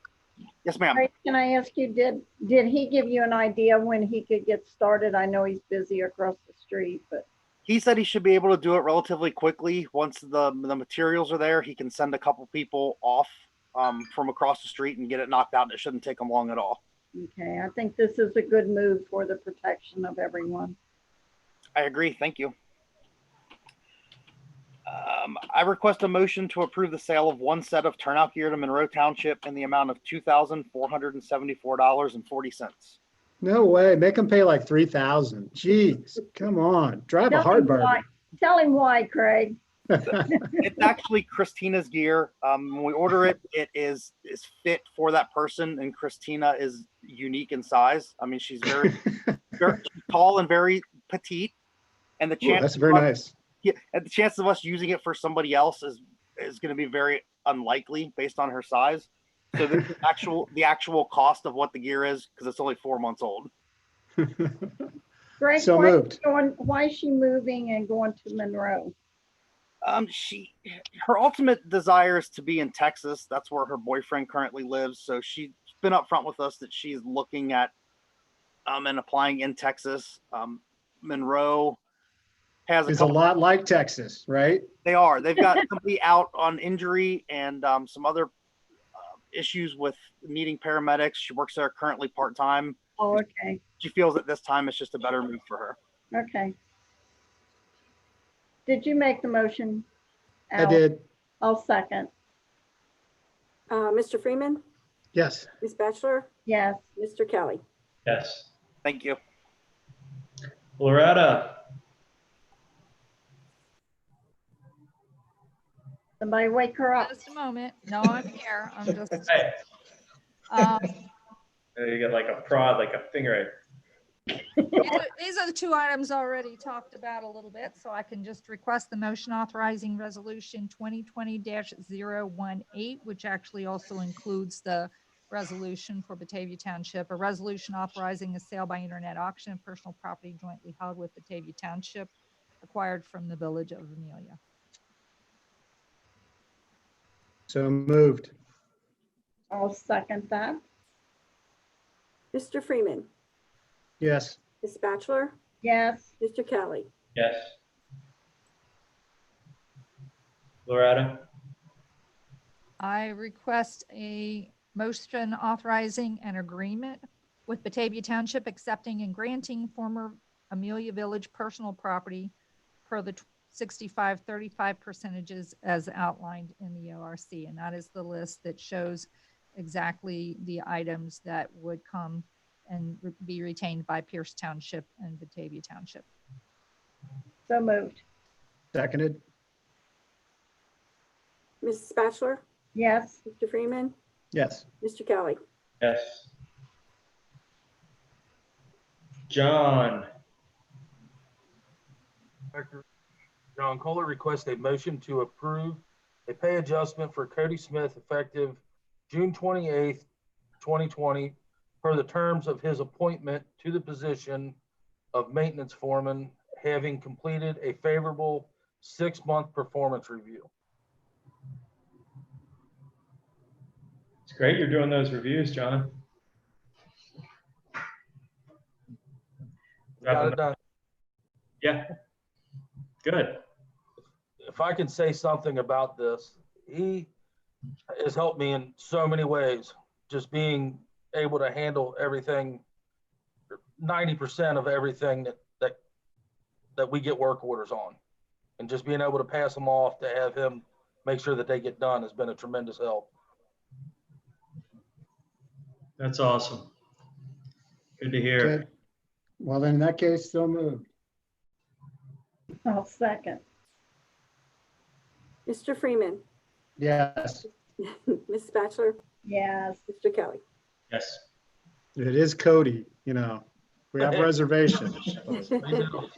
[SPEAKER 15] Yes, ma'am.
[SPEAKER 4] Greg, can I ask you, did he give you an idea when he could get started? I know he's busy across the street, but
[SPEAKER 15] He said he should be able to do it relatively quickly. Once the materials are there, he can send a couple people off from across the street and get it knocked out, and it shouldn't take him long at all.
[SPEAKER 4] okay, I think this is a good move for the protection of everyone.
[SPEAKER 15] I agree. Thank you. I request a motion to approve the sale of one set of turnout gear to Monroe Township in the amount of $2,474.40.
[SPEAKER 5] No way. Make them pay like 3,000. Jeez, come on. Drive a hard bargain.
[SPEAKER 4] Tell him why, Craig.
[SPEAKER 15] It's actually Christina's gear. When we order it, it is fit for that person, and Christina is unique in size. I mean, she's very, very tall and very petite, and the
[SPEAKER 5] Ooh,
[SPEAKER 15] chance
[SPEAKER 5] that's very nice.
[SPEAKER 15] yeah, and the chances of us using it for somebody else is going to be very unlikely based on her size. So this is the actual cost of what the gear is, because it's only 4 months old.
[SPEAKER 4] Greg,
[SPEAKER 5] So moved.
[SPEAKER 4] why is she moving and going to Monroe?
[SPEAKER 15] Her ultimate desire is to be in Texas. That's where her boyfriend currently lives. So she's been upfront with us that she's looking at and applying in Texas. Monroe has
[SPEAKER 5] It's a lot like Texas, right?
[SPEAKER 15] They are. They've got somebody out on injury and some other issues with needing paramedics. She works there currently part-time.
[SPEAKER 4] Oh, okay.
[SPEAKER 15] She feels that this time it's just a better move for her.
[SPEAKER 4] Okay. Did you make the motion?
[SPEAKER 5] I
[SPEAKER 4] Al?
[SPEAKER 5] did.
[SPEAKER 4] I'll second.
[SPEAKER 3] Mr. Freeman,
[SPEAKER 5] Yes.
[SPEAKER 3] Ms. Bachelor,
[SPEAKER 4] Yes.
[SPEAKER 3] Mr. Kelly.
[SPEAKER 1] Yes.
[SPEAKER 15] Thank you.
[SPEAKER 1] Loretta.
[SPEAKER 4] Somebody wake her up.
[SPEAKER 6] Just a moment. No, I'm here. I'm just,
[SPEAKER 1] Hey.
[SPEAKER 6] um,
[SPEAKER 1] You got like a prod, like a finger.
[SPEAKER 6] these are the two items already talked about a little bit, so I can just request the motion authorizing resolution 2020-018, which actually also includes the resolution for Batavia Township, a resolution authorizing a sale by internet auction of personal property jointly held with Batavia Township acquired from the village of Amelia.
[SPEAKER 5] So moved.
[SPEAKER 4] I'll second that.
[SPEAKER 3] Mr. Freeman,
[SPEAKER 5] Yes.
[SPEAKER 3] Ms. Bachelor,
[SPEAKER 4] Yes.
[SPEAKER 3] Mr. Kelly.
[SPEAKER 1] Yes. Loretta.
[SPEAKER 6] I request a motion authorizing an agreement with Batavia Township accepting and granting former Amelia Village personal property per the 65-35 percentages as outlined in the ORC. And that is the list that shows exactly the items that would come and be retained by Pierce Township and Batavia Township.
[SPEAKER 4] So moved.
[SPEAKER 5] Seconded.
[SPEAKER 3] Mrs. Bachelor,
[SPEAKER 4] Yes.
[SPEAKER 3] Mr. Freeman,
[SPEAKER 5] Yes.
[SPEAKER 3] Mr. Kelly.
[SPEAKER 1] Yes. John.
[SPEAKER 9] Director John Kohler requests a motion to approve a pay adjustment for Cody Smith effective June 28th, 2020, per the terms of his appointment to the position of maintenance foreman, having completed a favorable 6-month performance review.
[SPEAKER 1] It's great you're doing those reviews, John.
[SPEAKER 9] Got it done.
[SPEAKER 1] Yeah, good.
[SPEAKER 9] If I can say something about this, he has helped me in so many ways, just being able to handle everything, 90% of everything that we get work orders on, and just being able to pass them off to have him make sure that they get done has been a tremendous help.
[SPEAKER 1] That's awesome. Good to hear.
[SPEAKER 5] Okay. Well, then in that case, so moved.
[SPEAKER 4] I'll second.
[SPEAKER 3] Mr. Freeman,
[SPEAKER 5] Yes,
[SPEAKER 3] Ms. Batchelor,
[SPEAKER 4] Yes.
[SPEAKER 3] Mr. Kelly.
[SPEAKER 1] Yes.
[SPEAKER 5] it is Cody, you know, we have reservations.
[SPEAKER 9] We do.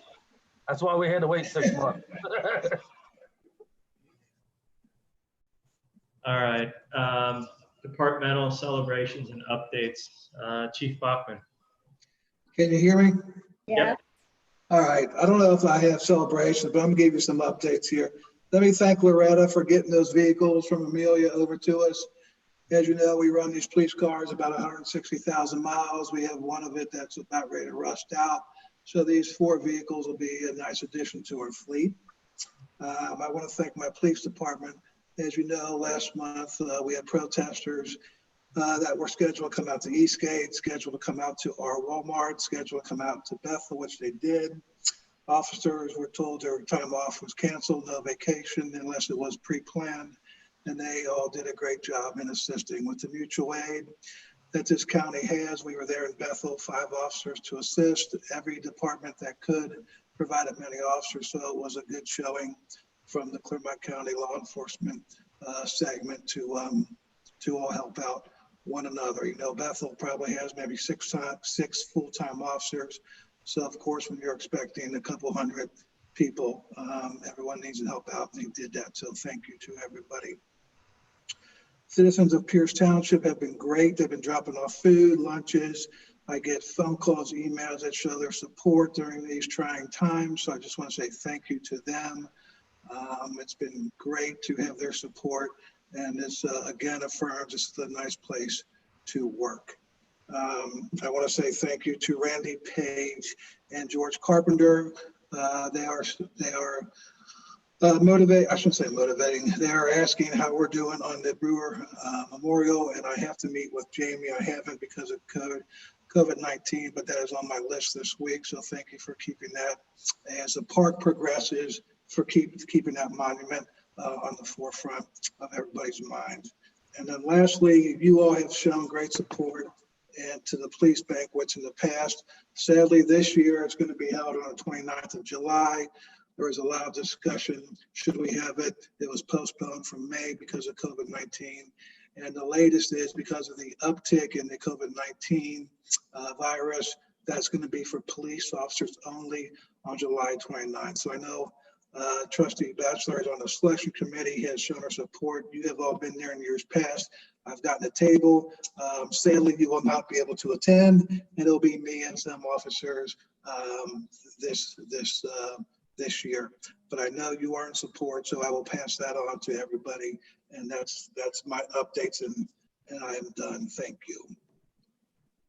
[SPEAKER 9] That's why we had to wait 6 months.
[SPEAKER 1] All right. Departmental celebrations and updates. Chief Bachman.
[SPEAKER 16] Can you hear me?
[SPEAKER 4] Yeah.
[SPEAKER 16] All right. I don't know if I have celebrations, but I'm gonna give you some updates here. Let me thank Loretta for getting those vehicles from Amelia over to us. As you know, we run these police cars about 160,000 miles. We have one of it that's about ready to rust out. So these 4 vehicles will be a nice addition to our fleet. I want to thank my police department. As you know, last month we had protesters that were scheduled to come out to Eastgate, scheduled to come out to our Walmart, scheduled to come out to Bethel, which they did. Officers were told their time off was canceled, no vacation unless it was pre-planned. And they all did a great job in assisting with the mutual aid that this county has. We were there in Bethel, 5 officers to assist. Every department that could provided many officers, so it was a good showing from the Clermont County law enforcement segment to all help out one another. You know, Bethel probably has maybe 6 full-time officers. So of course, when you're expecting a couple hundred people, everyone needs to help out, and they did that. So thank you to everybody. Citizens of Pierce Township have been great. They've been dropping off food, lunches. I get phone calls, emails that show their support during these trying times. So I just want to say thank you to them. It's been great to have their support. And this again affirms this is a nice place to work. I want to say thank you to Randy Page and George Carpenter. They are motivating, I shouldn't say motivating. They are asking how we're doing on the Brewer Memorial, and I have to meet with Jamie. I haven't because of COVID-19, but that is on my list this week. So thank you for keeping that as the park progresses, for keeping that monument on the forefront of everybody's mind. And then lastly, you all have shown great support and to the police banquets in the past. Sadly, this year it's going to be held on the 29th of July. There was a lot of discussion, should we have it? It was postponed from May because of COVID-19. And the latest is because of the uptick in the COVID-19 virus, that's going to be for police officers only on July 29th. So I know Trustee Batchelor is on the selection committee, has shown her support. You have all been there in years past. I've gotten a table. Sadly, you will not be able to attend, and it'll be me and some officers this year. But I know you are in support, so I will pass that on to everybody. And that's my updates, and I am done. Thank you.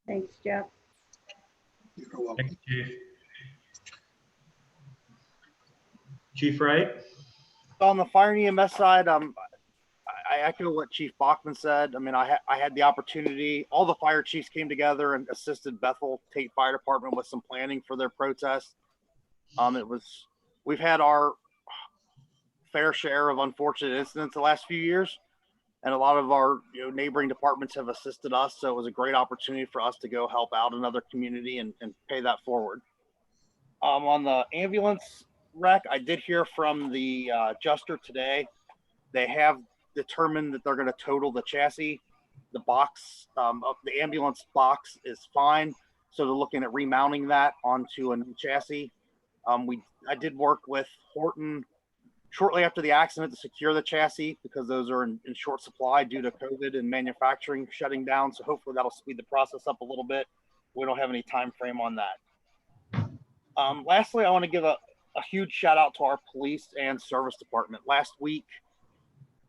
[SPEAKER 4] Thanks, Jeff.
[SPEAKER 16] You're welcome.
[SPEAKER 1] Thank you, Chief. Chief Wright?
[SPEAKER 15] On the fire and EMS side, I echo what Chief Bachman said. I mean, I had the opportunity, all the fire chiefs came together and assisted Bethel Tate Fire Department with some planning for their protest. We've had our fair share of unfortunate incidents the last few years, and a lot of our neighboring departments have assisted us. So it was a great opportunity for us to go help out another community and pay that forward. On the ambulance wreck, I did hear from the adjuster today. They have determined that they're going to total the chassis. The box, the ambulance box is fine. So they're looking at remounting that onto a new chassis. I did work with Horton shortly after the accident to secure the chassis because those are in short supply due to COVID and manufacturing shutting down. So hopefully that'll speed the process up a little bit. We don't have any time frame on that. Lastly, I want to give a huge shout out to our police and service department. Last week,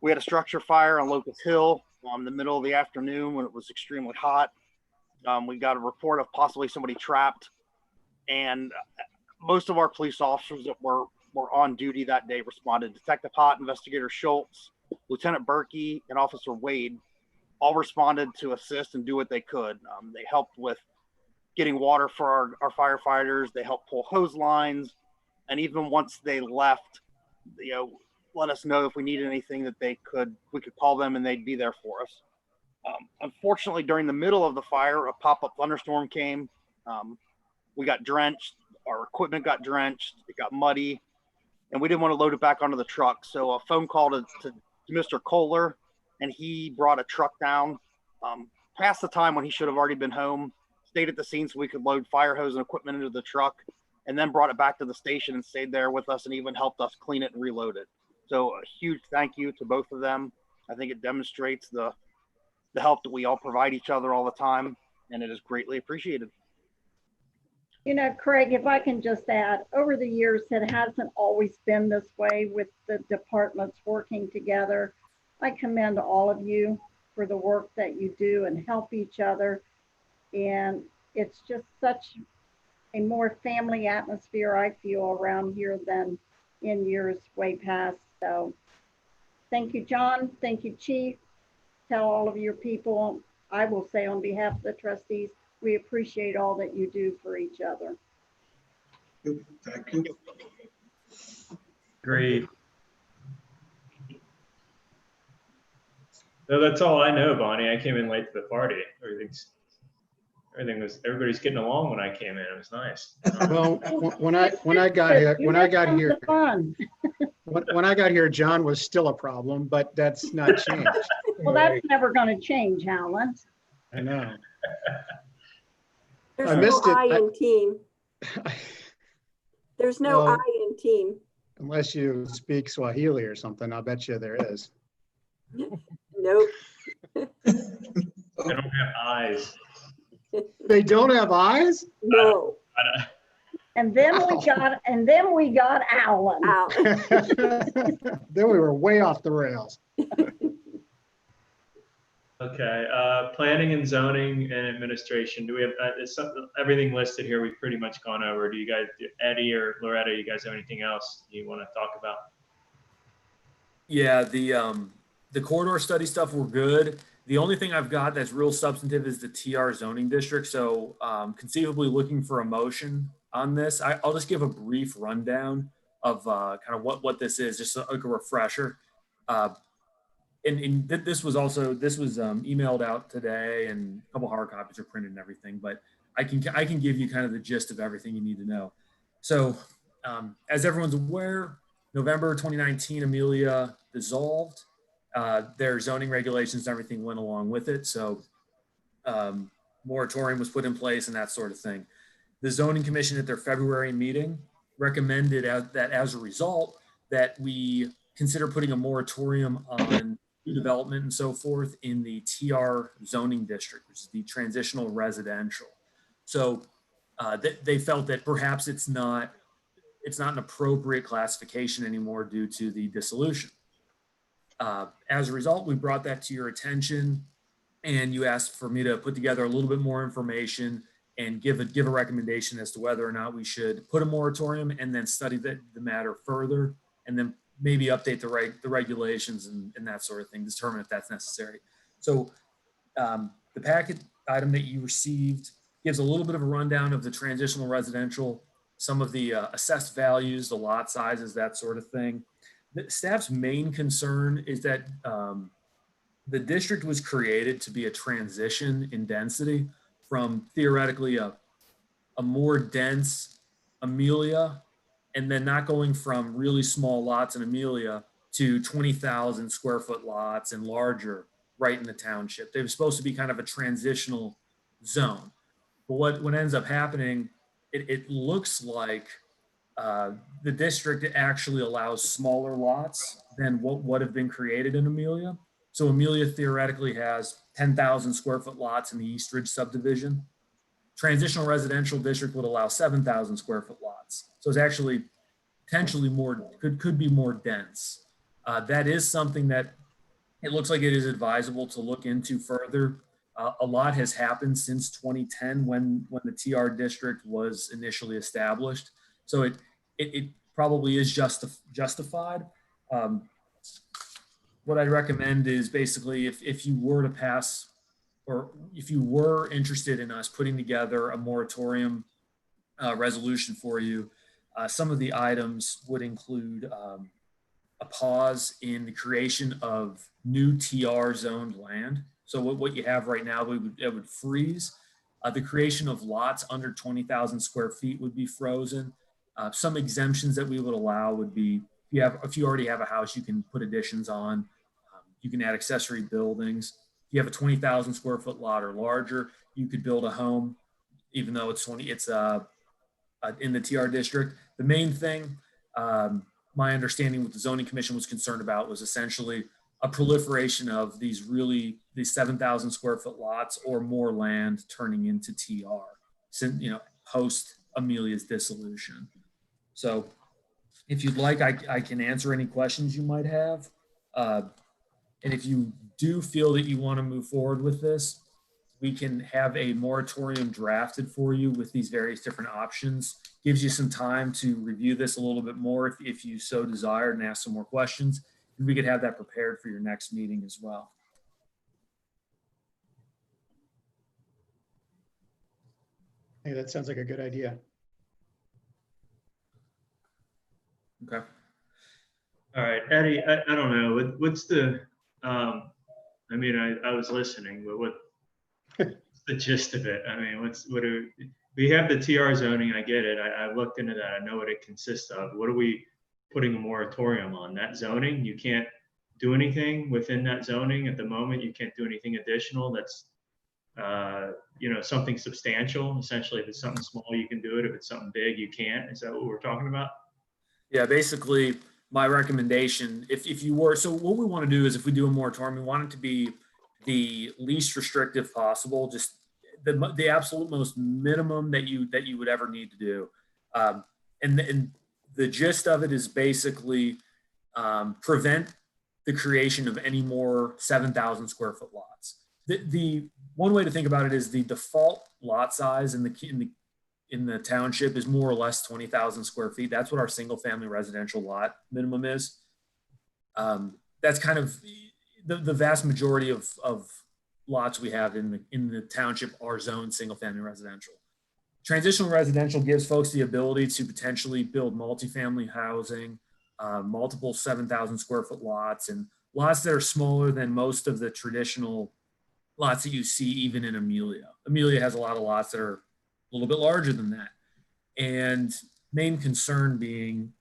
[SPEAKER 15] we had a structure fire on Locust Hill in the middle of the afternoon when it was extremely hot. We got a report of possibly somebody trapped, and most of our police officers that were on duty that day responded. Detective Hott, Investigator Schultz, Lieutenant Berkey, and Officer Wade all responded to assist and do what they could. They helped with getting water for our firefighters. They helped pull hose lines. And even once they left, let us know if we needed anything that we could call them and they'd be there for us. Unfortunately, during the middle of the fire, a pop-up thunderstorm came. We got drenched. Our equipment got drenched. It got muddy, and we didn't want to load it back onto the truck. So a phone call to Mr. Kohler, and he brought a truck down past the time when he should have already been home, stayed at the scene so we could load fire hose and equipment into the truck, and then brought it back to the station and stayed there with us and even helped us clean it and reload it. So a huge thank you to both of them. I think it demonstrates the help that we all provide each other all the time, and it is greatly appreciated.
[SPEAKER 4] Craig, if I can just add, over the years, it hasn't always been this way with the departments working together. I commend all of you for the work that you do and help each other. And it's just such a more family atmosphere, I feel, around here than in years way past. So thank you, John. Thank you, Chief. Tell all of your people, I will say on behalf of the trustees, we appreciate all that you do for each other.
[SPEAKER 16] Thank you.
[SPEAKER 1] Great. So that's all I know, Bonnie. I came in late to the party. Everybody's getting along when I came in. It was nice.
[SPEAKER 5] Well, when I got here, John was still a problem, but that's not changed.
[SPEAKER 4] Well, that's never going to change, Alan.
[SPEAKER 5] I know.
[SPEAKER 3] There's
[SPEAKER 5] I
[SPEAKER 3] no
[SPEAKER 5] missed it.
[SPEAKER 3] I in team. There's no
[SPEAKER 5] Well,
[SPEAKER 3] I in team.
[SPEAKER 5] Unless you speak Swahili or something, I'll bet you there is.
[SPEAKER 3] Nope.
[SPEAKER 1] They don't have eyes.
[SPEAKER 5] They don't have eyes?
[SPEAKER 3] No.
[SPEAKER 4] And then we got Alan.
[SPEAKER 5] Then we were way off the rails.
[SPEAKER 1] Okay, planning and zoning and administration. Do we have everything listed here? We've pretty much gone over. Do you guys, Eddie or Loretta, you guys have anything else you want to talk about?
[SPEAKER 2] Yeah, the corridor study stuff, we're good. The only thing I've got that's real substantive is the TR zoning district. So conceivably looking for a motion on this. I'll just give a brief rundown of kind of what this is, just like a refresher. And this was emailed out today, and a couple hard copies are printed and everything, but I can give you kind of the gist of everything you need to know. So as everyone's aware, November 2019, Amelia dissolved. Their zoning regulations and everything went along with it. So moratorium was put in place and that sort of thing. The zoning commission at their February meeting recommended that as a result that we consider putting a moratorium on new development and so forth in the TR zoning district, which is the transitional residential. So they felt that perhaps it's not an appropriate classification anymore due to the dissolution. As a result, we brought that to your attention, and you asked for me to put together a little bit more information and give a recommendation as to whether or not we should put a moratorium and then study the matter further, and then maybe update the regulations and that sort of thing, determine if that's necessary. So the packet item that you received gives a little bit of a rundown of the transitional residential, some of the assessed values, the lot sizes, that sort of thing. The staff's main concern is that the district was created to be a transition in density from theoretically a more dense Amelia, and then not going from really small lots in Amelia to 20,000 square foot lots and larger right in the township. They were supposed to be kind of a transitional zone. But what ends up happening, it looks like the district actually allows smaller lots than what would have been created in Amelia. So Amelia theoretically has 10,000 square foot lots in the East Ridge subdivision. Transitional residential district would allow 7,000 square foot lots. So it's actually potentially more, could be more dense. That is something that it looks like it is advisable to look into further. A lot has happened since 2010 when the TR district was initially established. So it probably is justified. What I'd recommend is basically if you were to pass, or if you were interested in us putting together a moratorium resolution for you, some of the items would include a pause in the creation of new TR zoned land. So what you have right now, it would freeze. The creation of lots under 20,000 square feet would be frozen. Some exemptions that we would allow would be if you already have a house, you can put additions on. You can add accessory buildings. If you have a 20,000 square foot lot or larger, you could build a home, even though it's in the TR district. The main thing, my understanding what the zoning commission was concerned about was essentially a proliferation of these 7,000 square foot lots or more land turning into TR, post Amelia's dissolution. So if you'd like, I can answer any questions you might have. And if you do feel that you want to move forward with this, we can have a moratorium drafted for you with these various different options. Gives you some time to review this a little bit more if you so desire and ask some more questions. And we could have that prepared for your next meeting as well.
[SPEAKER 5] Hey, that sounds like a good idea.
[SPEAKER 2] Okay.
[SPEAKER 1] All right, Eddie, I don't know, what's the, I mean, I was listening, but what's the gist of it? I mean, we have the TR zoning, I get it. I looked into that. I know what it consists of. What are we putting a moratorium on? That zoning? You can't do anything within that zoning at the moment. You can't do anything additional that's, something substantial. Essentially, if it's something small, you can do it. If it's something big, you can't. Is that what we're talking about?
[SPEAKER 2] Yeah, basically my recommendation, if you were, so what we want to do is if we do a moratorium, we want it to be the least restrictive possible, just the absolute most minimum that you would ever need to do. And the gist of it is basically prevent the creation of any more 7,000 square foot lots. The one way to think about it is the default lot size in the township is more or less 20,000 square feet. That's what our single family residential lot minimum is. That's kind of the vast majority of lots we have in the township are zoned single family residential. Transitional residential gives folks the ability to potentially build multifamily housing, multiple 7,000 square foot lots, and lots that are smaller than most of the traditional lots that you see even in Amelia. Amelia has a lot of lots that are a little bit larger than that. And main concern being,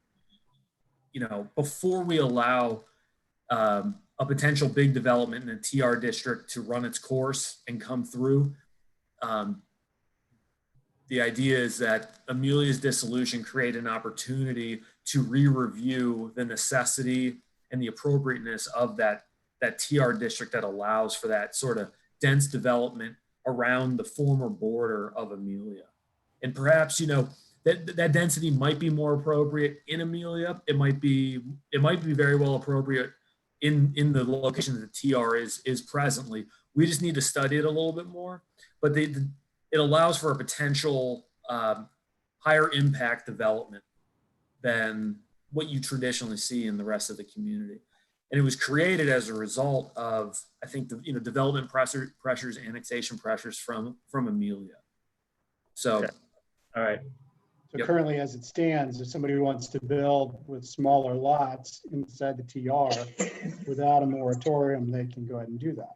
[SPEAKER 2] before we allow a potential big development in a TR district to run its course and come through, the idea is that Amelia's dissolution create an opportunity to re-review the necessity and the appropriateness of that TR district that allows for that sort of dense development around the former border of Amelia. And perhaps, that density might be more appropriate in Amelia. It might be very well appropriate in the location that the TR is presently. We just need to study it a little bit more. But it allows for a potential higher impact development than what you traditionally see in the rest of the community. And it was created as a result of, I think, development pressures, annexation pressures from Amelia. So,
[SPEAKER 1] okay. All right.
[SPEAKER 5] So
[SPEAKER 2] Yep.
[SPEAKER 5] currently, as it stands, if somebody wants to build with smaller lots inside the TR without a moratorium, they can go ahead and do that.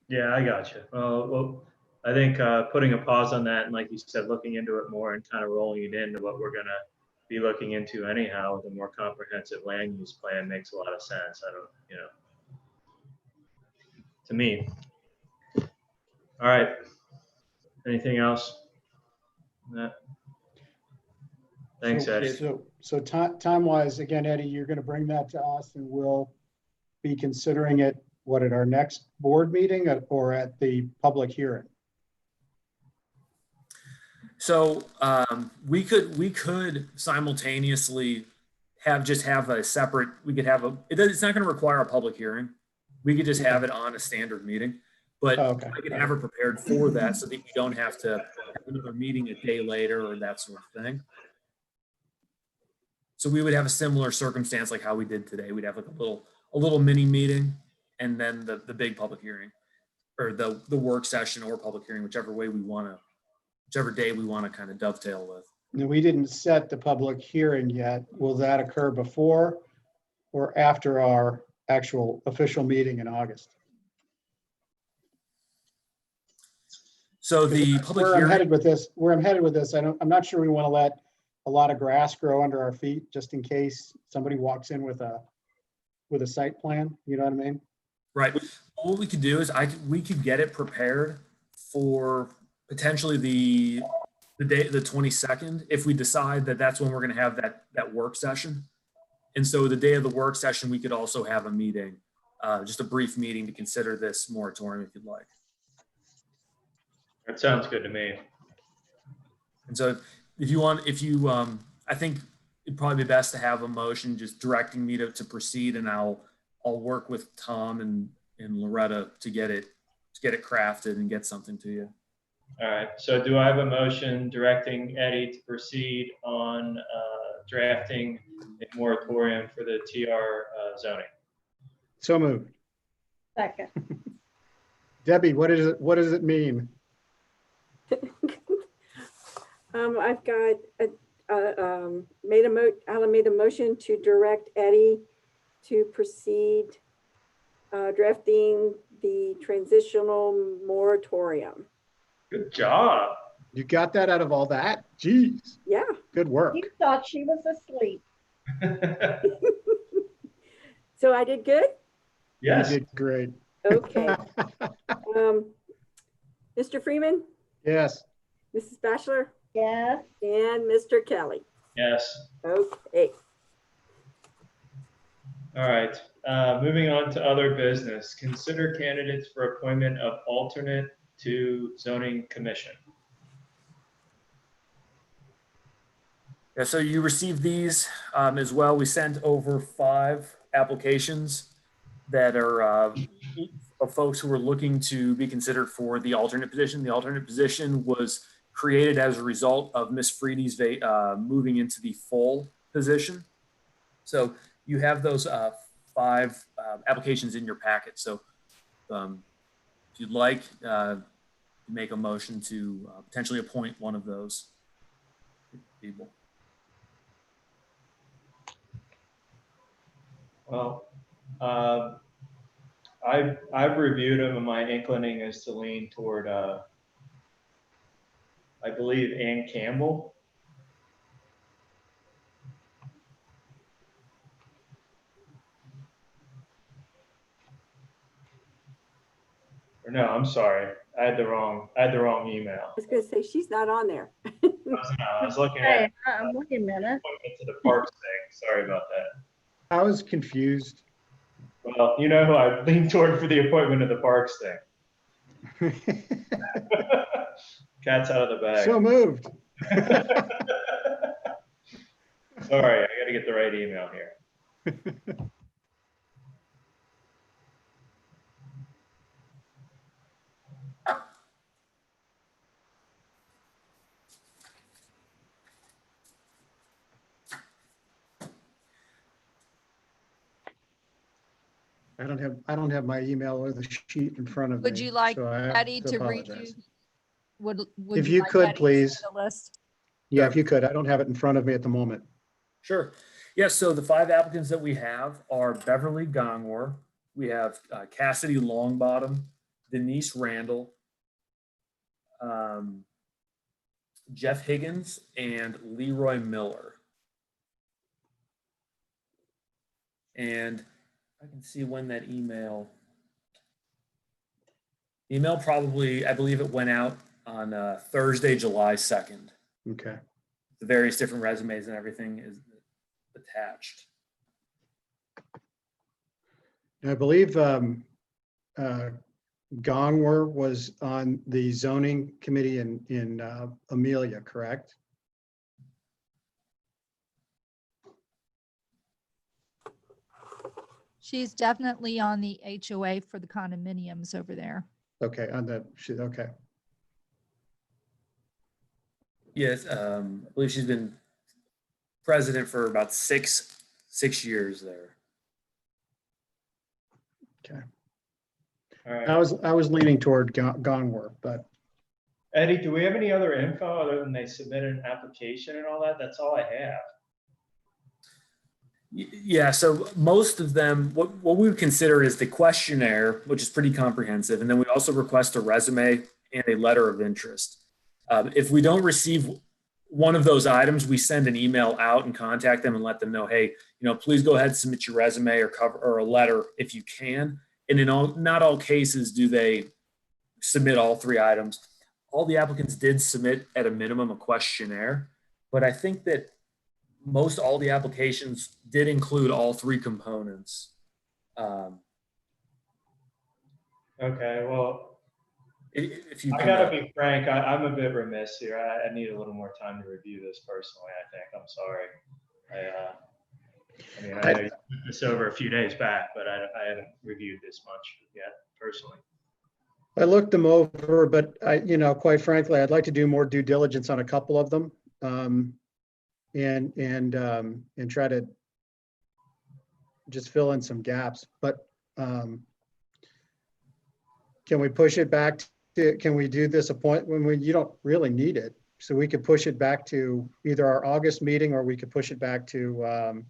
[SPEAKER 1] Yeah, I got you. Well, I think putting a pause on that and, like you said, looking into it more and kind of rolling it into what we're going to be looking into anyhow with a more comprehensive land use plan makes a lot of sense. To me. All right. Anything else? Thanks, Eddie.
[SPEAKER 5] So time-wise, again, Eddie, you're going to bring that to us and we'll be considering it, what, at our next board meeting or at the public hearing?
[SPEAKER 2] So we could simultaneously have a separate, it's not going to require a public hearing. We could just have it on a standard meeting, but
[SPEAKER 5] Okay.
[SPEAKER 2] I could have it prepared for that so that we don't have to have another meeting a day later or that sort of thing. So we would have a similar circumstance like how we did today. We'd have like a little mini meeting and then the big public hearing, or the work session or public hearing, whichever day we want to kind of dovetail with.
[SPEAKER 5] Now, we didn't set the public hearing yet. Will that occur before or after our actual official meeting in August?
[SPEAKER 2] So the public
[SPEAKER 5] where
[SPEAKER 2] hearing,
[SPEAKER 5] I'm headed with this, I'm not sure we want to let a lot of grass grow under our feet just in case somebody walks in with a site plan. You know what I mean?
[SPEAKER 2] right. What we could do is we could get it prepared for potentially the day, the 22nd, if we decide that that's when we're going to have that work session. And so the day of the work session, we could also have a meeting, just a brief meeting to consider this moratorium if you'd like.
[SPEAKER 1] That sounds good to me.
[SPEAKER 2] And so I think it'd probably be best to have a motion just directing me to proceed, and I'll work with Tom and Loretta to get it crafted and get something to you.
[SPEAKER 1] All right. So do I have a motion directing Eddie to proceed on drafting a moratorium for the TR zoning?
[SPEAKER 5] So moved.
[SPEAKER 4] Second.
[SPEAKER 5] Debbie, what does it mean?
[SPEAKER 3] I've got Alan made a motion to direct Eddie to proceed drafting the transitional moratorium.
[SPEAKER 1] Good job.
[SPEAKER 5] You got that out of all that? Jeez.
[SPEAKER 3] Yeah.
[SPEAKER 5] Good work.
[SPEAKER 4] You thought she was asleep.
[SPEAKER 3] So I did good?
[SPEAKER 1] Yes.
[SPEAKER 5] You did great.
[SPEAKER 3] Okay. Mr. Freeman?
[SPEAKER 5] Yes.
[SPEAKER 3] Mrs. Bachelor?
[SPEAKER 4] Yes.
[SPEAKER 3] And Mr. Kelly?
[SPEAKER 1] Yes.
[SPEAKER 3] Okay.
[SPEAKER 1] All right. Moving on to other business. Consider candidates for appointment of alternate to zoning commission.
[SPEAKER 2] Yeah, so you received these as well. We sent over 5 applications that are of folks who were looking to be considered for the alternate position. The alternate position was created as a result of Ms. Freedy's moving into the full position. So you have those 5 applications in your packet. So if you'd like, make a motion to potentially appoint one of those people.
[SPEAKER 1] Well, I've reviewed them, and my inclining is to lean toward, I believe, Ann Campbell. Or no, I'm sorry. I had the wrong email.
[SPEAKER 3] I was going to say, she's not on there.
[SPEAKER 1] I was looking at
[SPEAKER 4] Wait a minute.
[SPEAKER 1] to the parks thing. Sorry about that.
[SPEAKER 5] I was confused.
[SPEAKER 1] Well, you know who I leaned toward for the appointment of the parks thing. Cat's out of the bag.
[SPEAKER 5] So moved.
[SPEAKER 1] Sorry, I got to get the right email here.
[SPEAKER 5] I don't have my email or the sheet in front of me.
[SPEAKER 6] Would you like
[SPEAKER 5] so I have
[SPEAKER 6] Eddie to read
[SPEAKER 5] apologize.
[SPEAKER 6] you? Would
[SPEAKER 5] If you
[SPEAKER 6] like
[SPEAKER 5] could,
[SPEAKER 6] Eddie to
[SPEAKER 5] please.
[SPEAKER 6] read the list?
[SPEAKER 5] Yeah, if you could. I don't have it in front of me at the moment.
[SPEAKER 2] Sure. Yes, so the 5 applicants that we have are Beverly Gongor, we have Cassidy Longbottom, Denise Randall, Jeff Higgins, and Leroy Miller. And I can see when that email probably, I believe it went out on Thursday, July 2nd.
[SPEAKER 5] Okay.
[SPEAKER 2] the various different resumes and everything is attached.
[SPEAKER 5] I believe Gongwer was on the zoning committee in Amelia, correct?
[SPEAKER 6] She's definitely on the HOA for the condominiums over there.
[SPEAKER 5] Okay, okay.
[SPEAKER 2] Yes, I believe she's been president for about six years there.
[SPEAKER 5] Okay.
[SPEAKER 1] All right.
[SPEAKER 5] I was leaning toward Gongwer, but
[SPEAKER 1] Eddie, do we have any other info other than they submitted an application and all that? That's all I have.
[SPEAKER 2] Yeah, so most of them, what we would consider is the questionnaire, which is pretty comprehensive. And then we also request a resume and a letter of interest. If we don't receive one of those items, we send an email out and contact them and let them know, hey, please go ahead and submit your resume or a letter if you can. And in not all cases do they submit all three items. All the applicants did submit at a minimum a questionnaire, but I think that most all the applications did include all three components.
[SPEAKER 1] Okay, well,
[SPEAKER 2] if you
[SPEAKER 1] I gotta be frank, I'm a bit remiss here. I need a little more time to review this personally, I think. I'm sorry. I know you put this over a few days back, but I haven't reviewed this much yet personally.
[SPEAKER 5] I looked them over, but quite frankly, I'd like to do more due diligence on a couple of them. And try to just fill in some gaps. But can we push it back to, can we do this appointment when you don't really need it? So we could push it back to either our August meeting, or we could push it back to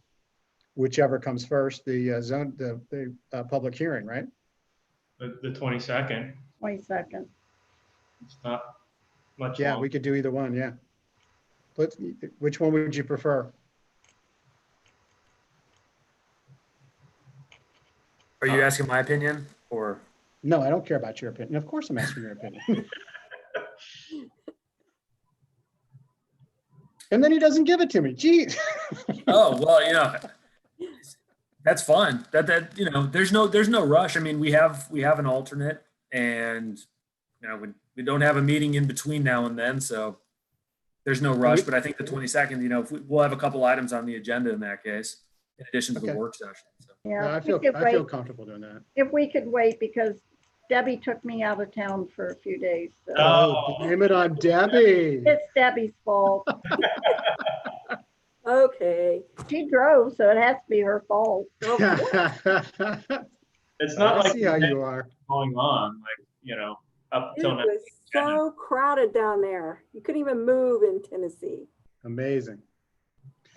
[SPEAKER 5] whichever comes first, the public hearing, right?
[SPEAKER 1] The 22nd.
[SPEAKER 4] 22nd.
[SPEAKER 1] It's not much
[SPEAKER 5] Yeah,
[SPEAKER 1] longer.
[SPEAKER 5] we could do either one, yeah. Which one would you prefer?
[SPEAKER 2] Are you asking my opinion or?
[SPEAKER 5] No, I don't care about your opinion. Of course I'm asking your opinion. And then he doesn't give it to me. Geez.
[SPEAKER 2] Oh, well, that's fine. There's no rush. I mean, we have an alternate, and we don't have a meeting in between now and then, so there's no rush. But I think the 22nd, we'll have a couple items on the agenda in that case, in addition to the work session. So.
[SPEAKER 4] Yeah,
[SPEAKER 5] No, I feel comfortable doing that.
[SPEAKER 4] If we could wait, because Debbie took me out of town for a few days. So.
[SPEAKER 5] Oh, blame it on Debbie.
[SPEAKER 4] It's Debbie's fault.
[SPEAKER 3] Okay.
[SPEAKER 4] She drove, so it has to be her fault.
[SPEAKER 1] It's not
[SPEAKER 5] I
[SPEAKER 1] like
[SPEAKER 5] see how you are.
[SPEAKER 1] going on, up
[SPEAKER 3] It
[SPEAKER 1] until now.
[SPEAKER 3] was so crowded down there. You couldn't even move in Tennessee.
[SPEAKER 5] Amazing.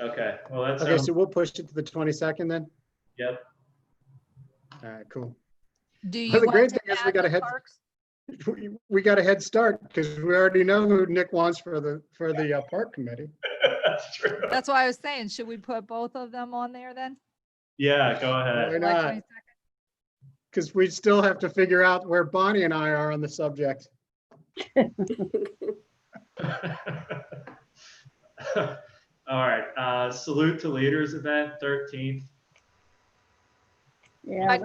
[SPEAKER 1] Okay, well, that's
[SPEAKER 5] Okay, so we'll push it to the 22nd then?
[SPEAKER 1] Yep.
[SPEAKER 5] All right, cool.
[SPEAKER 6] Do you
[SPEAKER 5] Well, the
[SPEAKER 6] want
[SPEAKER 5] great
[SPEAKER 6] to
[SPEAKER 5] thing is
[SPEAKER 6] add the parks?
[SPEAKER 5] we got a head start because we already know who Nick wants for the park committee.
[SPEAKER 1] That's true.
[SPEAKER 6] That's why I was saying, should we put both of them on there then?
[SPEAKER 1] Yeah, go ahead.
[SPEAKER 5] Why
[SPEAKER 6] July
[SPEAKER 5] not? Because we still have to figure out where Bonnie and I are on the subject.
[SPEAKER 1] All right. Salute to Leaders event, 13th.
[SPEAKER 4] Yeah.
[SPEAKER 6] I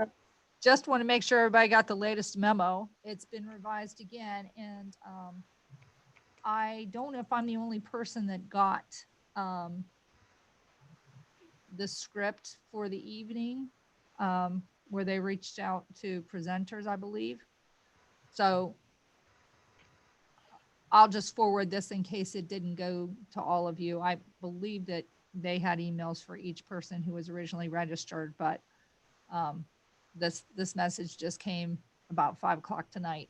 [SPEAKER 6] just want to make sure everybody got the latest memo. It's been revised again, and I don't know if I'm the only person that got the script for the evening, where they reached out to presenters, I believe. So I'll just forward this in case it didn't go to all of you. I believe that they had emails for each person who was originally registered, but this message just came about 5 o'clock tonight.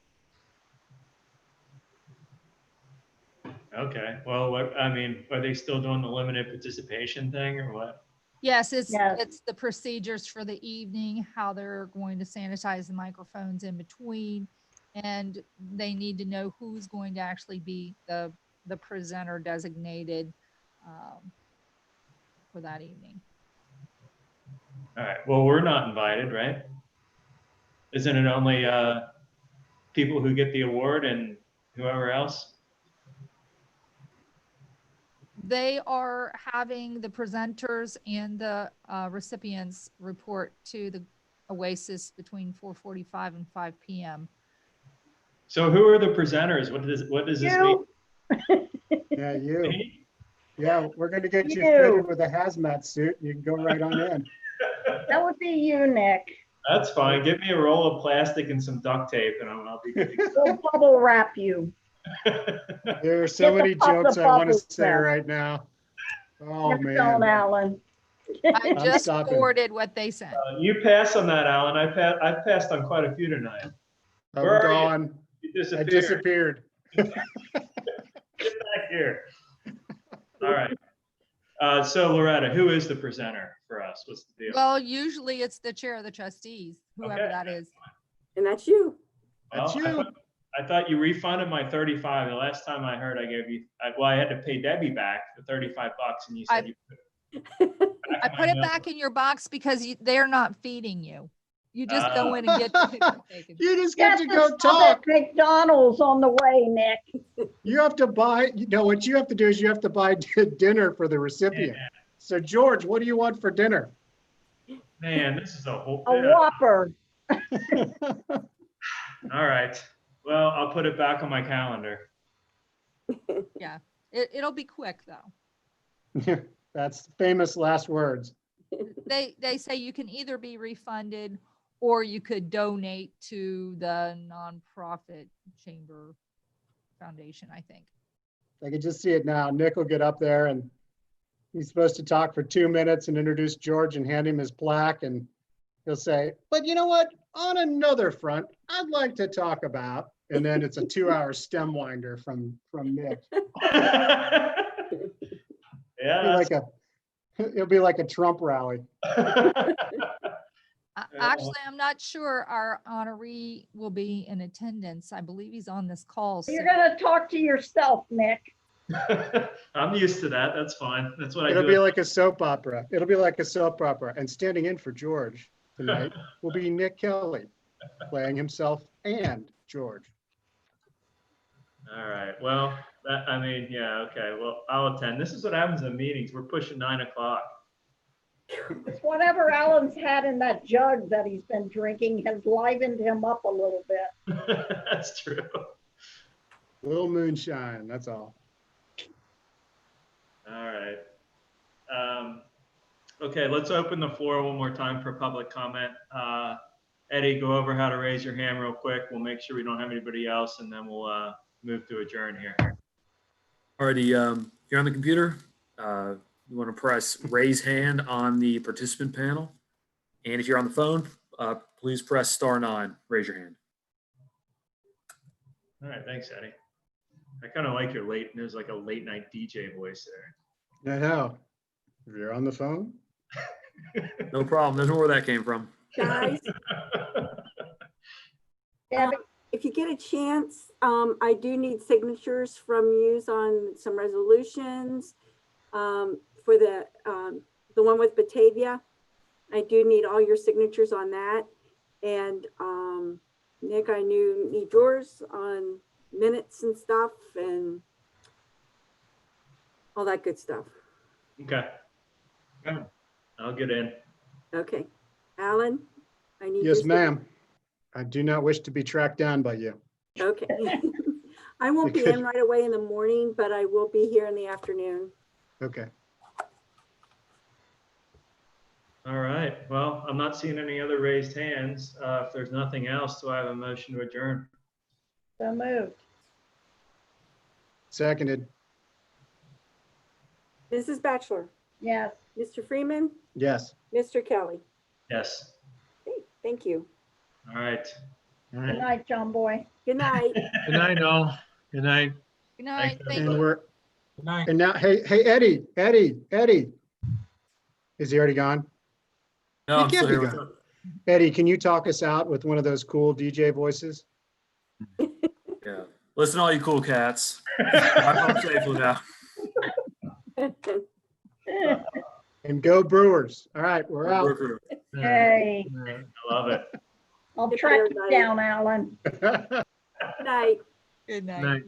[SPEAKER 1] Okay. Well, are they still doing the limited participation thing or what?
[SPEAKER 6] Yes, it's the procedures for the evening, how they're going to sanitize the microphones in between, and they need to know who's going to actually be the presenter designated for that evening.
[SPEAKER 1] All right. Well, we're not invited, right? Isn't it only people who get the award and whoever else?
[SPEAKER 6] They are having the presenters and the recipients report to the Oasis between 4:45 and 5 p.m.
[SPEAKER 1] So who are the presenters? What does this mean?
[SPEAKER 5] Yeah, you. Yeah, we're gonna get you
[SPEAKER 4] You.
[SPEAKER 5] fitted with a hazmat suit. You can go right on in.
[SPEAKER 4] That would be you, Nick.
[SPEAKER 1] That's fine. Give me a roll of plastic and some duct tape and I'll be good.
[SPEAKER 4] We'll bubble wrap you.
[SPEAKER 5] There are so
[SPEAKER 4] Get the
[SPEAKER 5] many
[SPEAKER 4] pop
[SPEAKER 5] jokes
[SPEAKER 4] the
[SPEAKER 5] I want to
[SPEAKER 4] bubbles
[SPEAKER 5] say
[SPEAKER 4] out.
[SPEAKER 5] right now. Oh,
[SPEAKER 4] Next on,
[SPEAKER 5] man.
[SPEAKER 4] Alan.
[SPEAKER 6] I
[SPEAKER 5] I'm
[SPEAKER 6] just
[SPEAKER 5] stopping.
[SPEAKER 6] forwarded what they sent.
[SPEAKER 1] You pass on that, Alan. I've passed on quite a few tonight. Where
[SPEAKER 5] I'm
[SPEAKER 1] are you?
[SPEAKER 5] gone.
[SPEAKER 1] You
[SPEAKER 5] I
[SPEAKER 1] disappeared.
[SPEAKER 5] disappeared.
[SPEAKER 1] Get back here. All right. So Loretta, who is the presenter for us? What's the deal?
[SPEAKER 6] Well, usually it's the chair of the trustees, whoever
[SPEAKER 1] Okay.
[SPEAKER 6] that is.
[SPEAKER 3] And that's you.
[SPEAKER 5] That's
[SPEAKER 1] Well,
[SPEAKER 5] you.
[SPEAKER 1] I thought you refunded my 35. The last time I heard, I gave you. I had to pay Debbie back the 35 bucks, and you said
[SPEAKER 6] I put it back in your box because they're not feeding you. You just go in and get the picture taken.
[SPEAKER 5] You just get to go
[SPEAKER 4] stop
[SPEAKER 5] talk.
[SPEAKER 4] at McDonald's on the way, Nick.
[SPEAKER 5] You have to buy, what you have to do is you have to buy dinner for the recipient. So George, what do you want for dinner?
[SPEAKER 1] Man, this is a whole.
[SPEAKER 4] A Whopper.
[SPEAKER 1] All right. Well, I'll put it back on my calendar.
[SPEAKER 6] Yeah, it'll be quick though.
[SPEAKER 5] That's famous last words.
[SPEAKER 6] They say you can either be refunded or you could donate to the nonprofit chamber foundation, I think.
[SPEAKER 5] I can just see it now. Nick will get up there and he's supposed to talk for 2 minutes and introduce George and hand him his plaque. And he'll say, but you know what? On another front, I'd like to talk about, and then it's a 2-hour stem winder from Nick.
[SPEAKER 1] Yeah.
[SPEAKER 5] It'll be like a Trump rally.
[SPEAKER 6] Actually, I'm not sure our honoree will be in attendance. I believe he's on this call.
[SPEAKER 4] You're going to talk to yourself, Nick.
[SPEAKER 1] I'm used to that. That's fine. That's what I do.
[SPEAKER 5] It'll be like a soap opera. It'll be like a soap opera. And standing in for George tonight will be Nick Kelly, playing himself and George.
[SPEAKER 1] All right. Well, yeah, okay. Well, I'll attend. This is what happens in meetings. We're pushing 9 o'clock.
[SPEAKER 4] It's whatever Alan's had in that jug that he's been drinking has livened him up a little bit.
[SPEAKER 1] That's true.
[SPEAKER 5] A little moonshine, that's all.
[SPEAKER 1] All right. Okay, let's open the floor one more time for public comment. Eddie, go over how to raise your hand real quick. We'll make sure we don't have anybody else, and then we'll move to adjourn here.
[SPEAKER 2] Alrighty, you're on the computer. You want to press raise hand on the participant panel. And if you're on the phone, please press *9, raise your hand.
[SPEAKER 1] All right, thanks, Eddie. I kind of like your there's like a late night DJ voice there.
[SPEAKER 5] I know. If you're on the phone.
[SPEAKER 2] No problem. There's no where that came from.
[SPEAKER 3] Guys, if you get a chance, I do need signatures from you on some resolutions. For the one with Batavia, I do need all your signatures on that. And Nick, I need yours on minutes and stuff and all that good stuff.
[SPEAKER 1] Okay. I'll get in.
[SPEAKER 3] Okay. Alan, I need
[SPEAKER 5] Yes,
[SPEAKER 3] your
[SPEAKER 5] ma'am. I do not wish to be tracked down by you.
[SPEAKER 3] Okay. I won't be in right away in the morning, but I will be here in the afternoon.
[SPEAKER 5] Okay.
[SPEAKER 1] All right. Well, I'm not seeing any other raised hands. If there's nothing else, do I have a motion to adjourn?
[SPEAKER 4] So moved.
[SPEAKER 5] Seconded.
[SPEAKER 3] Mrs. Batchelor?
[SPEAKER 4] Yes.
[SPEAKER 3] Mr. Freeman?
[SPEAKER 5] Yes.
[SPEAKER 3] Mr. Kelly?
[SPEAKER 1] Yes.
[SPEAKER 3] Okay, thank you.
[SPEAKER 1] All right.
[SPEAKER 5] All
[SPEAKER 4] Good
[SPEAKER 5] right.
[SPEAKER 4] night, John Boy.
[SPEAKER 3] Good night.
[SPEAKER 11] Good night, all. Good night.
[SPEAKER 6] Good night. Thank
[SPEAKER 5] And
[SPEAKER 6] you.
[SPEAKER 5] we're,
[SPEAKER 11] Good night.
[SPEAKER 5] and now, hey, Eddie. Is he already gone?
[SPEAKER 2] No,
[SPEAKER 5] He
[SPEAKER 2] I'm
[SPEAKER 5] can't
[SPEAKER 2] still
[SPEAKER 5] be
[SPEAKER 2] here with
[SPEAKER 5] gone. Eddie, can you talk us out with one of those cool DJ voices?
[SPEAKER 2] Yeah. Listen, all you cool cats. I'm home safely now.
[SPEAKER 5] And go Brewers. All right, we're out.
[SPEAKER 4] Hey,
[SPEAKER 1] I love it.
[SPEAKER 4] I'll track you down, Alan.
[SPEAKER 3] Good night.
[SPEAKER 6] Good night.
[SPEAKER 11] Good night.